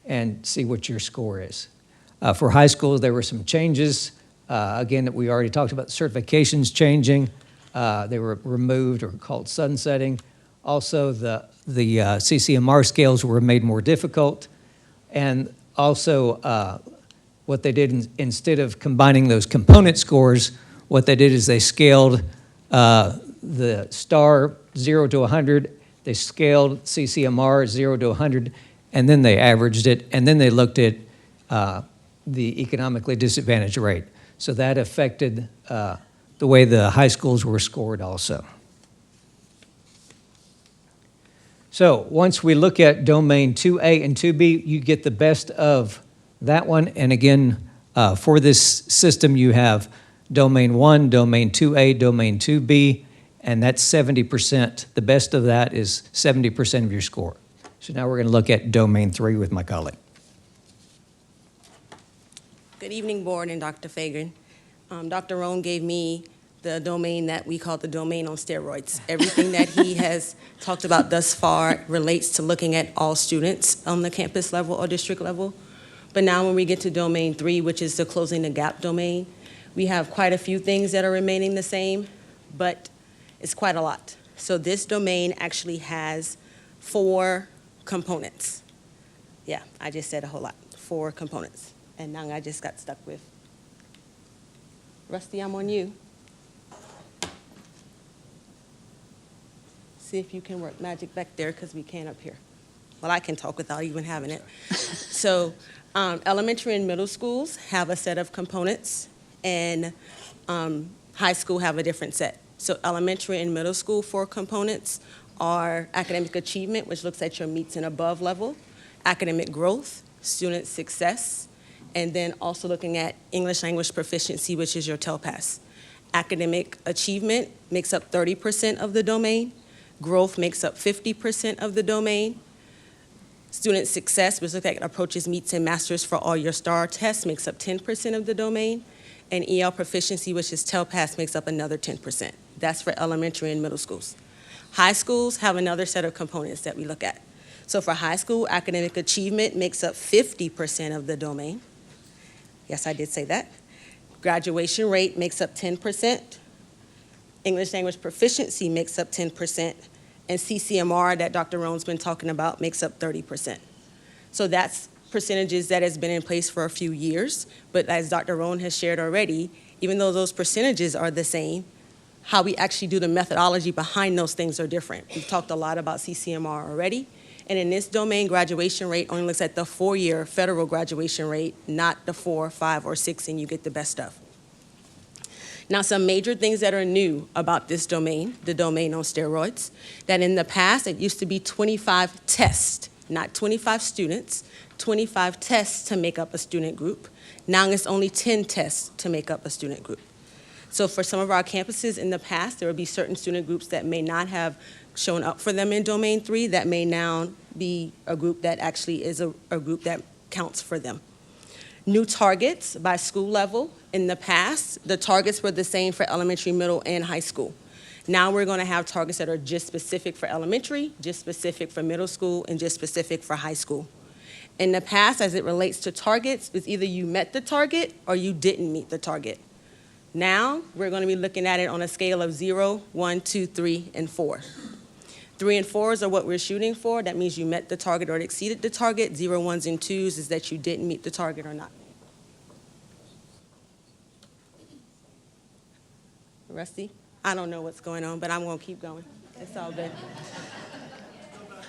and see what your score is. For high schools, there were some changes. Again, that we already talked about, certifications changing. They were removed or called sunsetting. Also, the CCMR scales were made more difficult. And also, what they did, instead of combining those component scores, what they did is they scaled the star 0 to 100, they scaled CCMR 0 to 100, and then they averaged it, and then they looked at the economically disadvantaged rate. So that affected the way the high schools were scored also. So once we look at domain 2A and 2B, you get the best of that one. And again, for this system, you have domain 1, domain 2A, domain 2B, and that's 70%. The best of that is 70% of your score. So now we're going to look at domain 3 with my colleague. Good evening, Board and Dr. Fagan. Dr. Rohn gave me the domain that we call the domain on steroids. Everything that he has talked about thus far relates to looking at all students on the campus level or district level. But now when we get to domain 3, which is the closing the gap domain, we have quite a few things that are remaining the same, but it's quite a lot. So this domain actually has 4 components. Yeah, I just said a whole lot, 4 components. And now I just got stuck with, Rusty, I'm on you. See if you can work magic back there, because we can't up here. Well, I can talk without even having it. So elementary and middle schools have a set of components, and high school have a different set. So elementary and middle school 4 components are academic achievement, which looks at your meets and above level, academic growth, student success, and then also looking at English language proficiency, which is your TELPAS. Academic achievement makes up 30% of the domain. Growth makes up 50% of the domain. Student success, which looks at approaches, meets, and masters for all your STAR tests, makes up 10% of the domain. And EL proficiency, which is TELPAS, makes up another 10%. That's for elementary and middle schools. High schools have another set of components that we look at. So for high school, academic achievement makes up 50% of the domain. Yes, I did say that. Graduation rate makes up 10%. English language proficiency makes up 10%. And CCMR that Dr. Rohn's been talking about makes up 30%. So that's percentages that has been in place for a few years. But as Dr. Rohn has shared already, even though those percentages are the same, how we actually do the methodology behind those things are different. We've talked a lot about CCMR already. And in this domain, graduation rate only looks at the 4-year federal graduation rate, not the 4, 5, or 6, and you get the best stuff. Now, some major things that are new about this domain, the domain on steroids, that in the past, it used to be 25 tests, not 25 students, 25 tests to make up a student group. Now it's only 10 tests to make up a student group. So for some of our campuses in the past, there would be certain student groups that may not have shown up for them in domain 3 that may now be a group that actually is a group that counts for them. New targets by school level. In the past, the targets were the same for elementary, middle, and high school. Now we're going to have targets that are just specific for elementary, just specific for middle school, and just specific for high school. In the past, as it relates to targets, it's either you met the target or you didn't meet the target. Now, we're going to be looking at it on a scale of 0, 1, 2, 3, and 4. 3 and 4s are what we're shooting for. That means you met the target or exceeded the target. 0, 1s, and 2s is that you didn't meet the target or not. Rusty? I don't know what's going on, but I'm going to keep going. It's all good.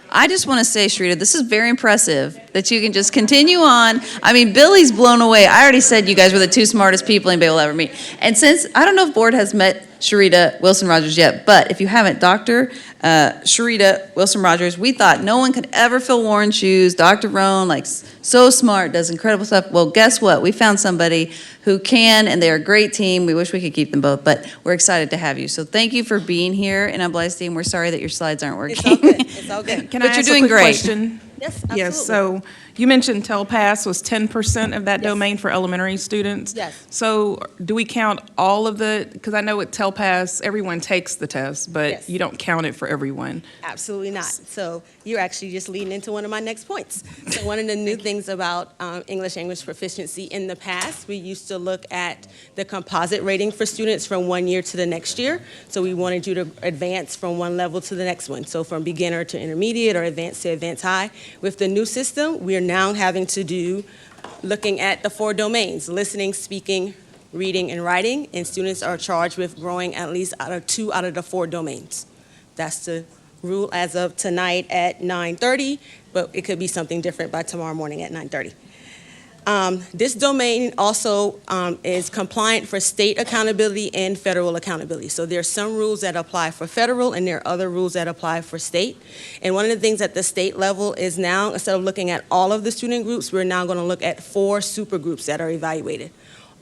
I just want to say, Sharita, this is very impressive that you can just continue on. I mean, Billy's blown away. I already said you guys were the two smartest people anybody will ever meet. And since, I don't know if board has met Sharita Wilson-Rogers yet, but if you haven't, Dr. Sharita Wilson-Rogers, we thought no one could ever fill Warren's shoes. Dr. Rohn, like, so smart, does incredible stuff. Well, guess what? We found somebody who can, and they're a great team. We wish we could keep them both, but we're excited to have you. So thank you for being here in Humble ISD, and we're sorry that your slides aren't working. It's all good. It's all good. Can But I you're ask doing a quick great. question? Yes, absolutely. Yes, so you mentioned TELPAS was 10% of that Yes. domain for elementary students. Yes. So do we count all of the, because I know with TELPAS, everyone takes the test, but Yes. you don't count it for everyone. Absolutely not. So you're actually just leading into one of my next points. So one of the new things about English proficiency in the past, we used to look at the composite rating for students from one year to the next year. So we wanted you to advance from one level to the next one. So from beginner to intermediate or advanced to advanced high. With the new system, we are now having to do looking at the 4 domains: listening, speaking, reading, and writing. And students are charged with growing at least out of 2 out of the 4 domains. That's the rule as of tonight at 9:30, but it could be something different by tomorrow morning at 9:30. This domain also is compliant for state accountability and federal accountability. So there are some rules that apply for federal, and there are other rules that apply for state. And one of the things at the state level is now, instead of looking at all of the student groups, we're now going to look at 4 super groups that are evaluated.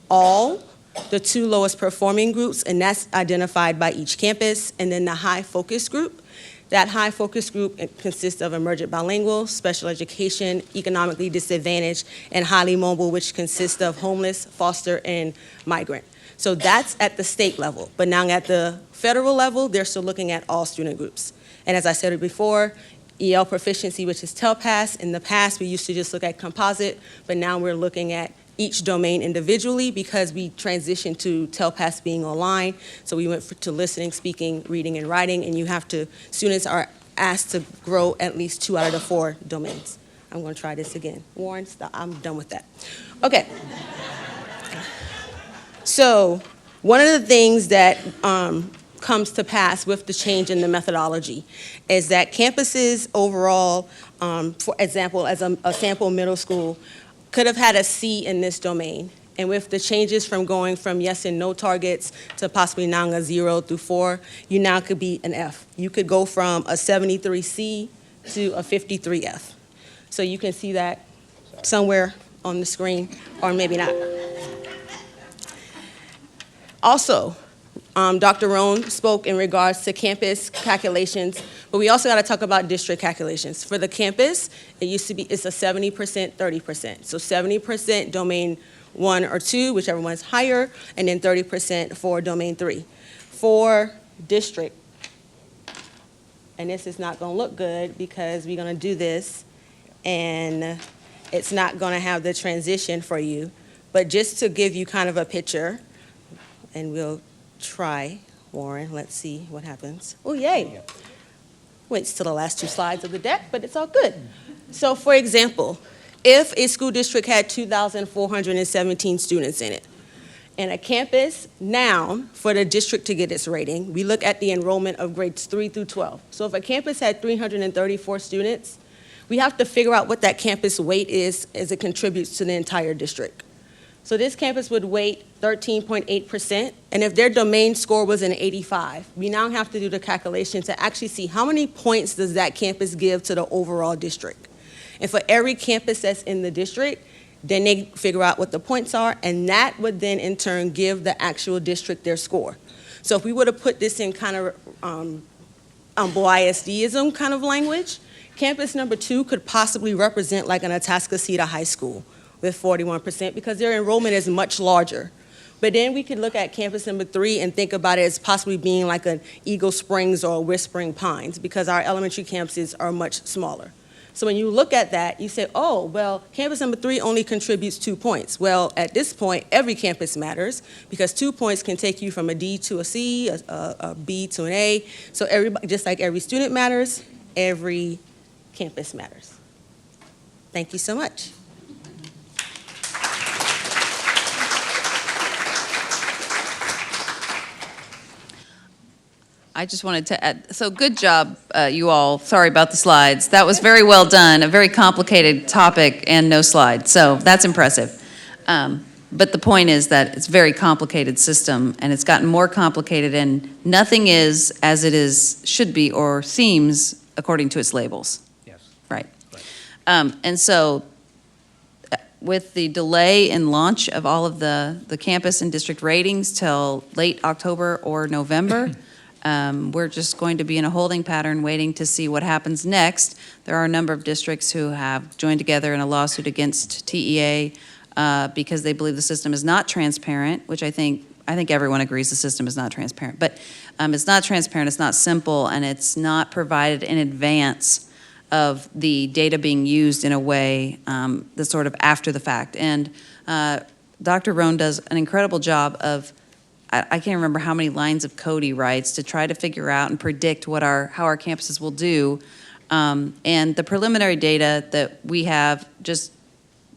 All, the 2 lowest performing groups, and that's identified by each campus, and then the high focus group. That high focus group consists of emergent bilingual, special education, economically disadvantaged, and highly mobile, which consists of homeless, foster, and migrant. So that's at the state level. But now at the federal level, they're still looking at all student groups. And as I said before, EL proficiency, which is TELPAS. In the past, we used to just look at composite, but now we're looking at each domain individually because we transitioned to TELPAS being online. So we went to listening, speaking, reading, and writing, and students are asked to grow at least 2 out of the 4 domains. I'm going to try this again. Warren, stop. I'm done with that. Okay. So one of the things that comes to pass with the change in the methodology is that campuses overall, for example, as a sample middle school, could have had a C in this domain. And with the changes from going from yes and no targets to possibly now a 0 through 4, you now could be an F. You could go from a 73C to a 53F. So you can see that somewhere on the screen, or maybe not. Also, Dr. Rohn spoke in regards to campus calculations, but we also got to talk about district calculations. For the campus, it's a 70%, 30%. So 70% domain 1 or 2, whichever one's higher, and then 30% for domain 3. For district, and this is not going to look good because we're going to do this, and it's not going to have the transition for you. But just to give you kind of a picture, and we'll try, Warren, let's see what happens. Oh, yay. Waits till the last 2 slides of the deck, but it's all good. So for example, if a school district had 2,417 students in it, and a campus now, for the district to get its rating, we look at the enrollment of grades 3 through 12. So if a campus had 334 students, we have to figure out what that campus weight is as it contributes to the entire district. So this campus would weight 13.8%, and if their domain score was an 85, we now have to do the calculation to actually see how many points does that campus give to the overall district. And for every campus that's in the district, then they figure out what the points are, and that would then in turn give the actual district their score. So if we would have put this in kind of ISD-ism kind of language, campus number 2 could possibly represent like an Atascocita High School with 41% because their enrollment is much larger. But then we could look at campus number 3 and think about it as possibly being like an Eagle Springs or Whispering Pines because our elementary campuses are much smaller. So when you look at that, you say, oh, well, campus number 3 only contributes 2 points. Well, at this point, every campus matters because 2 points can take you from a D to a C, a B to an A. So everybody, just like every student matters, every campus matters. Thank you so much. I just wanted to add, so good job, you all. Sorry about the slides. That was very well done, a very complicated topic and no slides, so that's impressive. But the point is that it's a very complicated system, and it's gotten more complicated, and nothing is as it is, should be, or seems according to its labels. Yes. Right. And so with the delay in launch of all of the campus and district ratings till late October or November, we're just going to be in a holding pattern waiting to see what happens next. There are a number of districts who have joined together in a lawsuit against TEA because they believe the system is not transparent, which I think everyone agrees the system is not transparent. But it's not transparent, it's not simple, and it's not provided in advance of the data being used in a way that's sort of after the fact. And Dr. Rohn does an incredible job of, I can't remember how many lines of code he writes to try to figure out and predict how our campuses will do. And the preliminary data that we have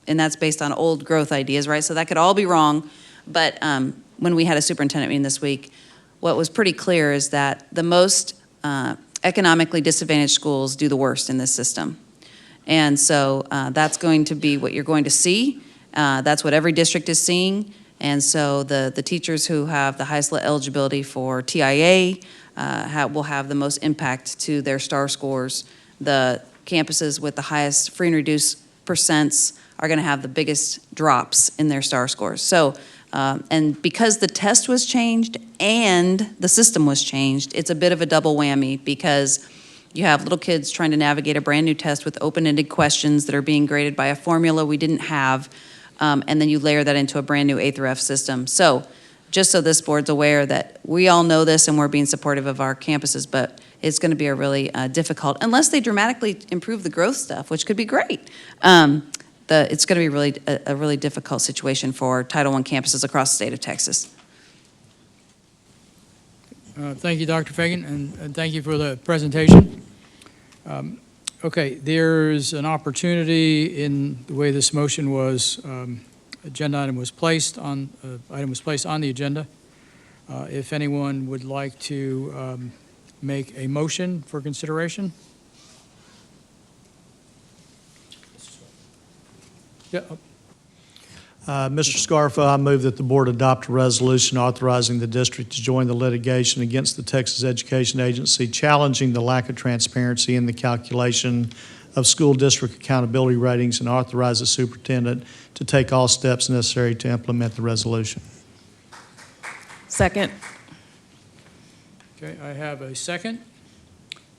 and that's based on old growth ideas, right? So that could all be wrong. But when we had a superintendent meeting this week, what was pretty clear is that the most economically disadvantaged schools do the worst in this system. And so that's going to be what you're going to see. That's what every district is seeing. And so the teachers who have the highest eligibility for TIA will have the most impact to their STAR scores. The campuses with the highest free and reduced percents are going to have the biggest drops in their STAR scores. So, and because the test was changed and the system was changed, it's a bit of a double whammy because you have little kids trying to navigate a brand new test with open-ended questions that are being graded by a formula we didn't have. And then you layer that into a brand new A through F system. So just so this board's aware that we all know this and we're being supportive of our campuses, but it's going to be a really difficult, unless they dramatically improve the growth stuff, which could be great. It's going to be a really difficult situation for Title I campuses across the state of Texas. Thank you, Dr. Fagan, and thank you for the presentation. Okay, there's an opportunity in the way this motion was, agenda item was placed on the agenda. If anyone would like to make a motion for consideration. Yeah. Mr. Scarfo, I move that the board adopt a resolution authorizing the district to join the litigation against the Texas Education Agency, challenging the lack of transparency in the calculation of school district accountability ratings, and authorize the superintendent to take all steps necessary to implement the resolution. Second. Okay, I have a second.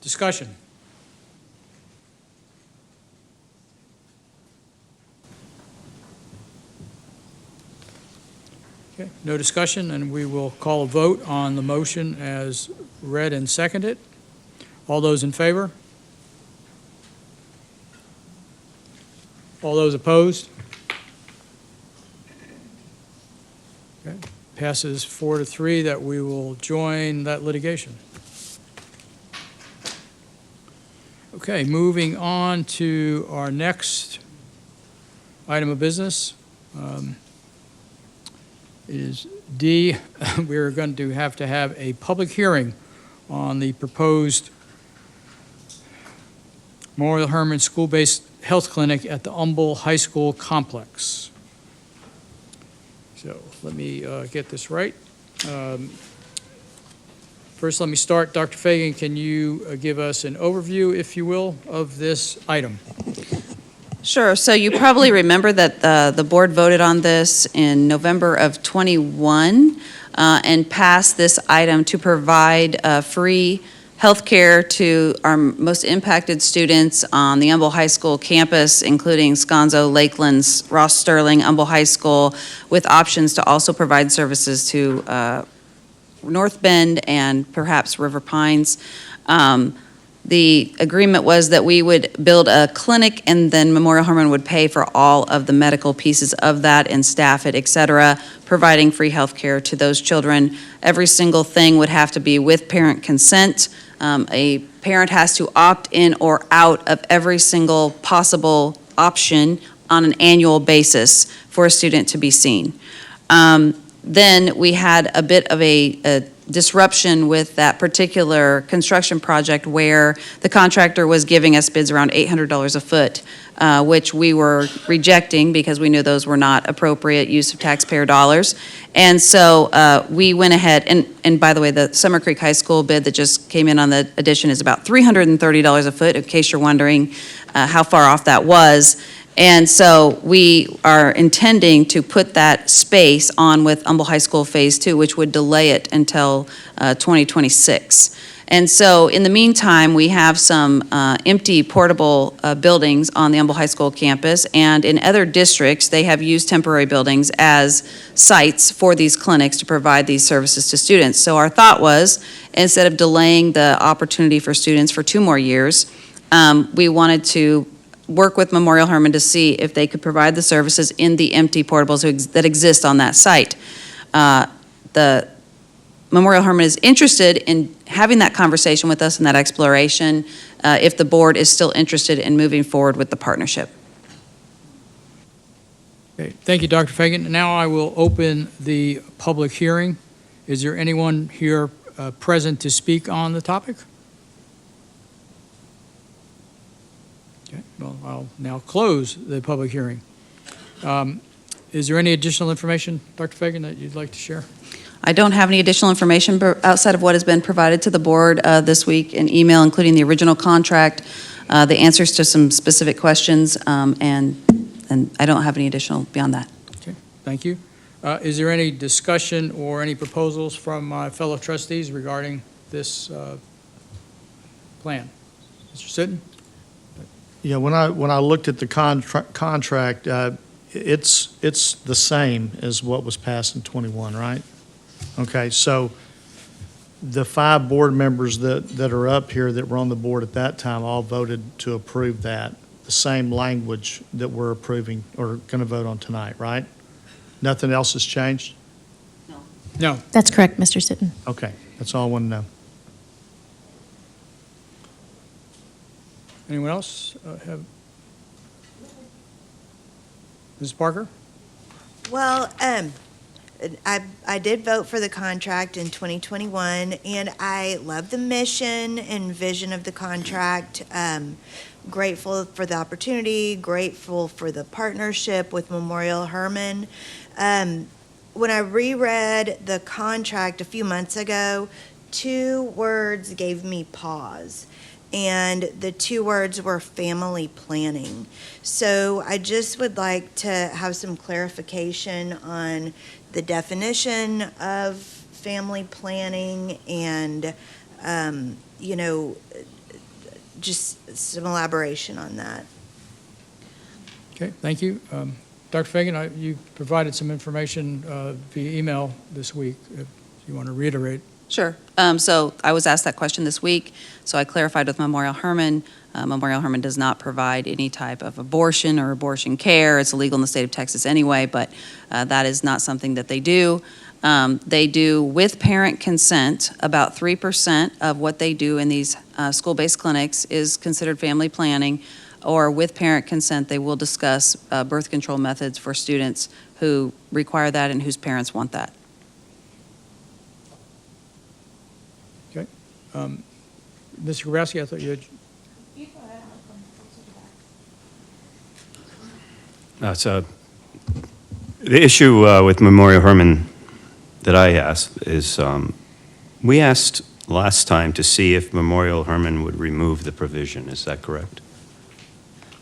Discussion. Okay, no discussion, and we will call a vote on the motion as read and seconded. All those in favor? All those opposed? Okay, passes 4-3 that we will join that litigation. Okay, moving on to our next item of business. Is D, we're going to have a public hearing on the proposed Memorial Hermann School-Based Health Clinic at the Humble High School complex. So let me get this right. First, let me start. Dr. Fagan, can you give us an overview, if you will, of this item? Sure. So you probably remember that the board voted on this in November of '21 and passed this item to provide free health care to our most impacted students on the Humble High School campus, including Sconzo, Lakelands, Ross Sterling, Humble High School, with options to also provide services to North Bend and perhaps River Pines. The agreement was that we would build a clinic, and then Memorial Hermann would pay for all of the medical pieces of that and staff it, et cetera, providing free health care to those children. Every single thing would have to be with parent consent. A parent has to opt in or out of every single possible option on an annual basis for a student to be seen. Then we had a bit of a disruption with that particular construction project where the contractor was giving us bids around $800 a foot, which we were rejecting because we knew those were not appropriate use of taxpayer dollars. And so we went ahead, and by the way, the Summer Creek High School bid that just came in on the addition is about $330 a foot, in case you're wondering how far off that was. And so we are intending to put that space on with Humble High School Phase 2, which would delay it until 2026. And so in the meantime, we have some empty portable buildings on the Humble High School campus, and in other districts, they have used temporary buildings as sites for these clinics to provide these services to students. So our thought was, instead of delaying the opportunity for students for 2 more years, we wanted to work with Memorial Hermann to see if they could provide the services in the empty portables that exist on that site. The Memorial Hermann is interested in having that conversation with us and that exploration if the board is still interested in moving forward with the partnership. Okay, thank you, Dr. Fagan. Now I will open the public hearing. Is there anyone here present to speak on the topic? Okay, well, I'll now close the public hearing. Is there any additional information, Dr. Fagan, that you'd like to share? I don't have any additional information outside of what has been provided to the board this week in email, including the original contract, the answers to some specific questions, and I don't have any additional beyond that. Okay, thank you. Is there any discussion or any proposals from my fellow trustees regarding this plan? Mr. Sitton? Yeah, when I looked at the contract, it's the same as what was passed in 21, right? Okay, so the 5 board members that are up here that were on the board at that time all voted to approve that, the same language that we're approving or going to vote on tonight, right? Nothing else has changed? No. That's correct, Mr. Sitton. Okay, that's all I want to know. Anyone else have? Ms. Parker? Well, I did vote for the contract in 2021, and I love the mission and vision of the contract. Grateful for the opportunity, grateful for the partnership with Memorial Hermann. When I reread the contract a few months ago, 2 words gave me pause. And the 2 words were family planning. So I just would like to have some clarification on the definition of family planning and, just some elaboration on that. Okay, thank you. Dr. Fagan, you provided some information via email this week, if you want to reiterate. Sure. So I was asked that question this week, so I clarified with Memorial Hermann. Memorial Hermann does not provide any type of abortion or abortion care. It's illegal in the state of Texas anyway, but that is not something that they do. They do, with parent consent, about 3% of what they do in these school-based clinics is considered family planning, or with parent consent, they will discuss birth control methods for students who require that and whose parents want that. Okay. Mr. Grabowski, I thought you had... So the issue with Memorial Hermann that I asked is, we asked last time to see if Memorial Hermann would remove the provision. Is that correct?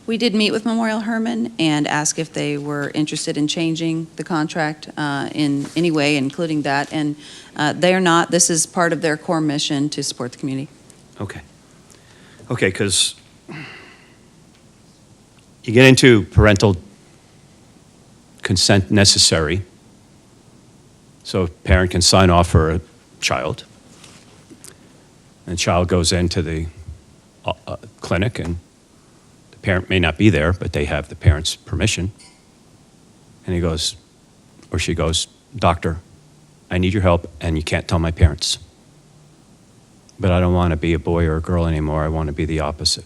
We did meet with Memorial Hermann and ask if they were interested in changing the contract in any way, including that, and they are not. This is part of their core mission to support the community. Okay. Okay, because you get into parental consent necessary, so a parent can sign off for a child, and the child goes into the clinic, and the parent may not be there, but they have the parent's permission. And he goes, or she goes, "Doctor, I need your help, and you can't tell my parents. But I don't want to be a boy or a girl anymore. I want to be the opposite."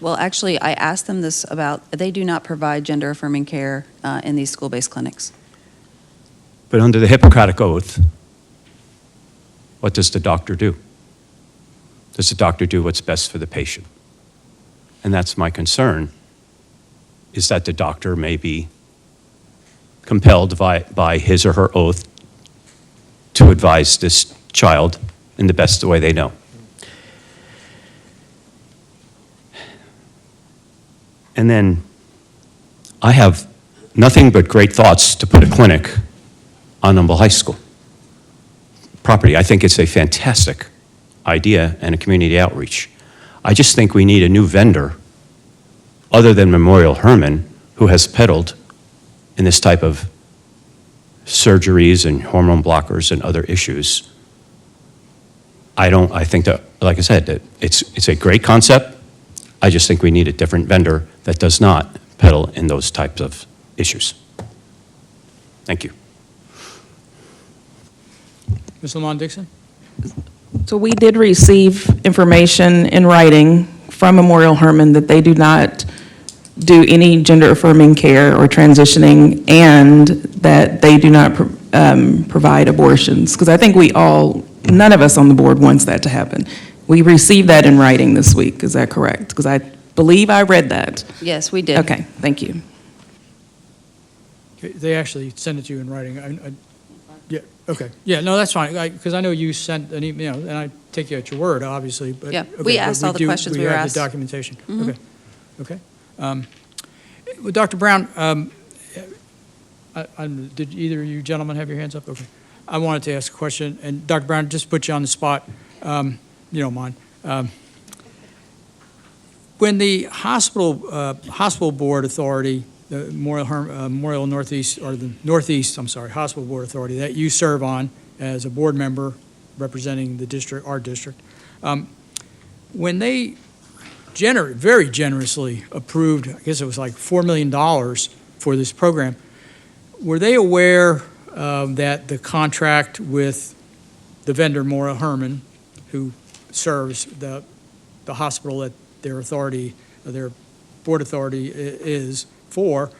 Well, actually, I asked them this about, they do not provide gender-affirming care in these school-based clinics. But under the Hippocratic Oath, what does the doctor do? Does the doctor do what's best for the patient? And that's my concern, is that the doctor may be compelled by his or her oath to advise this child in the best way they know. And then I have nothing but great thoughts to put a clinic on Humble High School property. I think it's a fantastic idea and a community outreach. I just think we need a new vendor other than Memorial Hermann, who has peddled in this type of surgeries and hormone blockers and other issues. I think that, like I said, that it's a great concept. I just think we need a different vendor that does not peddle in those types of issues. Thank you. Ms. Lamont Dixon? So we did receive information in writing from Memorial Hermann that they do not do any gender-affirming care or transitioning, and that they do not provide abortions. Because I think none of us on the board wants that to happen. We received that in writing this week, is that correct? Because I believe I read that. Yes, we did. Okay, thank you. They actually sent it to you in writing. Yeah, okay. Yeah, no, that's fine, because I know you sent an email, and I take you at your word, obviously, but. Yeah, okay, we but asked all the questions we were We asked. have the documentation. Mhm. Okay, okay. Well, Dr. Brown, did either of you gentlemen have your hands up? Okay. I wanted to ask a question, and Dr. Brown, just put you on the spot, you don't mind. When the hospital board authority, the Memorial Northeast, or the Northeast, I'm sorry, Hospital Board Authority that you serve on as a board member representing the district, our district, when they very generously approved, I guess it was like $4 million for this program, were they aware that the contract with the vendor Memorial Hermann, who serves the hospital that their authority, their board authority is for,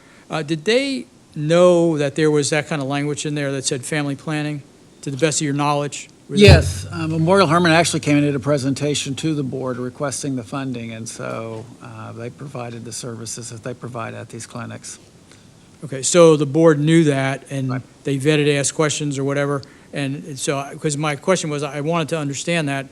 did they know that there was that kind of language in there that said family planning, to the best of your knowledge? Yes, Memorial Hermann actually came and did a presentation to the board requesting the funding, and so they provided the services that they provide at these clinics. Okay, so the board knew that, and they vetted, asked questions or whatever, and so, because my question was, I wanted to understand that,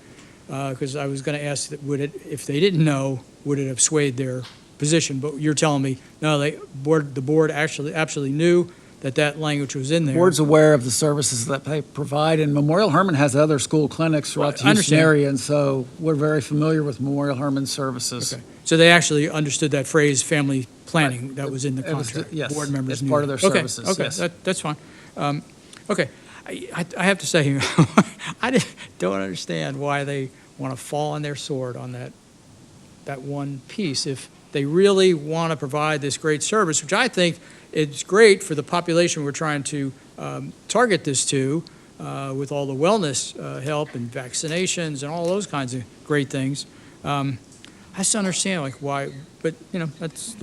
because I was going to ask, that if they didn't know, would it have swayed their position? But you're telling me, no, the board actually absolutely knew that language was in there. The board's aware of the services that they provide, and Memorial Hermann has other school clinics throughout the Houston area, and so we're very familiar with Memorial Hermann's services. Okay. So they actually understood that phrase, family planning, that was in the contract. Yes, Board members it's knew part of that. their services, Okay, yes. that's fine. Okay, I have to say, I don't understand why they want to fall on their sword on that one piece. If they really want to provide this great service, which I think it's great for the population we're trying to target this to, with all the wellness help and vaccinations and all those kinds of great things. I just don't understand like why, but that's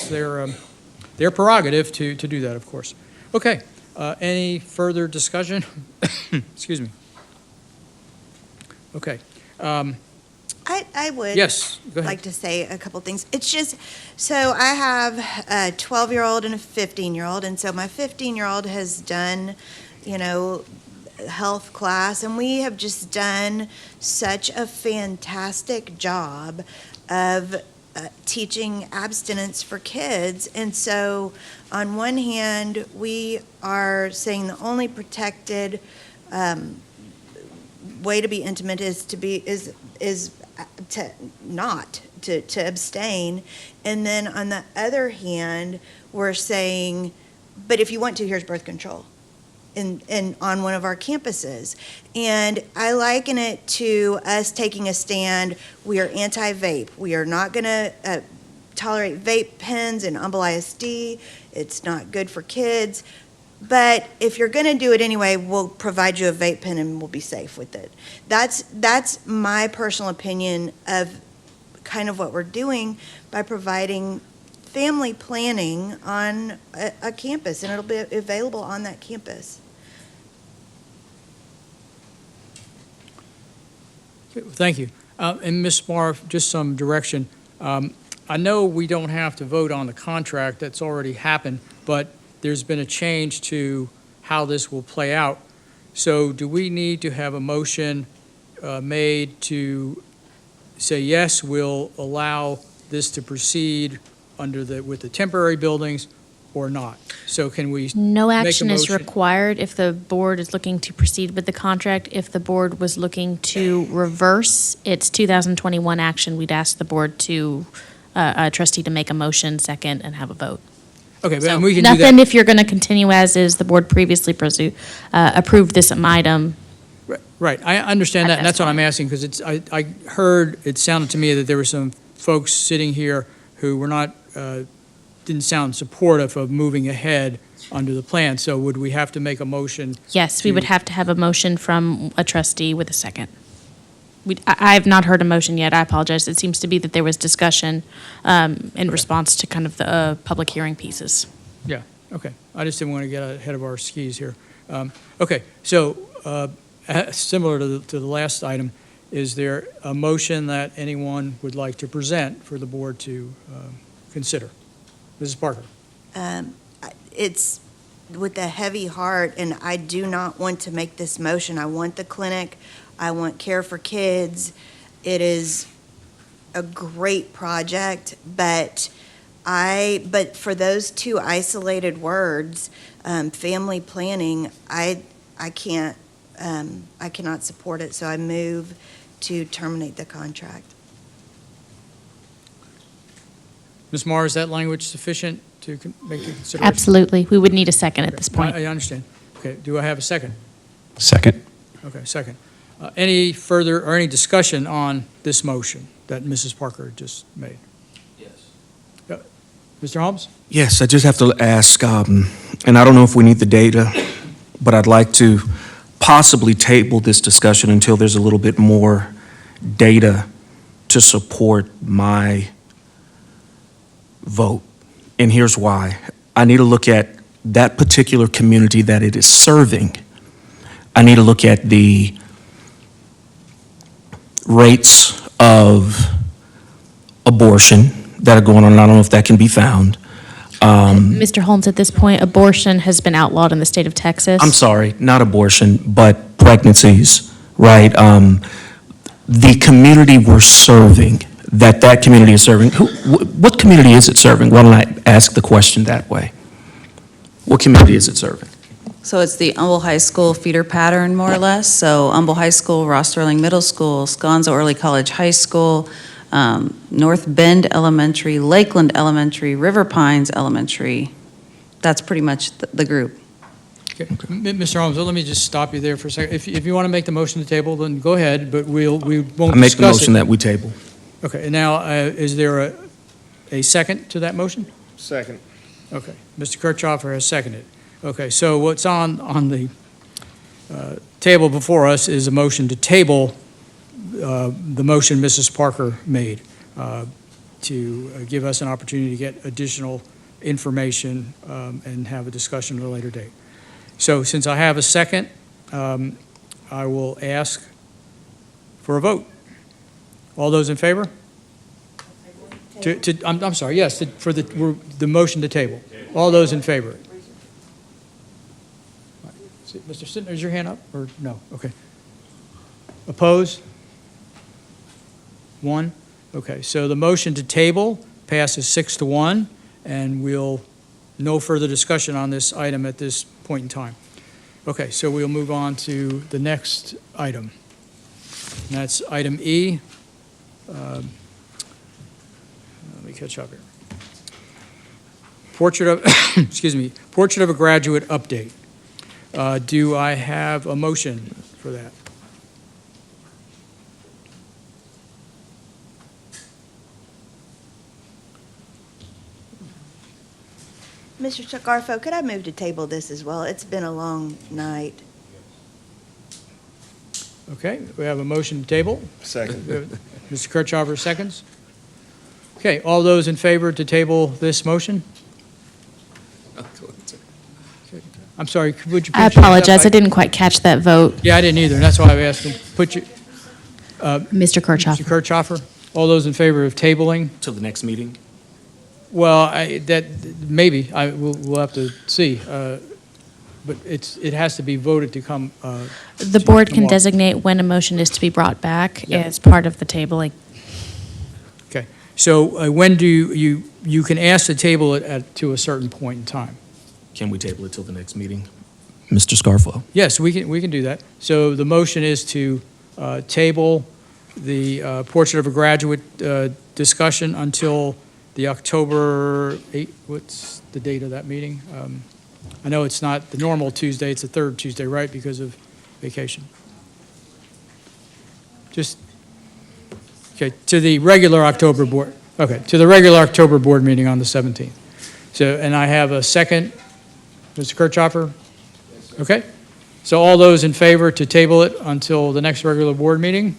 their prerogative to do that, of course. Okay, any further discussion? Excuse me. Okay. I would Yes, go ahead. like to say a couple things. It's just, so I have a 12-year-old and a 15-year-old, and so my 15-year-old has done, health class, and we have just done such a fantastic job of teaching abstinence for kids. And so on one hand, we are saying the only protected way to be intimate is to abstain. And then on the other hand, we're saying, but if you want to, here's birth control. on one of our campuses. And I liken it to us taking a stand. We are anti-vape. We are not going to tolerate vape pens in Humble ISD. It's not good for kids. But if you're going to do it anyway, we'll provide you a vape pen and we'll be safe with it. That's my personal opinion of kind of what we're doing by providing family planning on a campus, and it'll be available on that campus. Thank you. And Ms. Marr, just some direction. I know we don't have to vote on the contract, that's already happened, but there's been a change to how this will play out. So do we need to have a motion made to say, yes, we'll allow this to proceed with the temporary buildings, or not? So can we No make a action is motion? required if the board is looking to proceed with the contract. If the board was looking to reverse its 2021 action, we'd ask the board to, a trustee to make a motion, second, and have a vote. Okay, but So we can do that. nothing if you're going to continue as is. The board previously approved this item. Right, I understand that, At and that's this what I'm asking, because I heard, it sounded to me that there were some folks sitting here who were not, didn't sound supportive of moving ahead under the plan. So would we have to make a motion? Yes, we would have to have a motion from a trustee with a second. I have not heard a motion yet. I apologize. It seems to be that there was discussion in response to kind of the public hearing pieces. Yeah, okay. I just didn't want to get ahead of our skis here. Okay, so similar to the last item, is there a motion that anyone would like to present for the board to consider? Mrs. Parker? It's with a heavy heart, and I do not want to make this motion. I want the clinic. I want Care for Kids. It is a great project, but for those two isolated words, family planning, I cannot support it, so I move to terminate the contract. Ms. Marr, is that language sufficient to make the consideration? Absolutely. We would need a second at this point. I understand. Okay, do I have a second? Second. Okay, second. Any further, or any discussion on this motion that Mrs. Parker just made? Yes. Mr. Holmes? Yes, I just have to ask, and I don't know if we need the data, but I'd like to possibly table this discussion until there's a little bit more data to support my vote. And here's why. I need to look at that particular community that it is serving. I need to look at the rates of abortion that are going on. I don't know if that can be found. Mr. Holmes, at this point, abortion has been outlawed in the state of Texas. I'm sorry, not abortion, but pregnancies, right? The community we're serving, that community is serving, what community is it serving? Why don't I ask the question that way? What community is it serving? So it's the Humble High School feeder pattern, more or less. So Humble High School, Ross Sterling Middle School, Sconzo Early College High School, North Bend Elementary, Lakeland Elementary, River Pines Elementary. That's pretty much the group. Okay. Mr. Holmes, let me just stop you there for a second. If you want to make the motion to table, then go ahead, but we won't discuss it. I make the motion that we table. Okay, and now, is there a second to that motion? Second. Okay, Mr. Kirchhoffer has seconded. Okay, so what's on the table before us is a motion to table the motion Mrs. Parker made to give us an opportunity to get additional information and have a discussion at a later date. So since I have a second, I will ask for a vote. All those in favor? I'm sorry, yes, for the motion to table. All those in favor? Mr. Sitner, is your hand up, or no? Okay. Opposed? One? Okay, so the motion to table passes 6-1, and no further discussion on this item at this point in time. Okay, so we'll move on to the next item. And that's item E. Let me catch up here. Portrait of, Portrait of a Graduate update. Do I have a motion for that? Mr. Scarfo, could I move to table this as well? It's been a long night. Okay, we have a motion to table. Second. Mr. Kirchhoffer seconds. Okay, all those in favor to table this motion? I'm sorry, would you? I put your hand up? apologize, I didn't quite catch that vote. Yeah, I didn't either, and that's why I asked him. Mr. Kirchhoff. Mr. Kirchhoffer, all those in favor of tabling? Till the next meeting? Well, we'll have to see. But it has to be voted to come. The board can tomorrow. designate when a motion is to be brought back Yeah. as part of the tabling. Okay, so when do you can ask to table it to a certain point in time? Can we table it till the next meeting? Mr. Scarfo? Yes, we can do that. So the motion is to table the portrait of a graduate discussion until the October 8th, what's the date of that meeting? I know it's not the normal Tuesday, it's the third Tuesday, right, because of vacation? To the regular October board, okay, to the regular October board meeting on the 17th. So, and I have a second, Mr. Kirchhoffer? Okay, so all those in favor to table it until the next regular board meeting?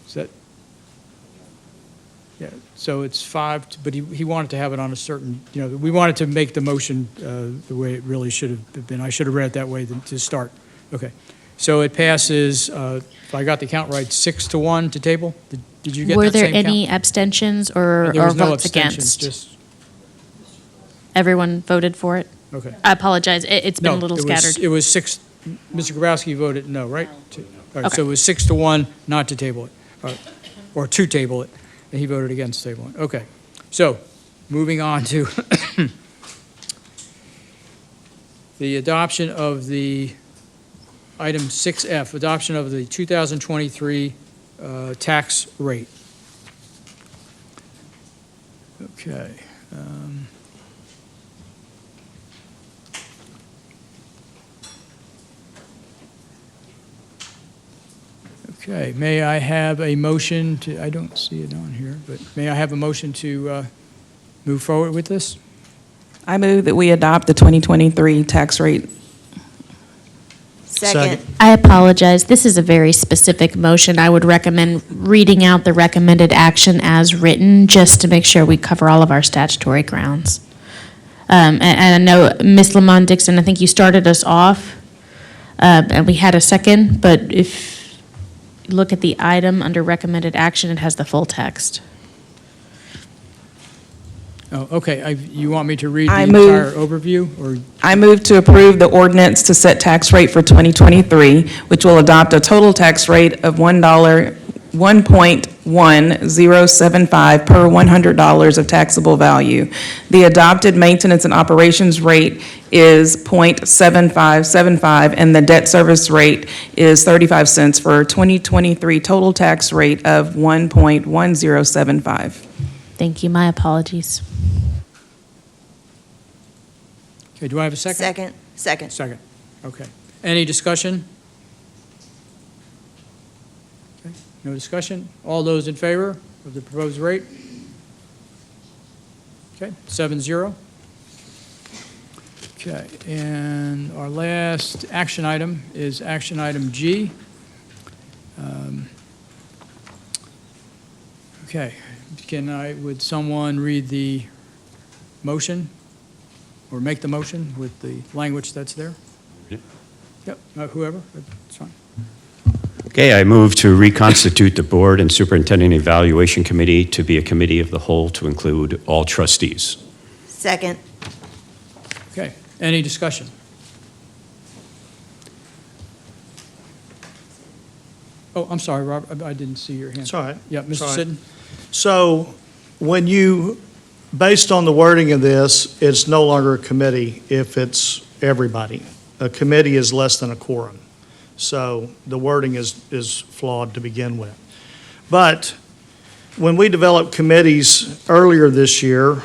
Is that? Yeah, so it's 5, but he wanted to have it on a certain, we wanted to make the motion the way it really should have been. I should have read it that way to start. Okay, so it passes, if I got the count right, 6-1 to table? Did you get Were that there same count? any abstentions or There was no votes abstentions, against? just, Everyone voted for it? okay. I apologize, it's been a No, little it was- scattered. It was 6, Mr. Grabowski voted no, right? All right, so Okay. it was 6-1 not to table it, or to table it, and he voted against tabling it. Okay, so, moving on to the adoption of the, item 6F, adoption of the 2023 tax rate. Okay. Okay, may I have a motion to, I don't see it on here, but may I have a motion to move forward with this? I move that we adopt the 2023 tax rate. Second. I apologize, this is a very specific motion. I would recommend reading out the recommended action as written, just to make sure we cover all of our statutory grounds. And I know, Ms. Lamont Dixon, I think you started us off, and we had a second, but if you look at the item under recommended action, it has the full text. Oh, okay, you want me to read the I entire move- overview, or? I move to approve the ordinance to set tax rate for 2023, which will adopt a total tax rate of $1.1075 per $100 of taxable value. The adopted maintenance and operations rate is .7575, and the debt service rate is 35 cents for a 2023 total tax rate of 1.1075. Thank you, my apologies. Okay, do I have a second? Second. Second, okay. Any discussion? Okay, no discussion? All those in favor of the proposed rate? Okay, 7-0. Okay, and our last action item is action item G. Okay, would someone read the motion, or make the motion with the language that's there? Yeah. Yep, whoever, that's fine. Okay, I move to reconstitute the Board and Superintendent Evaluation Committee to be a committee of the whole to include all trustees. Second. Okay, any discussion? Oh, I'm sorry, Robert, I didn't see your hand. It's all right. Yeah, It's all Mr. right. Sidden? So when based on the wording of this, it's no longer a committee if it's everybody. A committee is less than a quorum. So the wording is flawed to begin with. But when we developed committees earlier this year,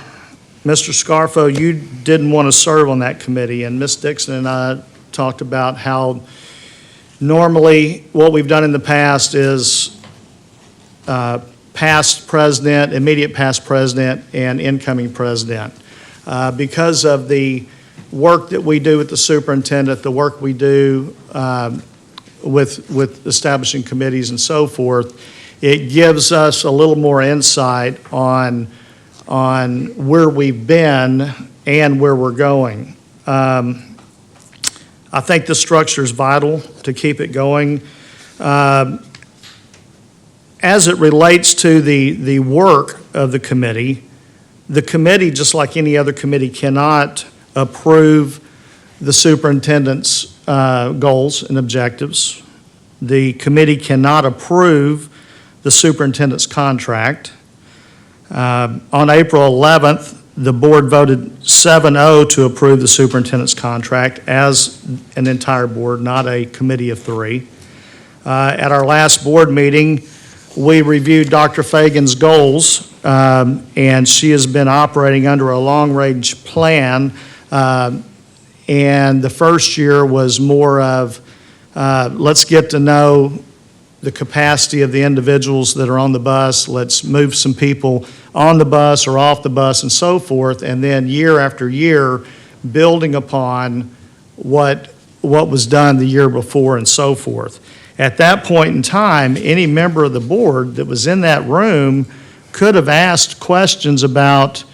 Mr. Scarfo, you didn't want to serve on that committee, and Ms. Dixon and I talked about how normally what we've done in the past is past president, immediate past president, and incoming president. Because of the work that we do with the superintendent, the work we do with establishing committees and so forth, it gives us a little more insight on where we've been and where we're going. I think the structure is vital to keep it going. As it relates to the work of the committee, just like any other committee, cannot approve the superintendent's goals and objectives. The committee cannot approve the superintendent's contract. On April 11th, the board voted 7-0 to approve the superintendent's contract as an entire board, not a committee of 3. At our last board meeting, we reviewed Dr. Fagan's goals, and she has been operating under a long-range plan. And the first year was more of, let's get to know the capacity of the individuals that are on the bus. Let's move some people on the bus or off the bus and so forth. And then year after year, building upon what was done the year before and so forth. At that point in time, any member of the board that was in that room could have asked questions about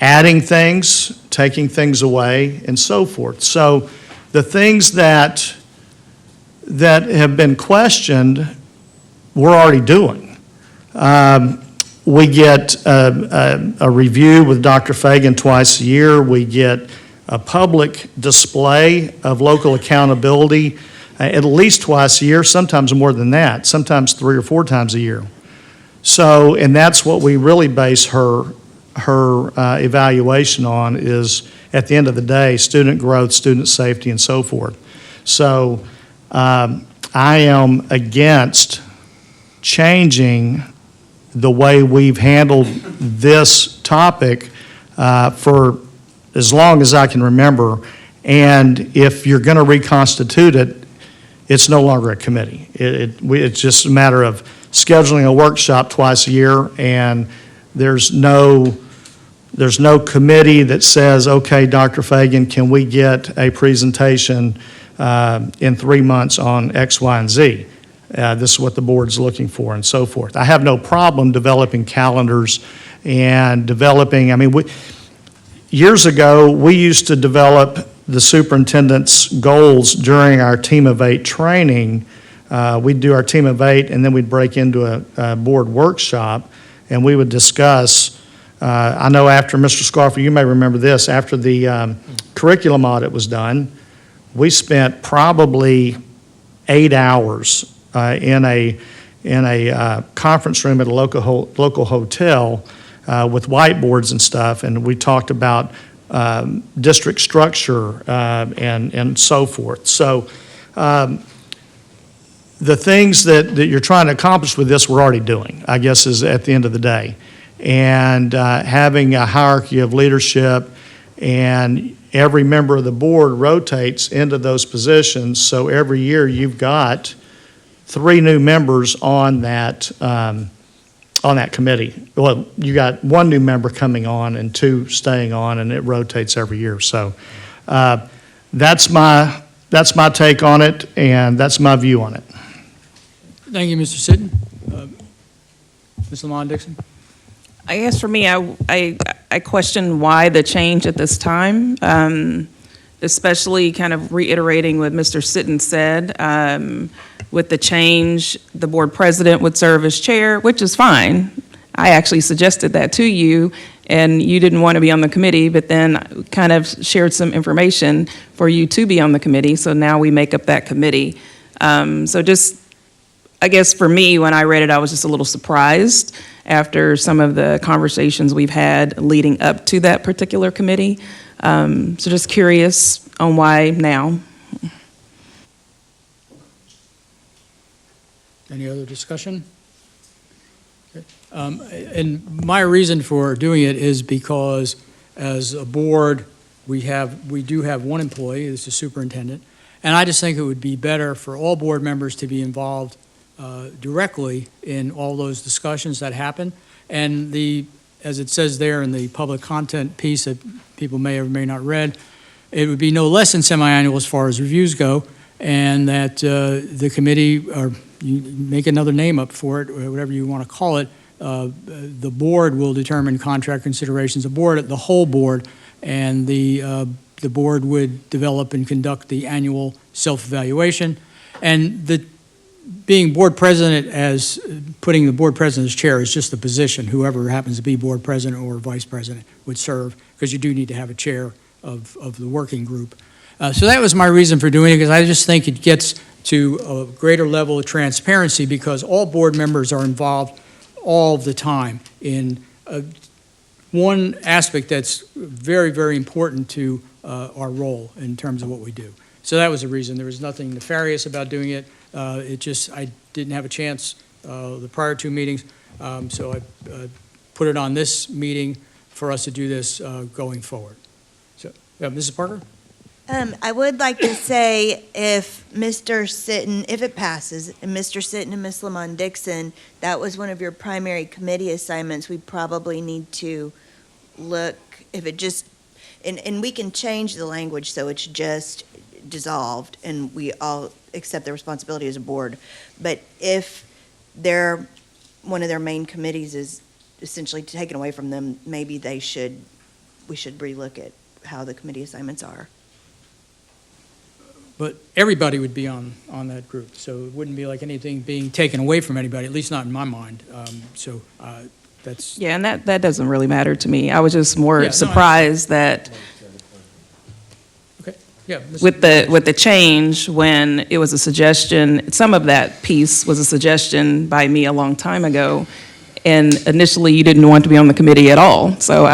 adding things, taking things away, and so forth. So the things that have been questioned, we're already doing. We get a review with Dr. Fagan twice a year. We get a public display of local accountability at least twice a year, sometimes more than that, sometimes 3 or 4 times a year. So, and that's what we really base her evaluation on, is at the end of the day, student growth, student safety, and so forth. So I am against changing the way we've handled this topic for as long as I can remember. And if you're going to reconstitute it, it's no longer a committee. It's just a matter of scheduling a workshop twice a year, and there's no committee that says, okay, Dr. Fagan, can we get a presentation in 3 months on X, Y, and Z? This is what the board's looking for, and so forth. I have no problem developing calendars and developing, years ago, we used to develop the superintendent's goals during our Team of 8 training. We'd do our Team of 8, and then we'd break into a board workshop, and we would discuss. I know after Mr. Scarfer, you may remember this, after the curriculum audit was done, we spent probably 8 hours in a conference room at a local hotel with whiteboards and stuff, and we talked about district structure and so forth. So the things that you're trying to accomplish with this, we're already doing, I guess, is at the end of the day. And having a hierarchy of leadership, and every member of the board rotates into those positions, so every year you've got 3 new members on that committee. Well, you got 1 new member coming on and 2 staying on, and it rotates every year. So that's my take on it, and that's my view on it. Thank you, Mr. Sitton. Ms. Lamont Dixon? I guess for me, I question why the change at this time, especially kind of reiterating what Mr. Sitton said. With the change, the board president would serve as chair, which is fine. I actually suggested that to you, and you didn't want to be on the committee, but then kind of shared some information for you to be on the committee, so now we make up that committee. So just, I guess for me, when I read it, I was just a little surprised after some of the conversations we've had leading up to that particular committee. So just curious on why now. Any other discussion? Okay. And my reason for doing it is because as a board, we do have one employee, it's the superintendent, and I just think it would be better for all board members to be involved directly in all those discussions that happen. And as it says there in the public content piece that people may or may not read, it would be no less than semi-annual as far as reviews go, and that the committee, or you make another name up for it, or whatever you want to call it, the board will determine contract considerations, the whole board, and the board would develop and conduct the annual self-evaluation. And being board president, as putting the board president as chair is just a position. Whoever happens to be board president or vice president would serve, because you do need to have a chair of the working group. So that was my reason for doing it, because I just think it gets to a greater level of transparency, because all board members are involved all the time in one aspect that's very, very important to our role in terms of what we do. So that was the reason. There was nothing nefarious about doing it. I didn't have a chance the prior two meetings, so I put it on this meeting for us to do this going forward. So, Mrs. Parker? I would like to say if Mr. Sitton, if it passes, and Mr. Sitton and Ms. Lamont Dixon, that was one of your primary committee assignments, we probably need to look, if it just, and we can change the language so it's just dissolved and we all accept the responsibility as a board. But if one of their main committees is essentially taken away from them, maybe we should relook at how the committee assignments are. But everybody would be on that group, so it wouldn't be like anything being taken away from anybody, at least not in my mind. So that's... Yeah, and that doesn't really matter to me. I was just more Yeah, no, surprised that Yeah, with the change, when it was a suggestion, some of that piece was a suggestion by me a long time ago, and initially you didn't want to be on the committee at all. So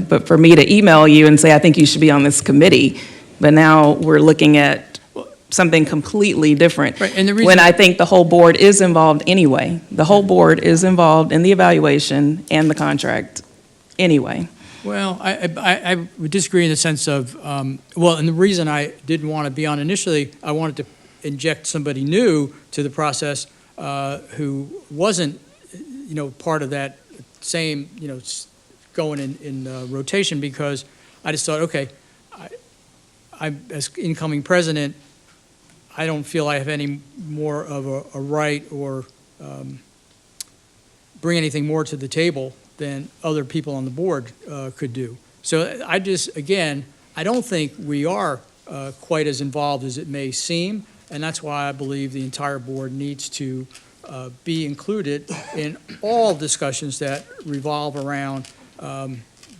but for me to email you and say, I think you should be on this committee, but now we're looking at something completely different. Right, and the reason- When I think the whole board is involved anyway. The whole board is involved in the evaluation and the contract anyway. Well, I would disagree in the sense of, and the reason I didn't want to be on initially, I wanted to inject somebody new to the process who wasn't, part of that same, going in rotation, because I just thought, okay, I'm as incoming president, I don't feel I have any more of a right or bring anything more to the table than other people on the board could do. So I don't think we are quite as involved as it may seem, and that's why I believe the entire board needs to be included in all discussions that revolve around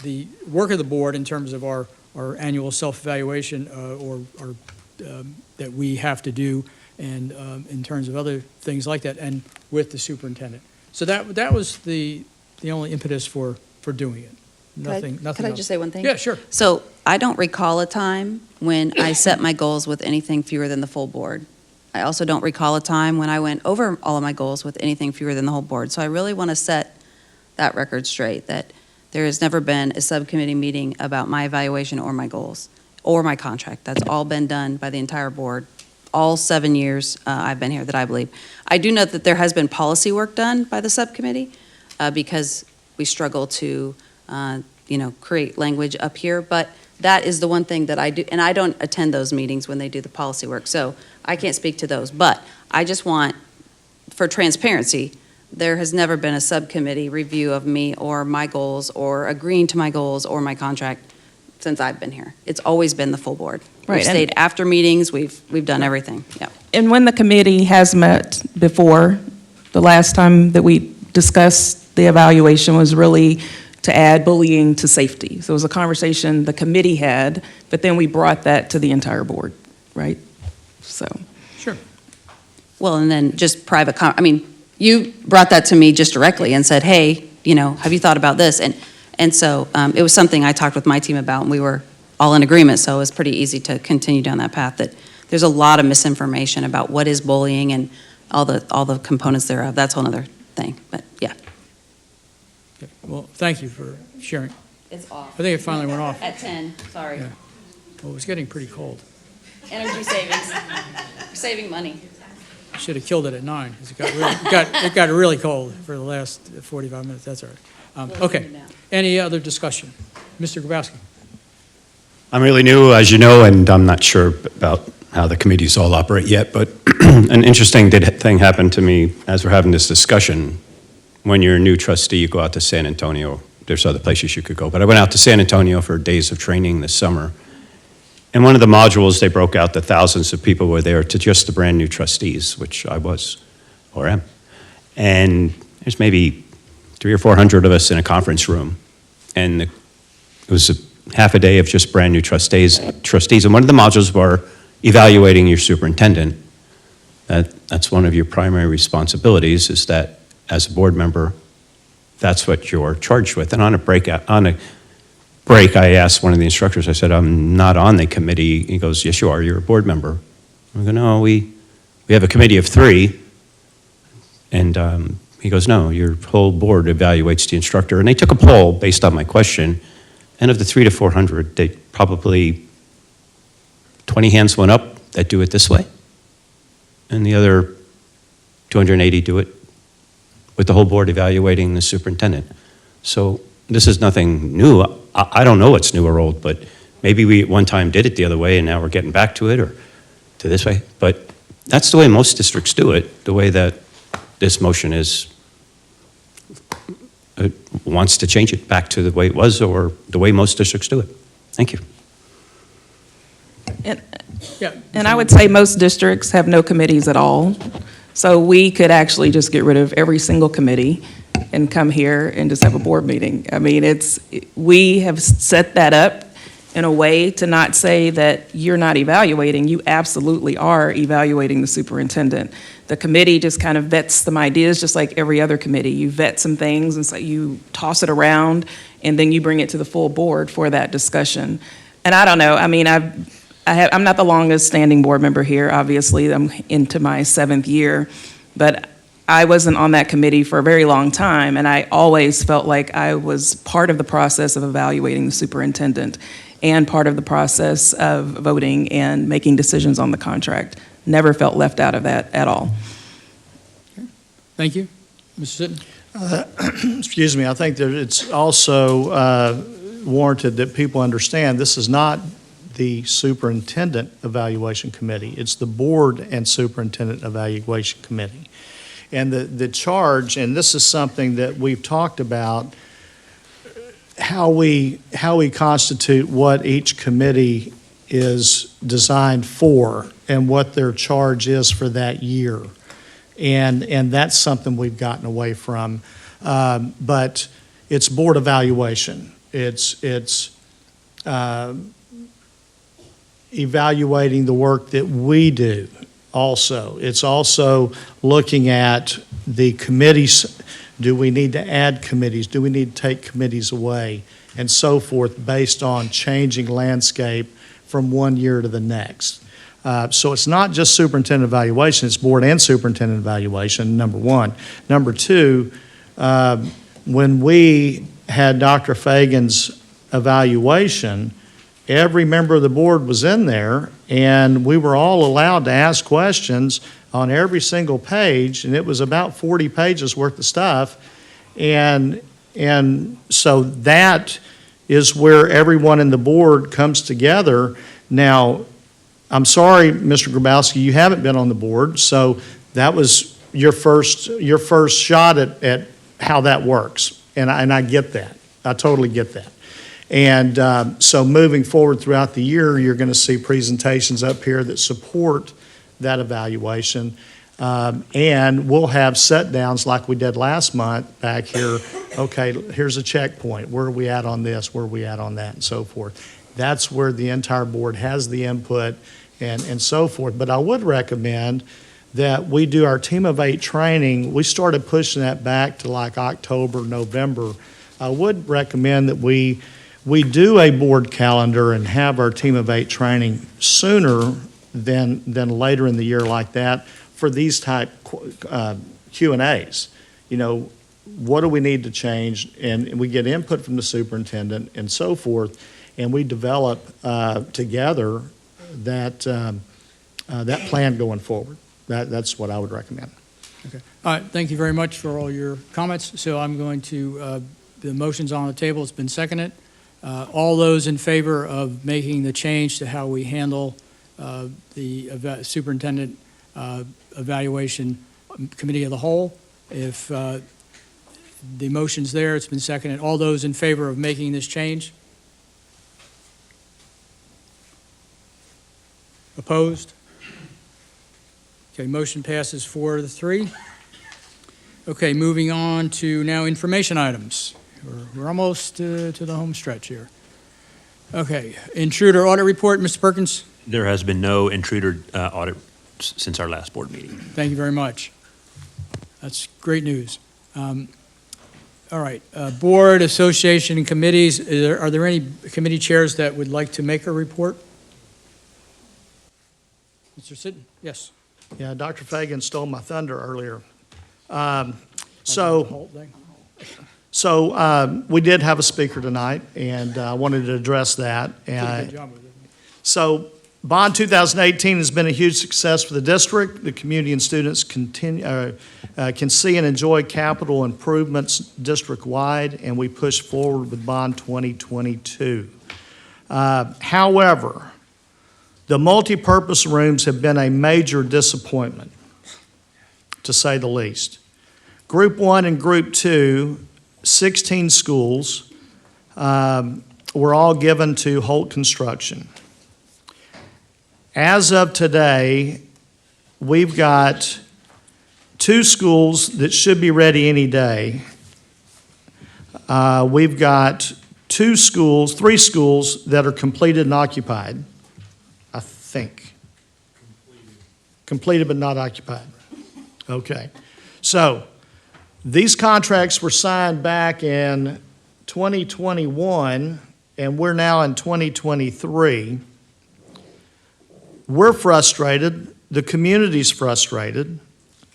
the work of the board in terms of our annual self-evaluation or that we have to do, and in terms of other things like that, and with the superintendent. So that was the only impetus for doing it. Nothing Could I else. just say one thing? Yeah, sure. So I don't recall a time when I set my goals with anything fewer than the full board. I also don't recall a time when I went over all of my goals with anything fewer than the whole board. So I really want to set that record straight, that there has never been a subcommittee meeting about my evaluation or my goals or my contract. That's all been done by the entire board, all 7 years I've been here, that I believe. I do note that there has been policy work done by the subcommittee because we struggle to, create language up here. But that is the one thing that I do, and I don't attend those meetings when they do the policy work, so I can't speak to those. But I just want, for transparency, there has never been a subcommittee review of me or my goals or agreeing to my goals or my contract since I've been here. It's always been the full board. Right, We've and- stayed after meetings, we've done everything, yeah. And when the committee has met before, the last time that we discussed the evaluation was really to add bullying to safety. So it was a conversation the committee had, but then we brought that to the entire board, right? So. Sure. Well, and then just private, you brought that to me just directly and said, hey, have you thought about this? And so it was something I talked with my team about, and we were all in agreement, so it was pretty easy to continue down that path, that there's a lot of misinformation about what is bullying and all the components thereof. That's a whole other thing, but yeah. Okay. Well, thank you for sharing. It's off. I think it finally went off. At 10, sorry. Yeah. Well, it was getting pretty cold. Energy savings. We're saving money. Should have killed it at 9, 'cause it got really cold for the last 45 minutes. That's all right. We'll Okay. leave it now. Any other discussion? Mr. Grabowski? I'm really new, as you know, and I'm not sure about how the committees all operate yet, but an interesting thing happened to me as we're having this discussion. When you're a new trustee, you go out to San Antonio. There's other places you could go, but I went out to San Antonio for days of training this summer. And one of the modules, they broke out the thousands of people were there to just the brand new trustees, which I was, or am. And there's maybe 300 or 400 of us in a conference room. And it was half a day of just brand new trustees. And one of the modules were evaluating your superintendent. That's one of your primary responsibilities, is that as a board member, that's what you're charged with. And on a break, I asked one of the instructors, I said, I'm not on the committee. He goes, yes, you are. You're a board member. I go, no, we have a committee of 3. And he goes, no, your whole board evaluates the instructor. And they took a poll based on my question. And of the 300 to 400, they probably 20 hands went up that do it this way. And the other 280 do it with the whole board evaluating the superintendent. So this is nothing new. I don't know what's new or old, but maybe we at one time did it the other way and now we're getting back to it or to this way. But that's the way most districts do it, the way that this motion is, wants to change it back to the way it was or the way most districts do it. Thank you. And I would say most districts have no committees at all. So we could actually just get rid of every single committee and come here and just have a board meeting. I mean, we have set that up in a way to not say that you're not evaluating. You absolutely are evaluating the superintendent. The committee just kind of vets some ideas, just like every other committee. You vet some things, and so you toss it around, and then you bring it to the full board for that discussion. And I don't know, I mean, I'm not the longest standing board member here, obviously. I'm into my 7th year, but I wasn't on that committee for a very long time, and I always felt like I was part of the process of evaluating the superintendent and part of the process of voting and making decisions on the contract. Never felt left out of that at all. Thank you. Mr. Sitton? Excuse me, I think that it's also warranted that people understand this is not the superintendent evaluation committee. It's the board and superintendent evaluation committee. And the charge, and this is something that we've talked about, how we constitute what each committee is designed for and what their charge is for that year. And that's something we've gotten away from. But it's board evaluation. It's evaluating the work that we do also. It's also looking at the committees. Do we need to add committees? Do we need to take committees away? And so forth, based on changing landscape from one year to the next. So it's not just superintendent evaluation, it's board and superintendent evaluation, number one. Number two, when we had Dr. Fagan's evaluation, every member of the board was in there, and we were all allowed to ask questions on every single page, and it was about 40 pages worth of stuff. And so that is where everyone in the board comes together. Now, I'm sorry, Mr. Grabowski, you haven't been on the board, so that was your first shot at how that works, and I get that. I totally get that. And so moving forward throughout the year, you're going to see presentations up here that support that evaluation. And we'll have set downs like we did last month back here. Okay, here's a checkpoint. Where are we at on this? Where are we at on that? And so forth. That's where the entire board has the input and so forth. But I would recommend that we do our Team of 8 training. We started pushing that back to like October, November. I would recommend that we do a board calendar and have our Team of 8 training sooner than later in the year like that for these type Q&As. You know, what do we need to change? And we get input from the superintendent and so forth, and we develop together that plan going forward. That's what I would recommend. Okay. All right, thank you very much for all your comments. So I'm going to, the motion's on the table, it's been seconded. All those in favor of making the change to how we handle the superintendent evaluation committee of the whole, if the motion's there, it's been seconded. All those in favor of making this change? Opposed? Okay, motion passes 4-3. Okay, moving on to now information items. We're almost to the home stretch here. Okay, intruder audit report, Mr. Perkins? There has been no intruder audit since our last board meeting. Thank you very much. That's great news. All right, board, association, and committees, are there any committee chairs that would like to make a report? Mr. Sitton, yes. Yeah, Dr. Fagan stole my thunder earlier. We did have a speaker tonight, and I wanted to address that. So Bond 2018 has been a huge success for the district. The community and students can see and enjoy capital improvements district-wide, and we push forward with Bond 2022. However, the multipurpose rooms have been a major disappointment, to say the least. Group 1 and Group 2, 16 schools, were all given to Holt Construction. As of today, we've got 2 schools that should be ready any day. We've got 3 schools that are completed and occupied, I think. Completed but not occupied. Okay. So these contracts were signed back in 2021, and we're now in 2023. We're frustrated. The community's frustrated.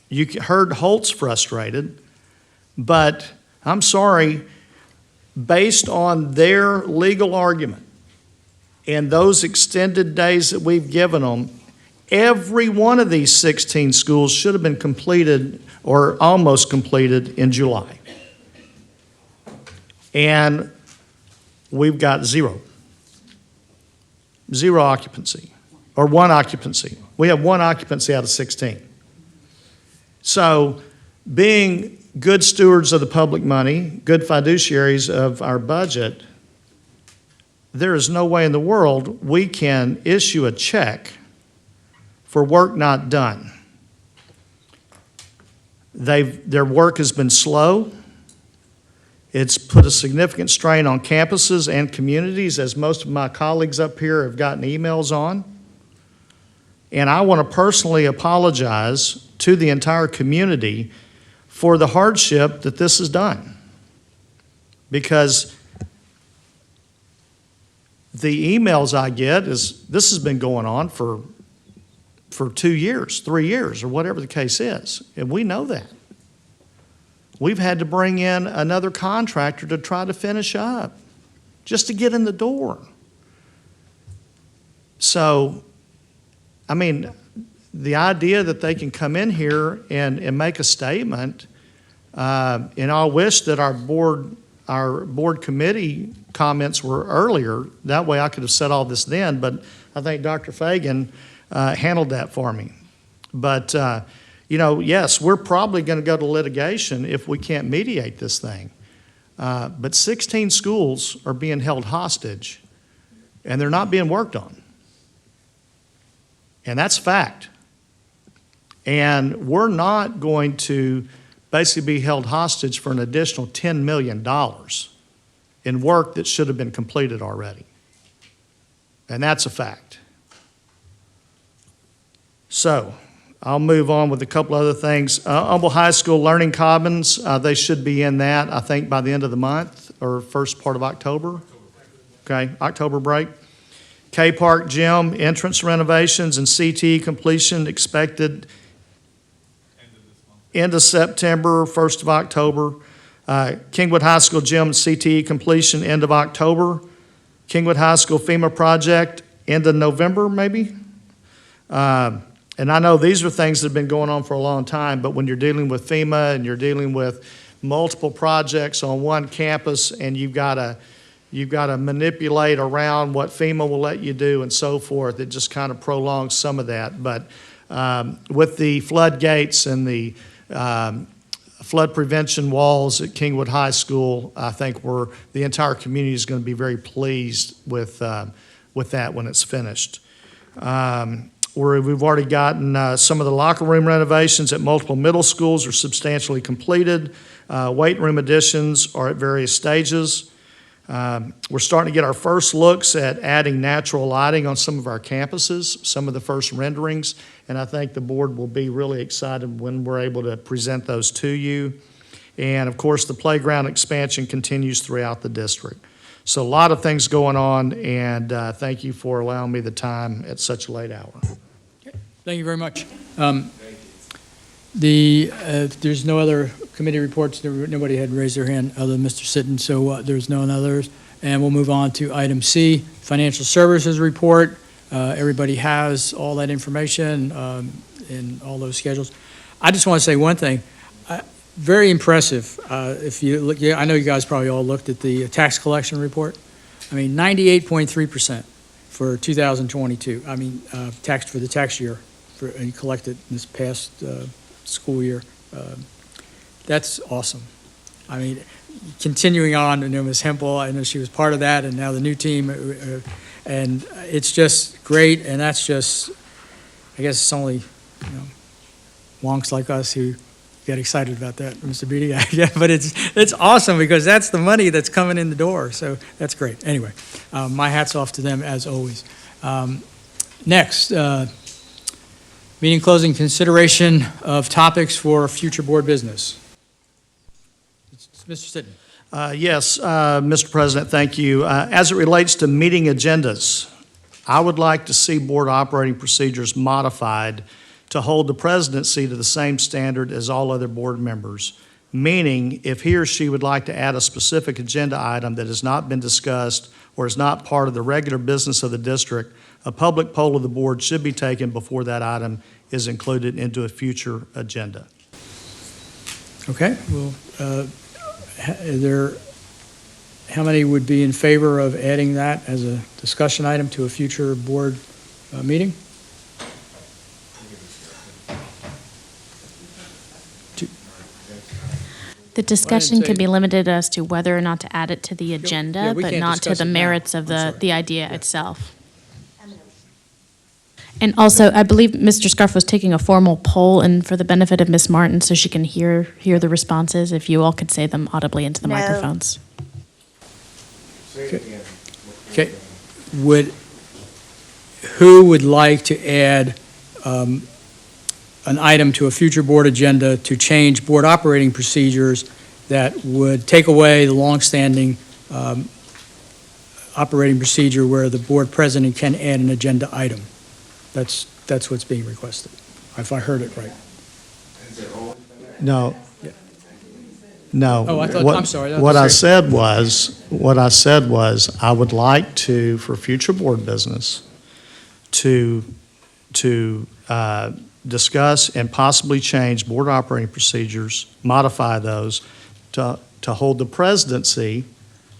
You heard Holt's frustrated. But I'm sorry, based on their legal argument and those extended days that we've given them, every one of these 16 schools should have been completed or almost completed in July. And we've got 0 occupancy, or 1 occupancy. We have 1 occupancy out of 16. So being good stewards of the public money, good fiduciaries of our budget, there is no way in the world we can issue a check for work not done. Their work has been slow. It's put a significant strain on campuses and communities, as most of my colleagues up here have gotten emails on. And I want to personally apologize to the entire community for the hardship that this has done. Because the emails I get is, this has been going on for 2 years, 3 years, or whatever the case is. And we know that. We've had to bring in another contractor to try to finish up, just to get in the door. So, I mean, the idea that they can come in here and make a statement, and I wish that our board committee comments were earlier. That way I could have said all this then, but I think Dr. Fagan handled that for me. But, yes, we're probably going to go to litigation if we can't mediate this thing. But 16 schools are being held hostage, and they're not being worked on. And that's fact. And we're not going to basically be held hostage for an additional $10 million in work that should have been completed already. And that's a fact. So, I'll move on with a couple other things. Humble High School Learning Commons, they should be in that, I think, by the end of the month or first part of October. Okay, October break. K-Park Gym entrance renovations and CTE completion expected end of September, 1st of October. Kingwood High School gym CTE completion end of October. Kingwood High School FEMA project end of November, maybe? And I know these are things that have been going on for a long time, but when you're dealing with FEMA and you're dealing with multiple projects on one campus and you've got to manipulate around what FEMA will let you do and so forth, it just kind of prolongs some of that. But with the floodgates and the flood prevention walls at Kingwood High School, I think the entire community is going to be very pleased with that when it's finished. We've already gotten some of the locker room renovations at multiple middle schools are substantially completed. Weight room additions are at various stages. We're starting to get our first looks at adding natural lighting on some of our campuses, some of the first renderings, and I think the board will be really excited when we're able to present those to you. And of course, the playground expansion continues throughout the district. So a lot of things going on, and thank you for allowing me the time at such a late hour. Thank you very much. There's no other committee reports. Nobody had raised their hand other than Mr. Sitton, so there's no others. And we'll move on to item C, Financial Services Report. Everybody has all that information in all those schedules. I just want to say one thing. Very impressive. If you look, I know you guys probably all looked at the tax collection report. I mean, 98.3% for 2022. I mean, tax for the tax year and collected this past school year. That's awesome. I mean, continuing on, and there was Hempel, I know she was part of that, and now the new team, and it's just great, and that's just, I guess it's only, wonks like us who get excited about that, Mr. Beatty. Yeah, but it's awesome because that's the money that's coming in the door, so that's great. Anyway, my hat's off to them as always. Next, meeting closing, consideration of topics for future board business. Mr. Sitton. Yes, Mr. President, thank you. As it relates to meeting agendas, I would like to see board operating procedures modified to hold the presidency to the same standard as all other board members, meaning if he or she would like to add a specific agenda item that has not been discussed or is not part of the regular business of the district, a public poll of the board should be taken before that item is included into a future agenda. Okay, well, how many would be in favor of adding that as a discussion item to a future board meeting? The discussion can be limited as to whether or not to add it to the agenda, we but can't not to discuss the it now. merits of I'm sorry. the idea itself. And also, I believe Mr. Scarf was taking a formal poll, and for the benefit of Ms. Martin, so she can hear the responses, if you all could say them audibly into the No. microphones. Okay, who would like to add an item to a future board agenda to change board operating procedures that would take away the longstanding operating procedure where the board president can add an agenda item? That's what's being requested, if I heard it right. No. Yeah. No. Oh, I thought- What- I'm sorry, What I sorry. said was, I would like to, for future board business, to discuss and possibly change board operating procedures, modify those, to hold the presidency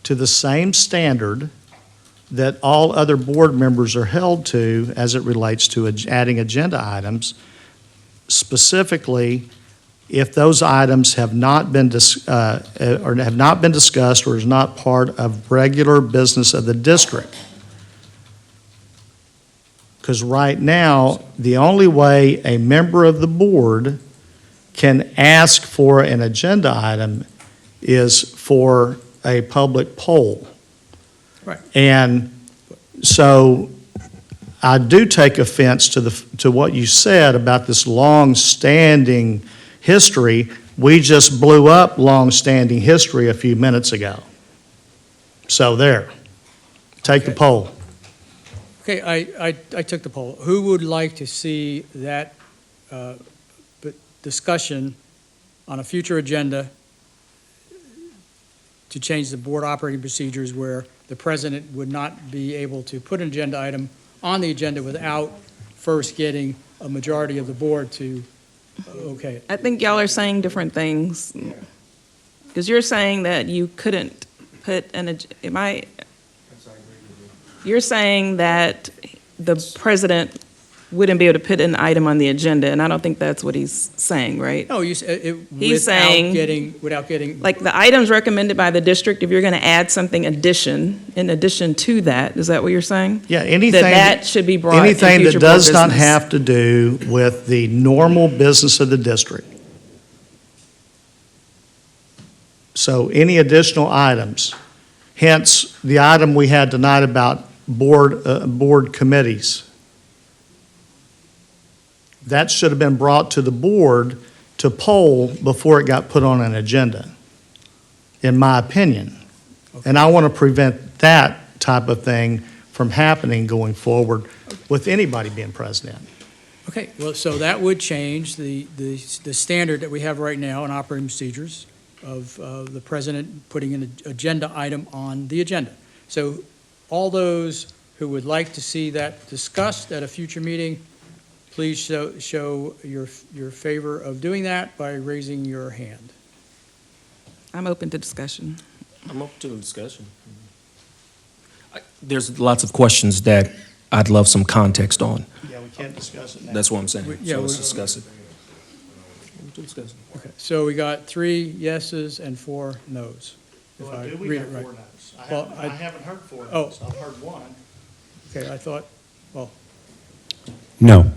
to the same standard that all other board members are held to as it relates to adding agenda items, specifically if those items have not been discussed or is not part of regular business of the district. Because right now, the only way a member of the board can ask for an agenda item is for a public poll. Right. And so I do take offense to what you said about this long-standing history. We just blew up long-standing history a few minutes ago. So there, take the poll. Okay, I took the poll. Who would like to see that discussion on a future agenda to change the board operating procedures where the president would not be able to put an agenda item on the agenda without first getting a majority of the board to okay it. I think y'all are saying different things. Because you're saying that you couldn't put you're saying that the president wouldn't be able to put an item on the agenda, and I don't think that's what he's saying, right? No, He's saying without getting like the items recommended by the district, if you're going to add something in addition to that, is that what you're saying? Yeah, anything. That should be brought in Anything future that does board not business. have to do with the normal business of the district. So any additional items, hence the item we had tonight about board committees. That should have been brought to the board to poll before it got put on an agenda, in my opinion. And I want to prevent that type of thing from happening going forward with anybody being president. Okay, well, so that would change the standard that we have right now in operating procedures of the president putting an agenda item on the agenda. So all those who would like to see that discussed at a future meeting, please show your favor of doing that by raising your hand. I'm open to discussion. I'm open to a discussion. There's lots of questions that I'd love some context on. Yeah, we can't discuss it now. That's what I'm saying. Yeah, So let's we- discuss it. Discuss it. Okay, so we got 3 yeses and 4 nos, if Well, I do we read have it right. 4 no's? Well, I haven't heard 4 Oh. no's. I've heard 1. Okay, I thought, well, No.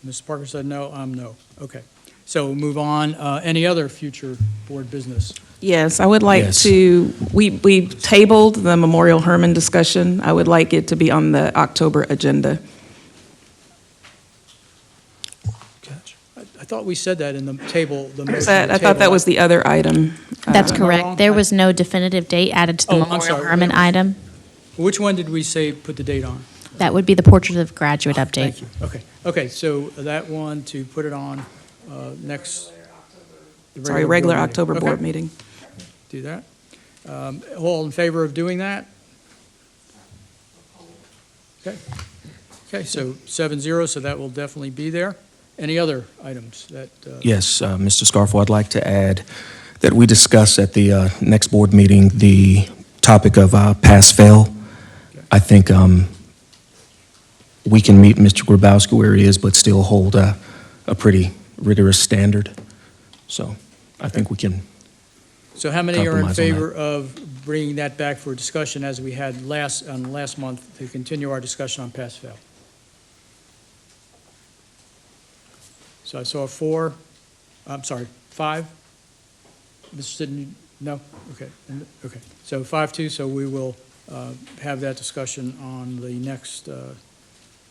Mrs. Parker said no, I'm no. Okay, so we'll move on. Any other future board business? Yes, I would like Yes. to, we tabled the Memorial Herman discussion. I would like it to be on the October agenda. I thought we said that in the table, the motion. I thought that was the other item. That's Am I wrong? correct. There was no definitive date added to the Oh, I'm Memorial sorry. Herman item. Which one did we say put the date on? That would be the Portrait of Graduate update. Thank you. Okay, so that one to put it on next. the Sorry, regular board meeting. October Okay, board meeting. do that. All in favor of doing that? Okay, so 7-0, so that will definitely be there. Any other items that? Yes, Mr. Scarfo, I'd like to add that we discuss at the next board meeting the topic of pass-fail. I think we can meet Mr. Grabowski where he is, but still hold a pretty rigorous standard. So I think we can. So how many are in Compromise on that. favor of bringing that back for discussion as we had last month to continue our discussion on pass-fail? So I saw 4, I'm sorry, 5? Mr. Sidney, no? Okay, okay. So 5-2, so we will have that discussion on the next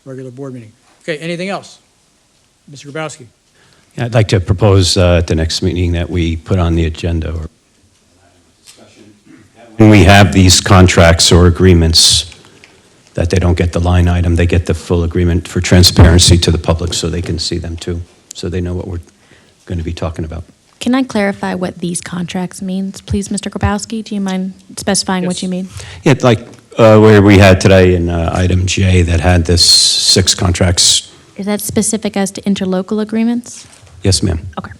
regular board meeting. Okay, anything else? Mr. Grabowski? Yeah, I'd like to propose at the next meeting that we put on the agenda or when we have these contracts or agreements, that they don't get the line item, they get the full agreement for transparency to the public so they can see them too, so they know what we're going to be talking about. Can I clarify what these contracts means, please, Mr. Grabowski? Do you mind specifying what Yes. you mean? Yeah, like where we had today in item J that had this 6 contracts. Is that specific as to interlocal agreements? Yes, ma'am. Okay.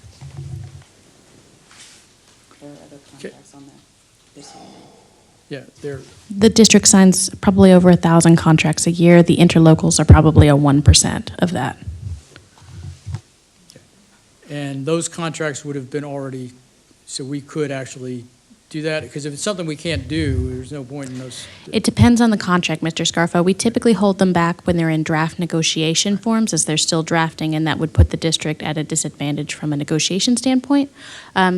Yeah, there. The district signs probably over 1,000 contracts a year. The interlocals are probably a 1% of that. And those contracts would have been already, so we could actually do that? Because if it's something we can't do, there's no point in those. It depends on the contract, Mr. Scarfo. We typically hold them back when they're in draft negotiation forms, as they're still drafting, and that would put the district at a disadvantage from a negotiation standpoint.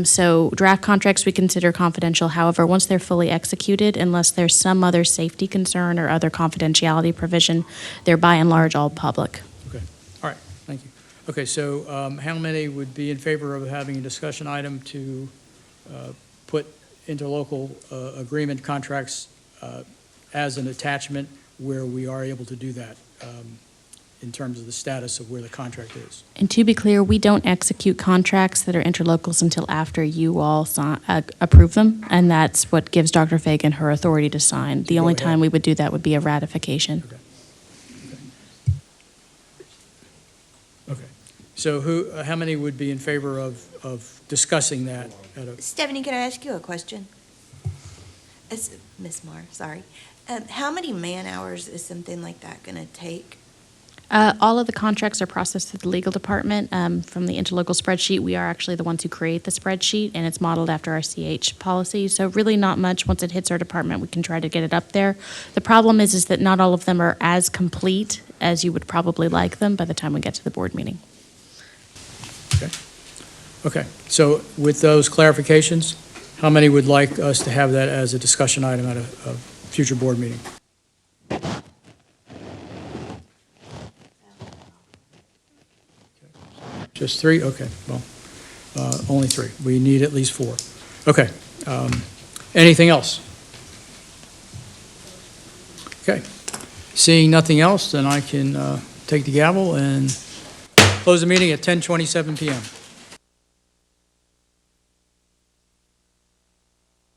So draft contracts we consider confidential. However, once they're fully executed, unless there's some other safety concern or other confidentiality provision, they're by and large all public. Okay, all right, thank you. Okay, so how many would be in favor of having a discussion item to put interlocal agreement contracts as an attachment where we are able to do that in terms of the status of where the contract is. And to be clear, we don't execute contracts that are interlocals until after you all approve them, and that's what gives Dr. Fagan her authority to sign. The only time we would do that would be a ratification. Okay. So how many would be in favor of discussing that at a? Stephanie, can I ask you a question? Ms. Marr, sorry. How many man-hours is something like that going to take? All of the contracts are processed through the legal department. From the interlocal spreadsheet, we are actually the ones who create the spreadsheet, and it's modeled after our CH policy. So really not much. Once it hits our department, we can try to get it up there. The problem is that not all of them are as complete as you would probably like them by the time we get to the board meeting. Okay. So with those clarifications, how many would like us to have that as a discussion item at a future board meeting? Just three? Okay, well, only three. We need at least four. Okay. Anything else? Okay. Seeing nothing else, then I can take the gavel and close the meeting at 10:27 p.m.